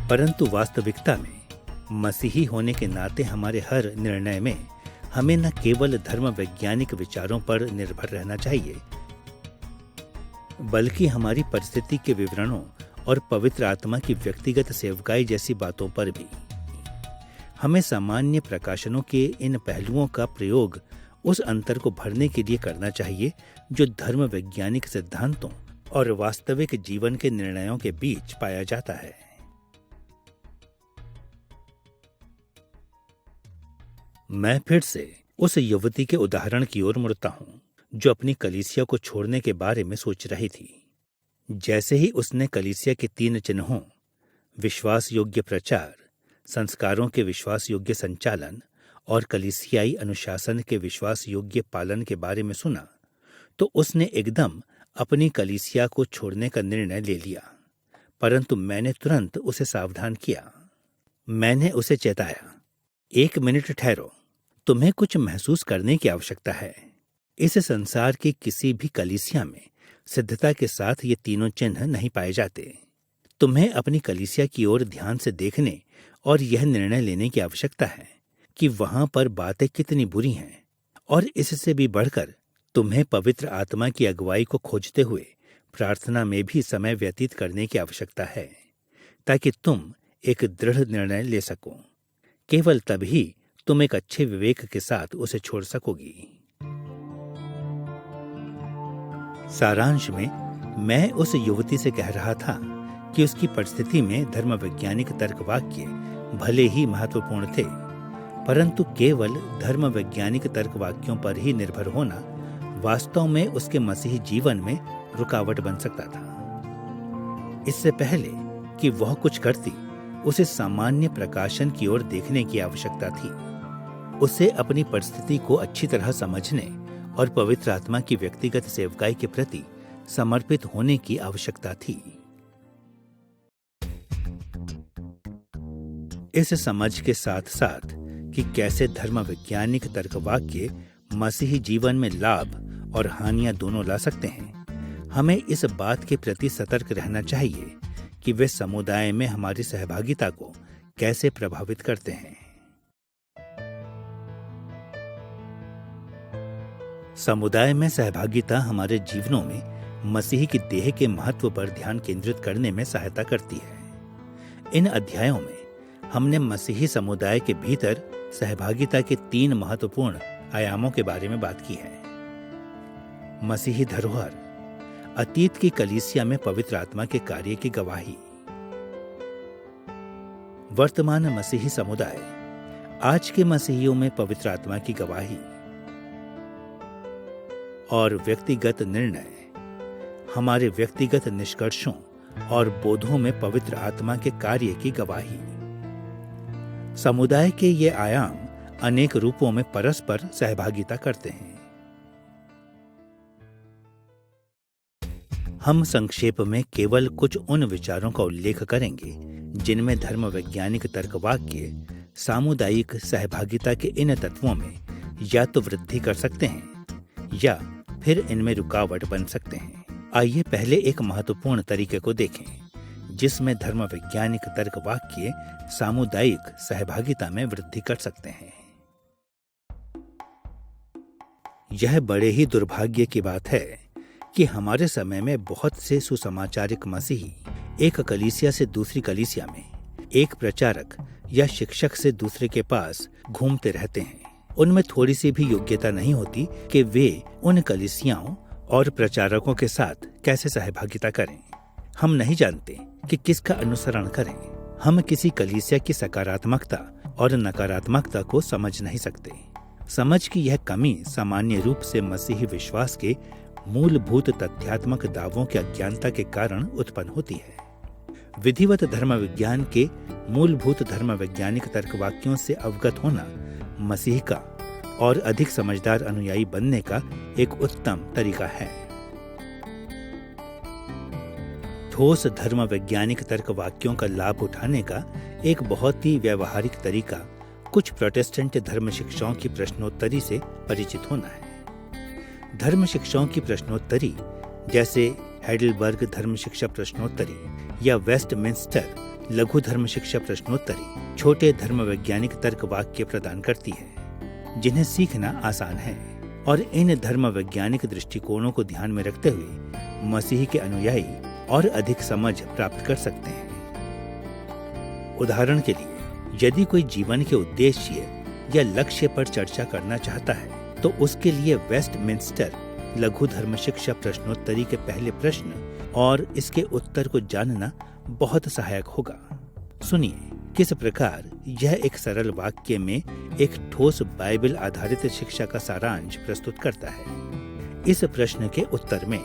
परंतु वास्तविकता में मसीही होने के नाते हमारे हर निर्णय में हमें न केवल धर्म वैज्ञानिक विचारों पर निर्भर रहना चाहिए, बल्कि हमारी परिस्थिति के विवरणों और पवित्र आत्मा की व्यक्तिगत सेवकाई जैसी बातों पर भी। हमें सामान्य प्रकाशनों के इन पहलुओं का प्रयोग उस अंतर को भरने के लिए करना चाहिए जो धर्म वैज्ञानिक सिद्धांतों और वास्तविक जीवन के निर्णयों के बीच पाया जाता है। मैं फिर से उस युवती के उदाहरण की ओर मुड़ता हूं जो अपनी कलीसिया को छोड़ने के बारे में सोच रही थी। जैसे ही उसने कलीसिया के 3 चिन्हों, विश्वास योग्य प्रचार, संस्कारों के विश्वास योग्य संचालन और कलीसियाई अनुशासन के विश्वास योग्य पालन के बारे में सुना, तो उसने एकदम अपनी कलीसिया को छोड़ने का निर्णय ले लिया। परंतु मैंने तुरंत उसे सावधान किया। मैंने उसे चेताया, 1 मिनट ठहरो, तुम्हें कुछ महसूस करने की आवश्यकता है। इस संसार की किसी भी कलीसिया में सिद्धता के साथ ये तीनों चिन्ह नहीं पाए जाते। तुम्हें अपनी कलीसिया की ओर ध्यान से देखने और यह निर्णय लेने की आवश्यकता है कि वहां पर बातें कितनी बुरी हैं, और इससे भी बढ़कर तुम्हें पवित्र आत्मा की अगुवाई को खोजते हुए प्रार्थना में भी समय व्यतीत करने की आवश्यकता है, ताकि तुम एक दृढ़ निर्णय ले सको। केवल तभी तुम एक अच्छे विवेक के साथ उसे छोड़ सकोगी। सारांश में मैं उस युवती से कह रहा था कि उसकी परिस्थिति में धर्म वैज्ञानिक तर्क वाक्य भले ही महत्वपूर्ण थे, परंतु केवल धर्म वैज्ञानिक तर्क वाक्यों पर ही निर्भर होना वास्तव में उसके मसीही जीवन में रुकावट बन सकता था। इससे पहले कि वह कुछ करती, उसे सामान्य प्रकाशन की ओर देखने की आवश्यकता थी। उसे अपनी परिस्थिति को अच्छी तरह समझने और पवित्र आत्मा की व्यक्तिगत सेवकाई के प्रति समर्पित होने की आवश्यकता थी। इस समझ के साथ साथ कि कैसे धर्म वैज्ञानिक तर्क वाक्य मसीही जीवन में लाभ और हानियां दोनों ला सकते हैं, हमें इस बात के प्रति सतर्क रहना चाहिए कि वे समुदाय में हमारी सहभागिता को कैसे प्रभावित करते हैं। समुदाय में सहभागिता हमारे जीवनों में मसीह की देह के महत्व पर ध्यान केंद्रित करने में सहायता करती है। इन अध्यायों में हमने मसीही समुदाय के भीतर सहभागिता के 3 महत्वपूर्ण आयामों के बारे में बात की है। मसीही धरोहर, अतीत की कलीसिया में पवित्र आत्मा के कार्य की गवाही। वर्तमान मसीही समुदाय, आज के मसीहियों में पवित्र आत्मा की गवाही। और व्यक्तिगत निर्णय, हमारे व्यक्तिगत निष्कर्षों और बोधों में पवित्र आत्मा के कार्य की गवाही। समुदाय के ये आयाम अनेक रूपों में परस्पर सहभागिता करते हैं। हम संक्षेप में केवल कुछ उन विचारों का उल्लेख करेंगे जिनमें धर्म वैज्ञानिक तर्क वाक्य सामुदायिक सहभागिता के इन तत्वों में या तो वृद्धि कर सकते हैं या फिर इनमें रुकावट बन सकते हैं। आइए पहले एक महत्वपूर्ण तरीके को देखें जिसमें धर्म वैज्ञानिक तर्क वाक्य सामुदायिक सहभागिता में वृद्धि कर सकते हैं। यह बड़े ही दुर्भाग्य की बात है कि हमारे समय में बहुत से सुसमाचारिक मसीही एक कलीसिया से दूसरी कलीसिया में, एक प्रचारक या शिक्षक से दूसरे के पास घूमते रहते हैं। उनमें थोड़ी सी भी योग्यता नहीं होती कि वे उन कलीसियाओं और प्रचारकों के साथ कैसे सहभागिता करें। हम नहीं जानते कि किसका अनुसरण करें। हम किसी कलीसिया की सकारात्मकता और नकारात्मकता को समझ नहीं सकते। समझ की यह कमी सामान्य रूप से मसीही विश्वास के मूलभूत तथ्यात्मक दावों की अज्ञानता के कारण उत्पन्न होती है। विधिवत धर्म विज्ञान के मूलभूत धर्म वैज्ञानिक तर्क वाक्यों से अवगत होना मसीह का और अधिक समझदार अनुयायी बनने का एक उत्तम तरीका है। ठोस धर्म वैज्ञानिक तर्क वाक्यों का लाभ उठाने का एक बहुत ही व्यवहारिक तरीका कुछ प्रोटेस्टेंट धर्म शिक्षाओं की प्रश्नोत्तरी से परिचित होना है। धर्म शिक्षाओं की प्रश्नोत्तरी जैसे हेडलबर्ग धर्म शिक्षा प्रश्नोत्तरी या वेस्टमिंस्टर लघु धर्म शिक्षा प्रश्नोत्तरी छोटे धर्म वैज्ञानिक तर्क वाक्य प्रदान करती है जिन्हें सीखना आसान है और इन धर्म वैज्ञानिक दृष्टिकोणों को ध्यान में रखते हुए मसीह के अनुयायी और अधिक समझ प्राप्त कर सकते हैं। उदाहरण के लिए, यदि कोई जीवन के उद्देश्य या लक्ष्य पर चर्चा करना चाहता है तो उसके लिए वेस्टमिंस्टर लघु धर्म शिक्षा प्रश्नोत्तरी के पहले प्रश्न और इसके उत्तर को जानना बहुत सहायक होगा। सुनिए किस प्रकार यह एक सरल वाक्य में एक ठोस बाइबल आधारित शिक्षा का सारांश प्रस्तुत करता है। इस प्रश्न के उत्तर में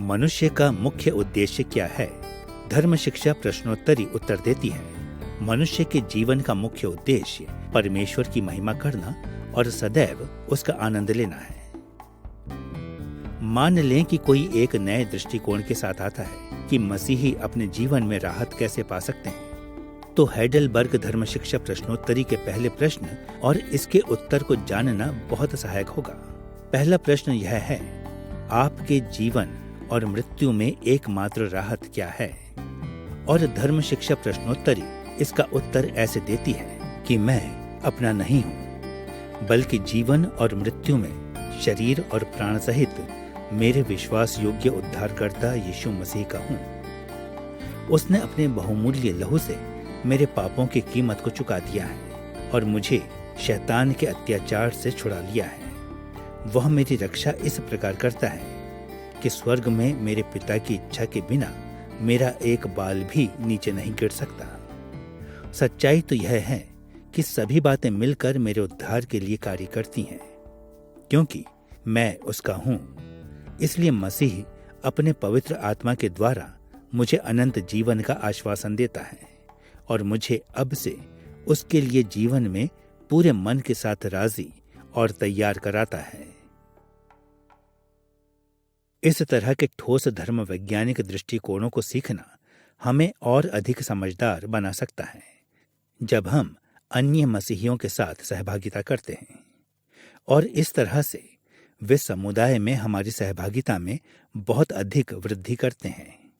मनुष्य का मुख्य उद्देश्य क्या है? धर्म शिक्षा प्रश्नोत्तरी उत्तर देती है, मनुष्य के जीवन का मुख्य उद्देश्य परमेश्वर की महिमा करना और सदैव उसका आनंद लेना है। मान लें कि कोई एक नए दृष्टिकोण के साथ आता है कि मसीही अपने जीवन में राहत कैसे पा सकते हैं, तो हेडलबर्ग धर्म शिक्षा प्रश्नोत्तरी के पहले प्रश्न और इसके उत्तर को जानना बहुत सहायक होगा। पहला प्रश्न यह है, आपके जीवन और मृत्यु में एकमात्र राहत क्या है? और धर्म शिक्षा प्रश्नोत्तरी इसका उत्तर ऐसे देती है कि मैं अपना नहीं हूँ, बल्कि जीवन और मृत्यु में शरीर और प्राण सहित मेरे विश्वास योग्य उद्धारकर्ता यीशु मसीह का हूँ। उसने अपने बहुमूल्य लहू से मेरे पापों की कीमत को चुका दिया है और मुझे शैतान के अत्याचार से छुड़ा लिया है। वह मेरी रक्षा इस प्रकार करता है कि स्वर्ग में मेरे पिता की इच्छा के बिना मेरा एक बाल भी नीचे नहीं गिर सकता। सच्चाई तो यह है कि सभी बातें मिलकर मेरे उद्धार के लिए कार्य करती हैं। क्योंकि मैं उसका हूं, इसलिए मसीह अपने पवित्र आत्मा के द्वारा मुझे अनंत जीवन का आश्वासन देता है और मुझे अब से उसके लिए जीवन में पूरे मन के साथ राजी और तैयार कराता है। इस तरह के ठोस धर्म वैज्ञानिक दृष्टिकोणों को सीखना हमें और अधिक समझदार बना सकता है जब हम अन्य मसीहियों के साथ सहभागिता करते हैं, और इस तरह से वे समुदाय में हमारी सहभागिता में बहुत अधिक वृद्धि करते हैं।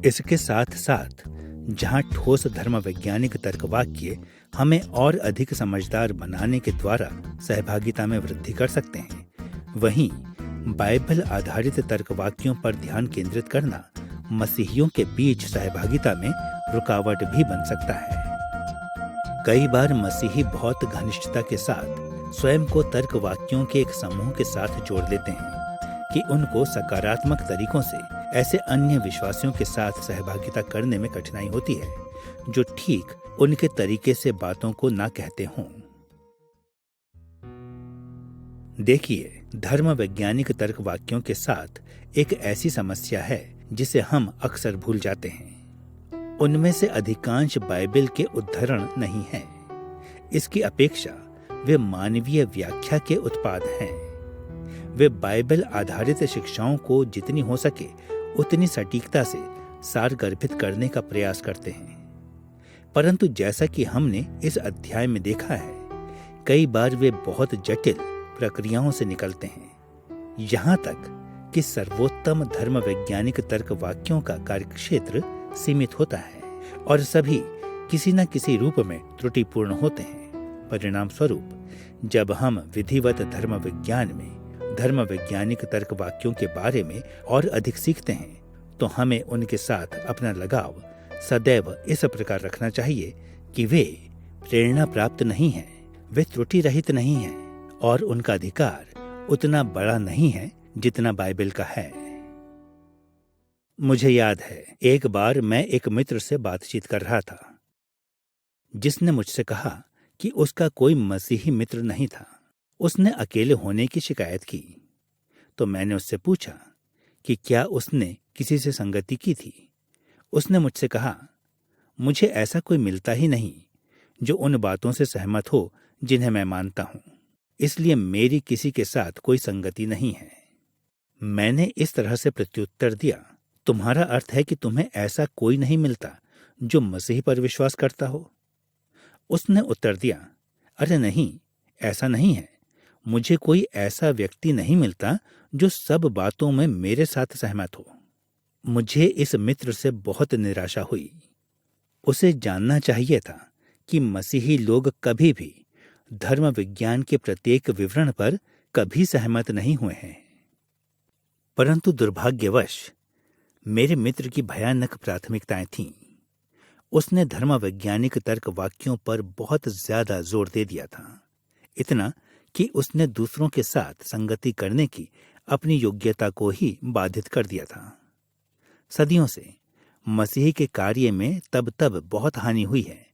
इसके साथ साथ जहां ठोस धर्म वैज्ञानिक तर्कवाक्य हमें और अधिक समझदार बनाने के द्वारा सहभागिता में वृद्धि कर सकते हैं, वहीं बाइबल आधारित तर्कवाक्यों पर ध्यान केंद्रित करना मसीहियों के बीच सहभागिता में रुकावट भी बन सकता है। कई बार मसीही बहुत घनिष्ठता के साथ स्वयं को तर्कवाक्यों के एक समूह के साथ जोड़ लेते हैं कि उनको सकारात्मक तरीकों से ऐसे अन्य विश्वासियों के साथ सहभागिता करने में कठिनाई होती है जो ठीक उनके तरीके से बातों को ना कहते हों। देखिए, धर्म वैज्ञानिक तर्कवाक्यों के साथ एक ऐसी समस्या है जिसे हम अक्सर भूल जाते हैं। उनमें से अधिकांश बाइबल के उद्धरण नहीं हैं। इसकी अपेक्षा वे मानवीय व्याख्या के उत्पाद हैं। वे बाइबल आधारित शिक्षाओं को जितनी हो सके उतनी सटीकता से सारगर्भित करने का प्रयास करते हैं, परंतु जैसा कि हमने इस अध्याय में देखा है, कई बार वे बहुत जटिल प्रक्रियाओं से निकलते हैं, यहाँ तक कि सर्वोत्तम धर्म वैज्ञानिक तर्क वाक्यों का कार्यक्षेत्र सीमित होता है और सभी किसी न किसी रूप में त्रुटिपूर्ण होते हैं। परिणाम स्वरूप जब हम विधिवत धर्म विज्ञान में धर्म वैज्ञानिक तर्क वाक्यों के बारे में और अधिक सीखते हैं, तो हमें उनके साथ अपना लगाव सदैव इस प्रकार रखना चाहिए कि वे प्रेरणा प्राप्त नहीं हैं, वे त्रुटि रहित नहीं हैं और उनका अधिकार उतना बड़ा नहीं है जितना बाइबल का है। मुझे याद है, एक बार मैं एक मित्र से बातचीत कर रहा था जिसने मुझसे कहा कि उसका कोई मसीही मित्र नहीं था। उसने अकेले होने की शिकायत की, तो मैंने उससे पूछा कि क्या उसने किसी से संगति की थी। उसने मुझसे कहा, मुझे ऐसा कोई मिलता ही नहीं जो उन बातों से सहमत हो जिन्हें मैं मानता हूं, इसलिए मेरी किसी के साथ कोई संगति नहीं है। मैंने इस तरह से प्रत्युत्तर दिया, तुम्हारा अर्थ है कि तुम्हें ऐसा कोई नहीं मिलता जो मसीह पर विश्वास करता हो? उसने उत्तर दिया, अरे नहीं, ऐसा नहीं है। मुझे कोई ऐसा व्यक्ति नहीं मिलता जो सब बातों में मेरे साथ सहमत हो। मुझे इस मित्र से बहुत निराशा हुई। उसे जानना चाहिए था कि मसीही लोग कभी भी धर्म विज्ञान के प्रत्येक विवरण पर कभी सहमत नहीं हुए हैं। परंतु दुर्भाग्यवश मेरे मित्र की भयानक प्राथमिकताएं थीं। उसने धर्म वैज्ञानिक तर्क वाक्यों पर बहुत ज्यादा जोर दे दिया था, इतना कि उसने दूसरों के साथ संगति करने की अपनी योग्यता को ही बाधित कर दिया था। सदियों से मसीह के कार्य में तब बहुत हानि हुई है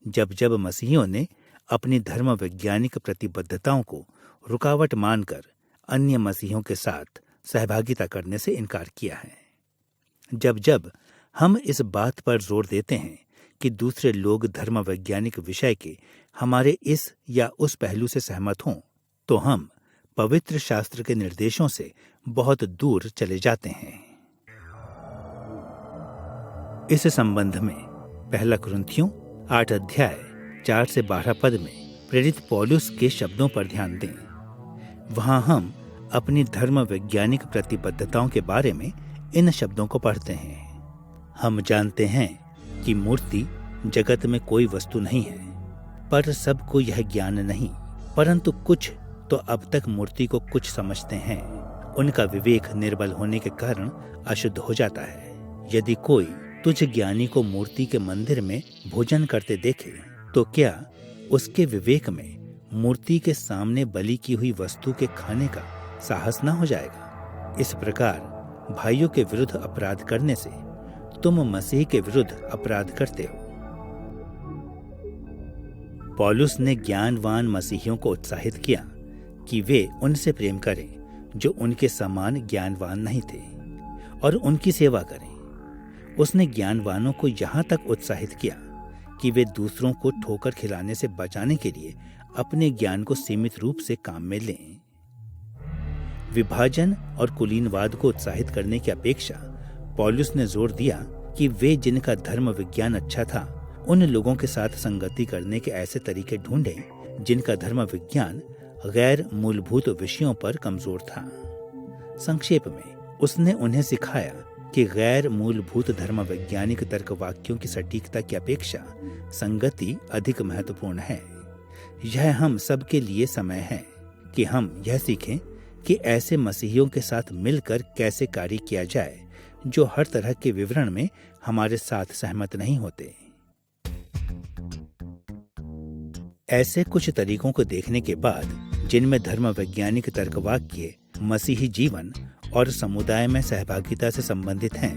जब जब मसीहियों ने अपनी धर्म वैज्ञानिक प्रतिबद्धताओं को रुकावट मानकर अन्य मसीहियों के साथ सहभागिता करने से इनकार किया है। जब जब हम इस बात पर जोर देते हैं कि दूसरे लोग धर्म वैज्ञानिक विषय के हमारे इस या उस पहलू से सहमत हों, तो हम पवित्र शास्त्र के निर्देशों से बहुत दूर चले जाते हैं। इस संबंध में पहला कुरिन्थियों 8 अध्याय 4 से 12 पद में प्रेरित पौलुस के शब्दों पर ध्यान दें। वहां हम अपनी धर्म वैज्ञानिक प्रतिबद्धताओं के बारे में इन शब्दों को पढ़ते हैं। हम जानते हैं कि मूर्ति जगत में कोई वस्तु नहीं है, पर सबको यह ज्ञान नहीं, परंतु कुछ तो अब तक मूर्ति को कुछ समझते हैं। उनका विवेक निर्बल होने के कारण अशुद्ध हो जाता है। यदि कोई तुझ ज्ञानी को मूर्ति के मंदिर में भोजन करते देखे, तो क्या उसके विवेक में मूर्ति के सामने बलि की हुई वस्तु के खाने का साहस ना हो जाएगा। इस प्रकार भाइयों के विरुद्ध अपराध करने से तुम मसीह के विरुद्ध अपराध करते हो। पौलुस ने ज्ञानवान मसीहियों को उत्साहित किया कि वे उनसे प्रेम करें जो उनके समान ज्ञानवान नहीं थे और उनकी सेवा करें। उसने ज्ञानवानों को यहाँ तक उत्साहित किया कि वे दूसरों को ठोकर खिलाने से बचाने के लिए अपने ज्ञान को सीमित रूप से काम में लें। विभाजन और कुलीनवाद को उत्साहित करने की अपेक्षा पौलुस ने जोर दिया कि वे जिनका धर्म विज्ञान अच्छा था उन लोगों के साथ संगति करने के ऐसे तरीके ढूंढें जिनका धर्म विज्ञान गैर मूलभूत विषयों पर कमजोर था। संक्षेप में उसने उन्हें सिखाया कि गैर मूलभूत धर्म वैज्ञानिक तर्क वाक्यों की सटीकता की अपेक्षा संगति अधिक महत्वपूर्ण है। यह हम सबके लिए समय है कि हम यह सीखें कि ऐसे मसीहियों के साथ मिलकर कैसे कार्य किया जाए जो हर तरह के विवरण में हमारे साथ सहमत नहीं होते। ऐसे कुछ तरीकों को देखने के बाद जिनमें धर्म वैज्ञानिक तर्कवाक्य मसीही जीवन और समुदाय में सहभागिता से संबंधित हैं,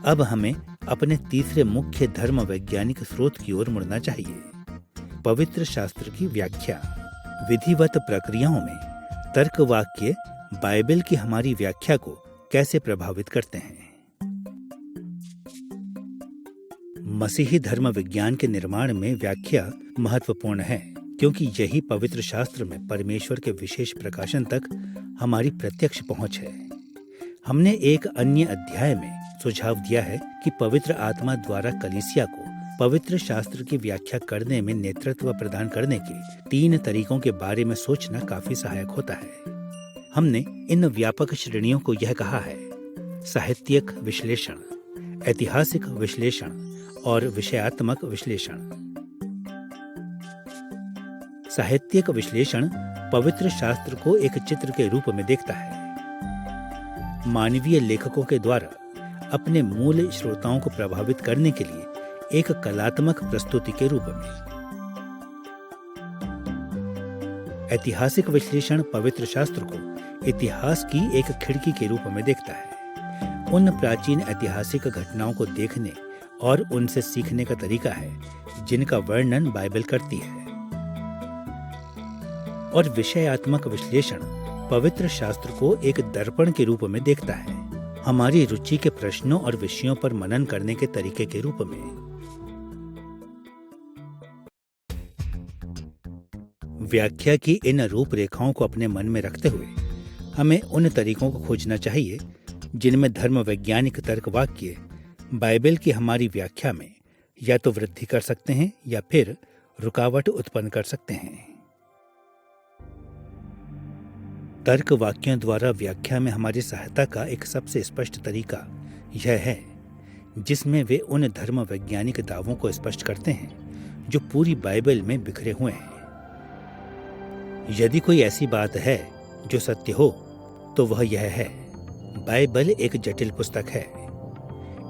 अब हमें अपने तीसरे मुख्य धर्म वैज्ञानिक स्रोत की ओर मुड़ना चाहिए, पवित्र शास्त्र की व्याख्या। विधिवत प्रक्रियाओं में तर्कवाक्य बाइबल की हमारी व्याख्या को कैसे प्रभावित करते हैं। मसीही धर्म विज्ञान के निर्माण में व्याख्या महत्वपूर्ण है क्योंकि यही पवित्र शास्त्र में परमेश्वर के विशेष प्रकाशन तक हमारी प्रत्यक्ष पहुंच है। हमने एक अन्य अध्याय में सुझाव दिया है कि पवित्र आत्मा द्वारा कलीसिया को पवित्र शास्त्र की व्याख्या करने में नेतृत्व प्रदान करने के 3 तरीकों के बारे में सोचना काफी सहायक होता है। हमने इन व्यापक श्रेणियों को यह कहा है: साहित्यिक विश्लेषण, ऐतिहासिक विश्लेषण और विषयात्मक विश्लेषण। साहित्यिक विश्लेषण पवित्र शास्त्र को एक चित्र के रूप में देखता है, मानवीय लेखकों के द्वारा अपने मूल श्रोताओं को प्रभावित करने के लिए एक कलात्मक प्रस्तुति के रूप में। ऐतिहासिक विश्लेषण पवित्र शास्त्र को इतिहास की एक खिड़की के रूप में देखता है, उन प्राचीन ऐतिहासिक घटनाओं को देखने और उनसे सीखने का तरीका है जिनका वर्णन बाइबल करती है। और विषयात्मक विश्लेषण पवित्र शास्त्र को एक दर्पण के रूप में देखता है, हमारी रुचि के प्रश्नों और विषयों पर मनन करने के तरीके के रूप में। व्याख्या की इन रूपरेखाओं को अपने मन में रखते हुए हमें उन तरीकों को खोजना चाहिए जिनमें धर्म वैज्ञानिक तर्कवाक्य बाइबल की हमारी व्याख्या में या तो वृद्धि कर सकते हैं या फिर रुकावट उत्पन्न कर सकते हैं। तर्क वाक्यों द्वारा व्याख्या में हमारी सहायता का एक सबसे स्पष्ट तरीका यह है जिसमें वे उन धर्म वैज्ञानिक दावों को स्पष्ट करते हैं जो पूरी बाइबल में बिखरे हुए हैं। यदि कोई ऐसी बात है जो सत्य हो तो वह यह है: बाइबल एक जटिल पुस्तक है।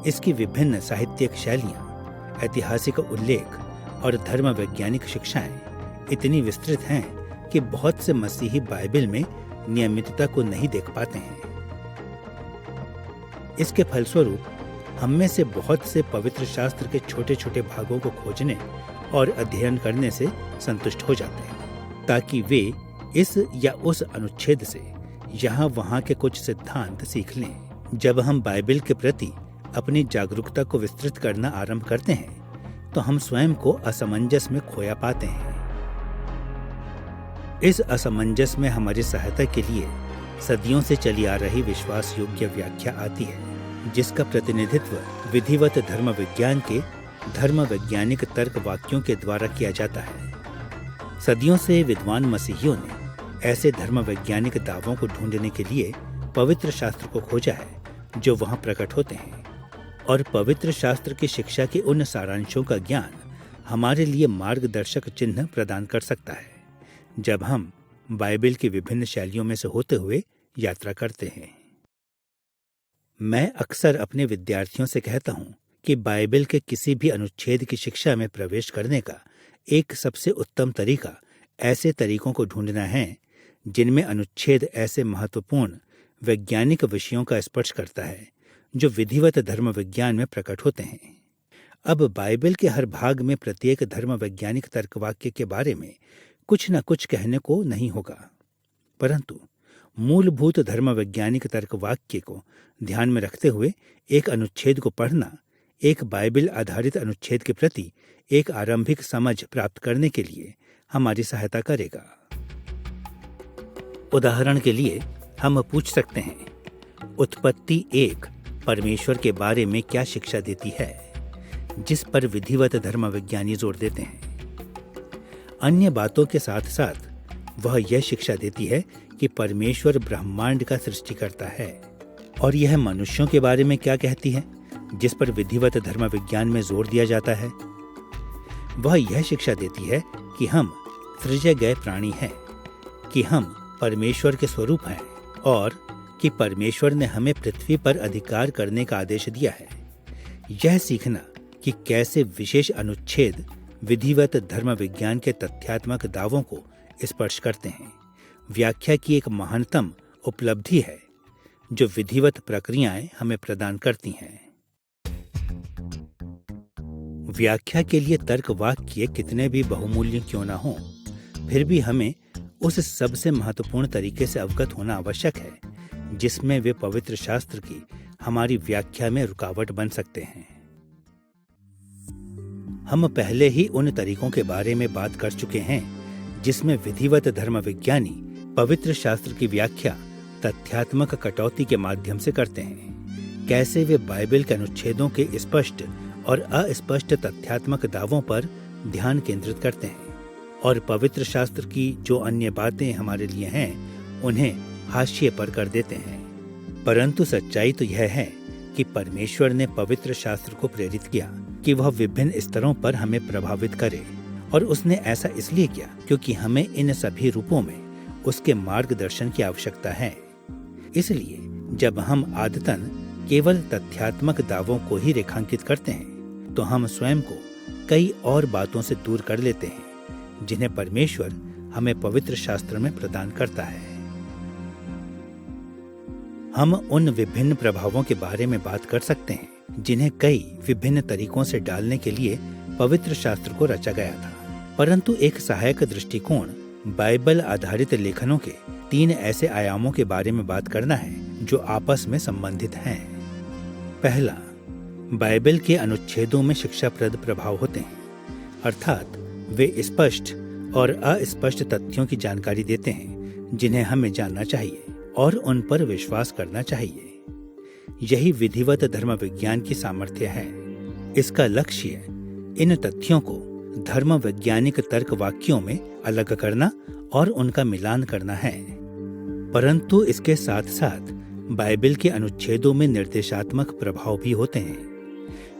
इसकी विभिन्न साहित्यिक शैलियां, ऐतिहासिक उल्लेख और धर्म वैज्ञानिक शिक्षाएं इतनी विस्तृत हैं कि बहुत से मसीही बाइबल में नियमितता को नहीं देख पाते हैं। इसके फलस्वरूप हम में से बहुत से पवित्र शास्त्र के छोटे छोटे भागों को खोजने और अध्ययन करने से संतुष्ट हो जाते हैं ताकि वे इस या उस अनुच्छेद से यहाँ वहाँ के कुछ सिद्धांत सीख लें। जब हम बाइबल के प्रति अपनी जागरूकता को विस्तृत करना आरंभ करते हैं तो हम स्वयं को असमंजस में खोया पाते हैं। इस असमंजस में हमारी सहायता के लिए सदियों से चली आ रही विश्वास योग्य व्याख्या आती है जिसका प्रतिनिधित्व विधिवत धर्म विज्ञान के धर्म वैज्ञानिक तर्क वाक्यों के द्वारा किया जाता है। सदियों से विद्वान मसीहियों ने ऐसे धर्म वैज्ञानिक दावों को ढूंढने के लिए पवित्र शास्त्र को खोजा है जो वहां प्रकट होते हैं, और पवित्र शास्त्र की शिक्षा के उन सारांशों का ज्ञान हमारे लिए मार्गदर्शक चिन्ह प्रदान कर सकता है जब हम बाइबल की विभिन्न शैलियों में से होते हुए यात्रा करते हैं। मैं अक्सर अपने विद्यार्थियों से कहता हूं कि बाइबल के किसी भी अनुच्छेद की शिक्षा में प्रवेश करने का एक सबसे उत्तम तरीका ऐसे तरीकों को ढूंढना है जिनमें अनुच्छेद ऐसे महत्वपूर्ण वैज्ञानिक विषयों का स्पर्श करता है जो विधिवत धर्म विज्ञान में प्रकट होते हैं। अब बाइबल के हर भाग में प्रत्येक धर्म वैज्ञानिक तर्कवाक्य के बारे में कुछ न कुछ कहने को नहीं होगा, परंतु मूलभूत धर्म वैज्ञानिक तर्कवाक्य को ध्यान में रखते हुए एक अनुच्छेद को पढ़ना एक बाइबल आधारित अनुच्छेद के प्रति एक आरंभिक समझ प्राप्त करने के लिए हमारी सहायता करेगा। उदाहरण के लिए हम पूछ सकते हैं, उत्पत्ति 1 परमेश्वर के बारे में क्या शिक्षा देती है, जिस पर विधिवत धर्म विज्ञानी जोर देते हैं। अन्य बातों के साथ साथ वह यह शिक्षा देती है कि परमेश्वर ब्रह्मांड का सृष्टिकर्ता है। और यह मनुष्यों के बारे में क्या कहती है, जिस पर विधिवत धर्म विज्ञान में जोर दिया जाता है। वह यह शिक्षा देती है कि हम सृजे गए प्राणी हैं, कि हम परमेश्वर के स्वरूप हैं और कि परमेश्वर ने हमें पृथ्वी पर अधिकार करने का आदेश दिया है। यह सीखना कि कैसे विशेष अनुच्छेद विधिवत धर्म विज्ञान के तथ्यात्मक दावों को स्पर्श करते हैं, व्याख्या की एक महानतम उपलब्धि है जो विधिवत प्रक्रियाएं हमें प्रदान करती हैं। व्याख्या के लिए तर्क वाक्य कितने भी बहुमूल्य क्यों न हों, फिर भी हमें उस सबसे महत्वपूर्ण तरीके से अवगत होना आवश्यक है जिसमें वे पवित्र शास्त्र की हमारी व्याख्या में रुकावट बन सकते हैं। हम पहले ही उन तरीकों के बारे में बात कर चुके हैं जिसमें विधिवत धर्म विज्ञानी पवित्र शास्त्र की व्याख्या तथ्यात्मक कटौती के माध्यम से करते हैं। कैसे वे बाइबल के अनुच्छेदों के स्पष्ट और अस्पष्ट तथ्यात्मक दावों पर ध्यान केंद्रित करते हैं और पवित्र शास्त्र की जो अन्य बातें हमारे लिए हैं उन्हें हाशिए पर कर देते हैं। परंतु सच्चाई तो यह है कि परमेश्वर ने पवित्र शास्त्र को प्रेरित किया कि वह विभिन्न स्तरों पर हमें प्रभावित करे, और उसने ऐसा इसलिए किया क्योंकि हमें इन सभी रूपों में उसके मार्गदर्शन की आवश्यकता है। इसलिए जब हम आदतन केवल तथ्यात्मक दावों को ही रेखांकित करते हैं तो हम स्वयं को कई और बातों से दूर कर लेते हैं जिन्हें परमेश्वर हमें पवित्र शास्त्र में प्रदान करता है। हम उन विभिन्न प्रभावों के बारे में बात कर सकते हैं जिन्हें कई विभिन्न तरीकों से डालने के लिए पवित्र शास्त्र को रचा गया था, परंतु एक सहायक दृष्टिकोण बाइबल आधारित लेखनों के 3 ऐसे आयामों के बारे में बात करना है जो आपस में संबंधित हैं। पहला, बाइबल के अनुच्छेदों में शिक्षाप्रद प्रभाव होते हैं, अर्थात वे स्पष्ट और अस्पष्ट तथ्यों की जानकारी देते हैं जिन्हें हमें जानना चाहिए और उन पर विश्वास करना चाहिए। यही विधिवत धर्म विज्ञान की सामर्थ्य है। इसका लक्ष्य इन तथ्यों को धर्म वैज्ञानिक तर्क वाक्यों में अलग करना और उनका मिलान करना है। परंतु इसके साथ साथ बाइबल के अनुच्छेदों में निर्देशात्मक प्रभाव भी होते हैं।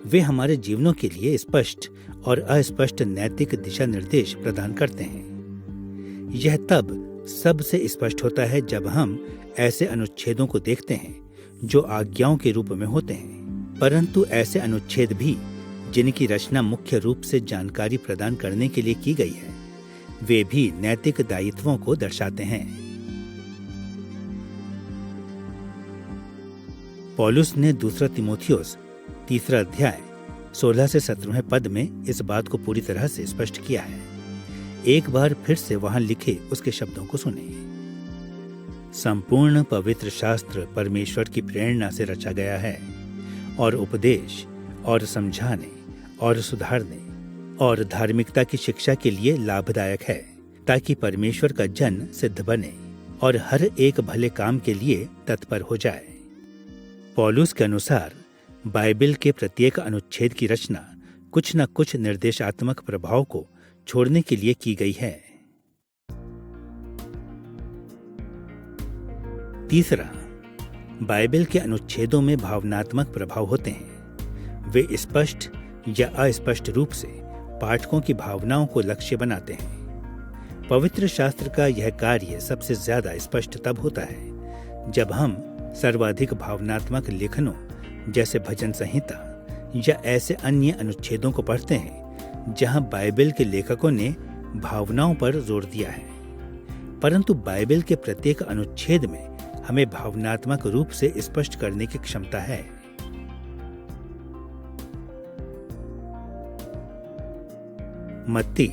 वे हमारे जीवनों के लिए स्पष्ट और अस्पष्ट नैतिक दिशा निर्देश प्रदान करते हैं। यह तब सबसे स्पष्ट होता है जब हम ऐसे अनुच्छेदों को देखते हैं जो आज्ञाओं के रूप में होते हैं, परंतु ऐसे अनुच्छेद भी जिनकी रचना मुख्य रूप से जानकारी प्रदान करने के लिए की गई है, वे भी नैतिक दायित्वों को दर्शाते हैं। पौलुस ने दूसरा तीमुथियुस 3 अध्याय 16 से 17 पद में इस बात को पूरी तरह से स्पष्ट किया है। एक बार फिर से वहां लिखे उसके शब्दों को सुनिए। संपूर्ण पवित्र शास्त्र परमेश्वर की प्रेरणा से रचा गया है और उपदेश और समझाने और सुधारने और धार्मिकता की शिक्षा के लिए लाभदायक है, ताकि परमेश्वर का जन सिद्ध बने और हर एक भले काम के लिए तत्पर हो जाए। पौलुस के अनुसार बाइबल के प्रत्येक अनुच्छेद की रचना कुछ न कुछ निर्देशात्मक प्रभाव को छोड़ने के लिए की गई है। तीसरा, बाइबल के अनुच्छेदों में भावनात्मक प्रभाव होते हैं। वे स्पष्ट या अस्पष्ट रूप से पाठकों की भावनाओं को लक्ष्य बनाते हैं। पवित्र शास्त्र का यह कार्य सबसे ज्यादा स्पष्ट तब होता है जब हम सर्वाधिक भावनात्मक लेखनों जैसे भजन संहिता या ऐसे अन्य अनुच्छेदों को पढ़ते हैं जहां बाइबल के लेखकों ने भावनाओं पर जोर दिया है। परंतु बाइबल के प्रत्येक अनुच्छेद में हमें भावनात्मक रूप से स्पष्ट करने की क्षमता है। मत्ती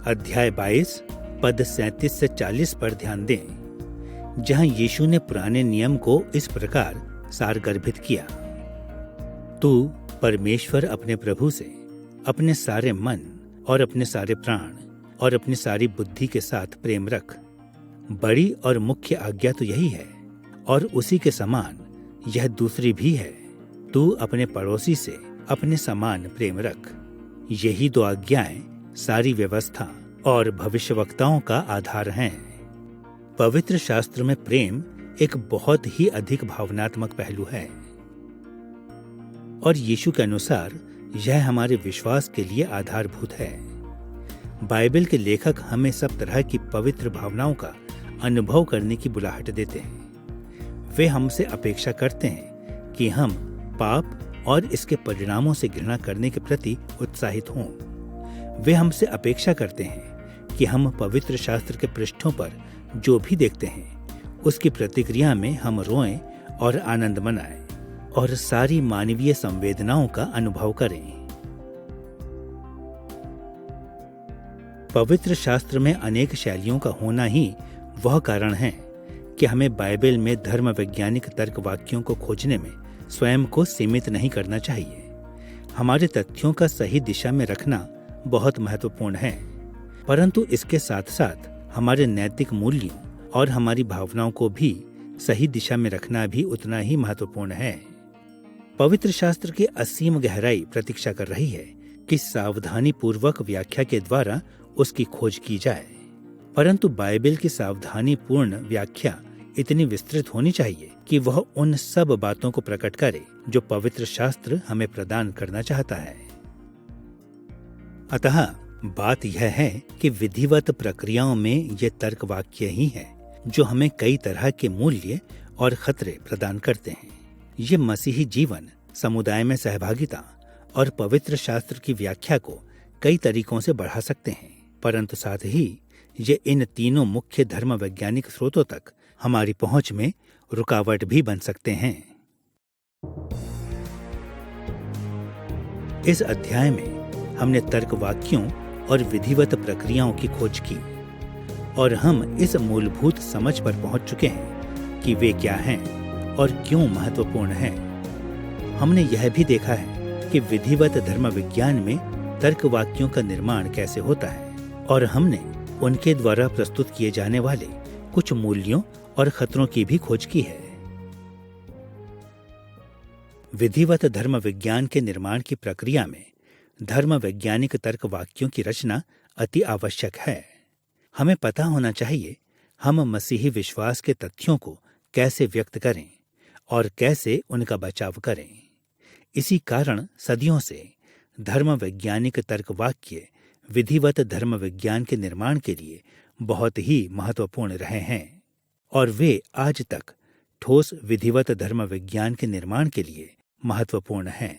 अध्याय 22 पद 37 से 40 पर ध्यान दें, जहां यीशु ने पुराने नियम को इस प्रकार सारगर्भित किया। तू परमेश्वर अपने प्रभु से अपने सारे मन और अपने सारे प्राण और अपनी सारी बुद्धि के साथ प्रेम रख। बड़ी और मुख्य आज्ञा तो यही है, और उसी के समान यह दूसरी भी है, तू अपने पड़ोसी से अपने समान प्रेम रख। यही दो आज्ञाएं सारी व्यवस्था और भविष्यवक्ताओं का आधार हैं। पवित्र शास्त्र में प्रेम एक बहुत ही अधिक भावनात्मक पहलू है, और यीशु के अनुसार यह हमारे विश्वास के लिए आधारभूत है। बाइबल के लेखक हमें सब तरह की पवित्र भावनाओं का अनुभव करने की बुलाहट देते हैं। वे हमसे अपेक्षा करते हैं कि हम पाप और इसके परिणामों से घृणा करने के प्रति उत्साहित हों। वे हमसे अपेक्षा करते हैं कि हम पवित्र शास्त्र के पृष्ठों पर जो भी देखते हैं उसकी प्रतिक्रिया में हम रोएं और आनंद मनाएं और सारी मानवीय संवेदनाओं का अनुभव करें। पवित्र शास्त्र में अनेक शैलियों का होना ही वह कारण है कि हमें बाइबल में धर्म वैज्ञानिक तर्क वाक्यों को खोजने में स्वयं को सीमित नहीं करना चाहिए। हमारे तथ्यों का सही दिशा में रखना बहुत महत्वपूर्ण है, परंतु इसके साथ साथ हमारे नैतिक मूल्यों और हमारी भावनाओं को भी सही दिशा में रखना भी उतना ही महत्वपूर्ण है। पवित्र शास्त्र की असीम गहराई प्रतीक्षा कर रही है कि सावधानी पूर्वक व्याख्या के द्वारा उसकी खोज की जाए, परंतु बाइबल की सावधानी पूर्ण व्याख्या इतनी विस्तृत होनी चाहिए कि वह उन सब बातों को प्रकट करे जो पवित्र शास्त्र हमें प्रदान करना चाहता है। अतः बात यह है कि विधिवत प्रक्रियाओं में ये तर्क वाक्य ही हैं जो हमें कई तरह के मूल्य और खतरे प्रदान करते हैं। ये मसीही जीवन, समुदाय में सहभागिता और पवित्र शास्त्र की व्याख्या को कई तरीकों से बढ़ा सकते हैं, परंतु साथ ही ये इन तीनों मुख्य धर्म वैज्ञानिक स्रोतों तक हमारी पहुंच में रुकावट भी बन सकते हैं। इस अध्याय में हमने तर्क वाक्यों और विधिवत प्रक्रियाओं की खोज की और हम इस मूलभूत समझ पर पहुंच चुके हैं कि वे क्या हैं और क्यों महत्वपूर्ण हैं। हमने यह भी देखा है कि विधिवत धर्म विज्ञान में तर्क वाक्यों का निर्माण कैसे होता है, और हमने उनके द्वारा प्रस्तुत किए जाने वाले कुछ मूल्यों और खतरों की भी खोज की है। विधिवत धर्म विज्ञान के निर्माण की प्रक्रिया में धर्म वैज्ञानिक तर्क वाक्यों की रचना अति आवश्यक है। हमें पता होना चाहिए हम मसीही विश्वास के तथ्यों को कैसे व्यक्त करें और कैसे उनका बचाव करें। इसी कारण सदियों से धर्म वैज्ञानिक तर्क वाक्य विधिवत धर्म विज्ञान के निर्माण के लिए बहुत ही महत्वपूर्ण रहे हैं, और वे आज तक ठोस विधिवत धर्म विज्ञान के निर्माण के लिए महत्वपूर्ण हैं।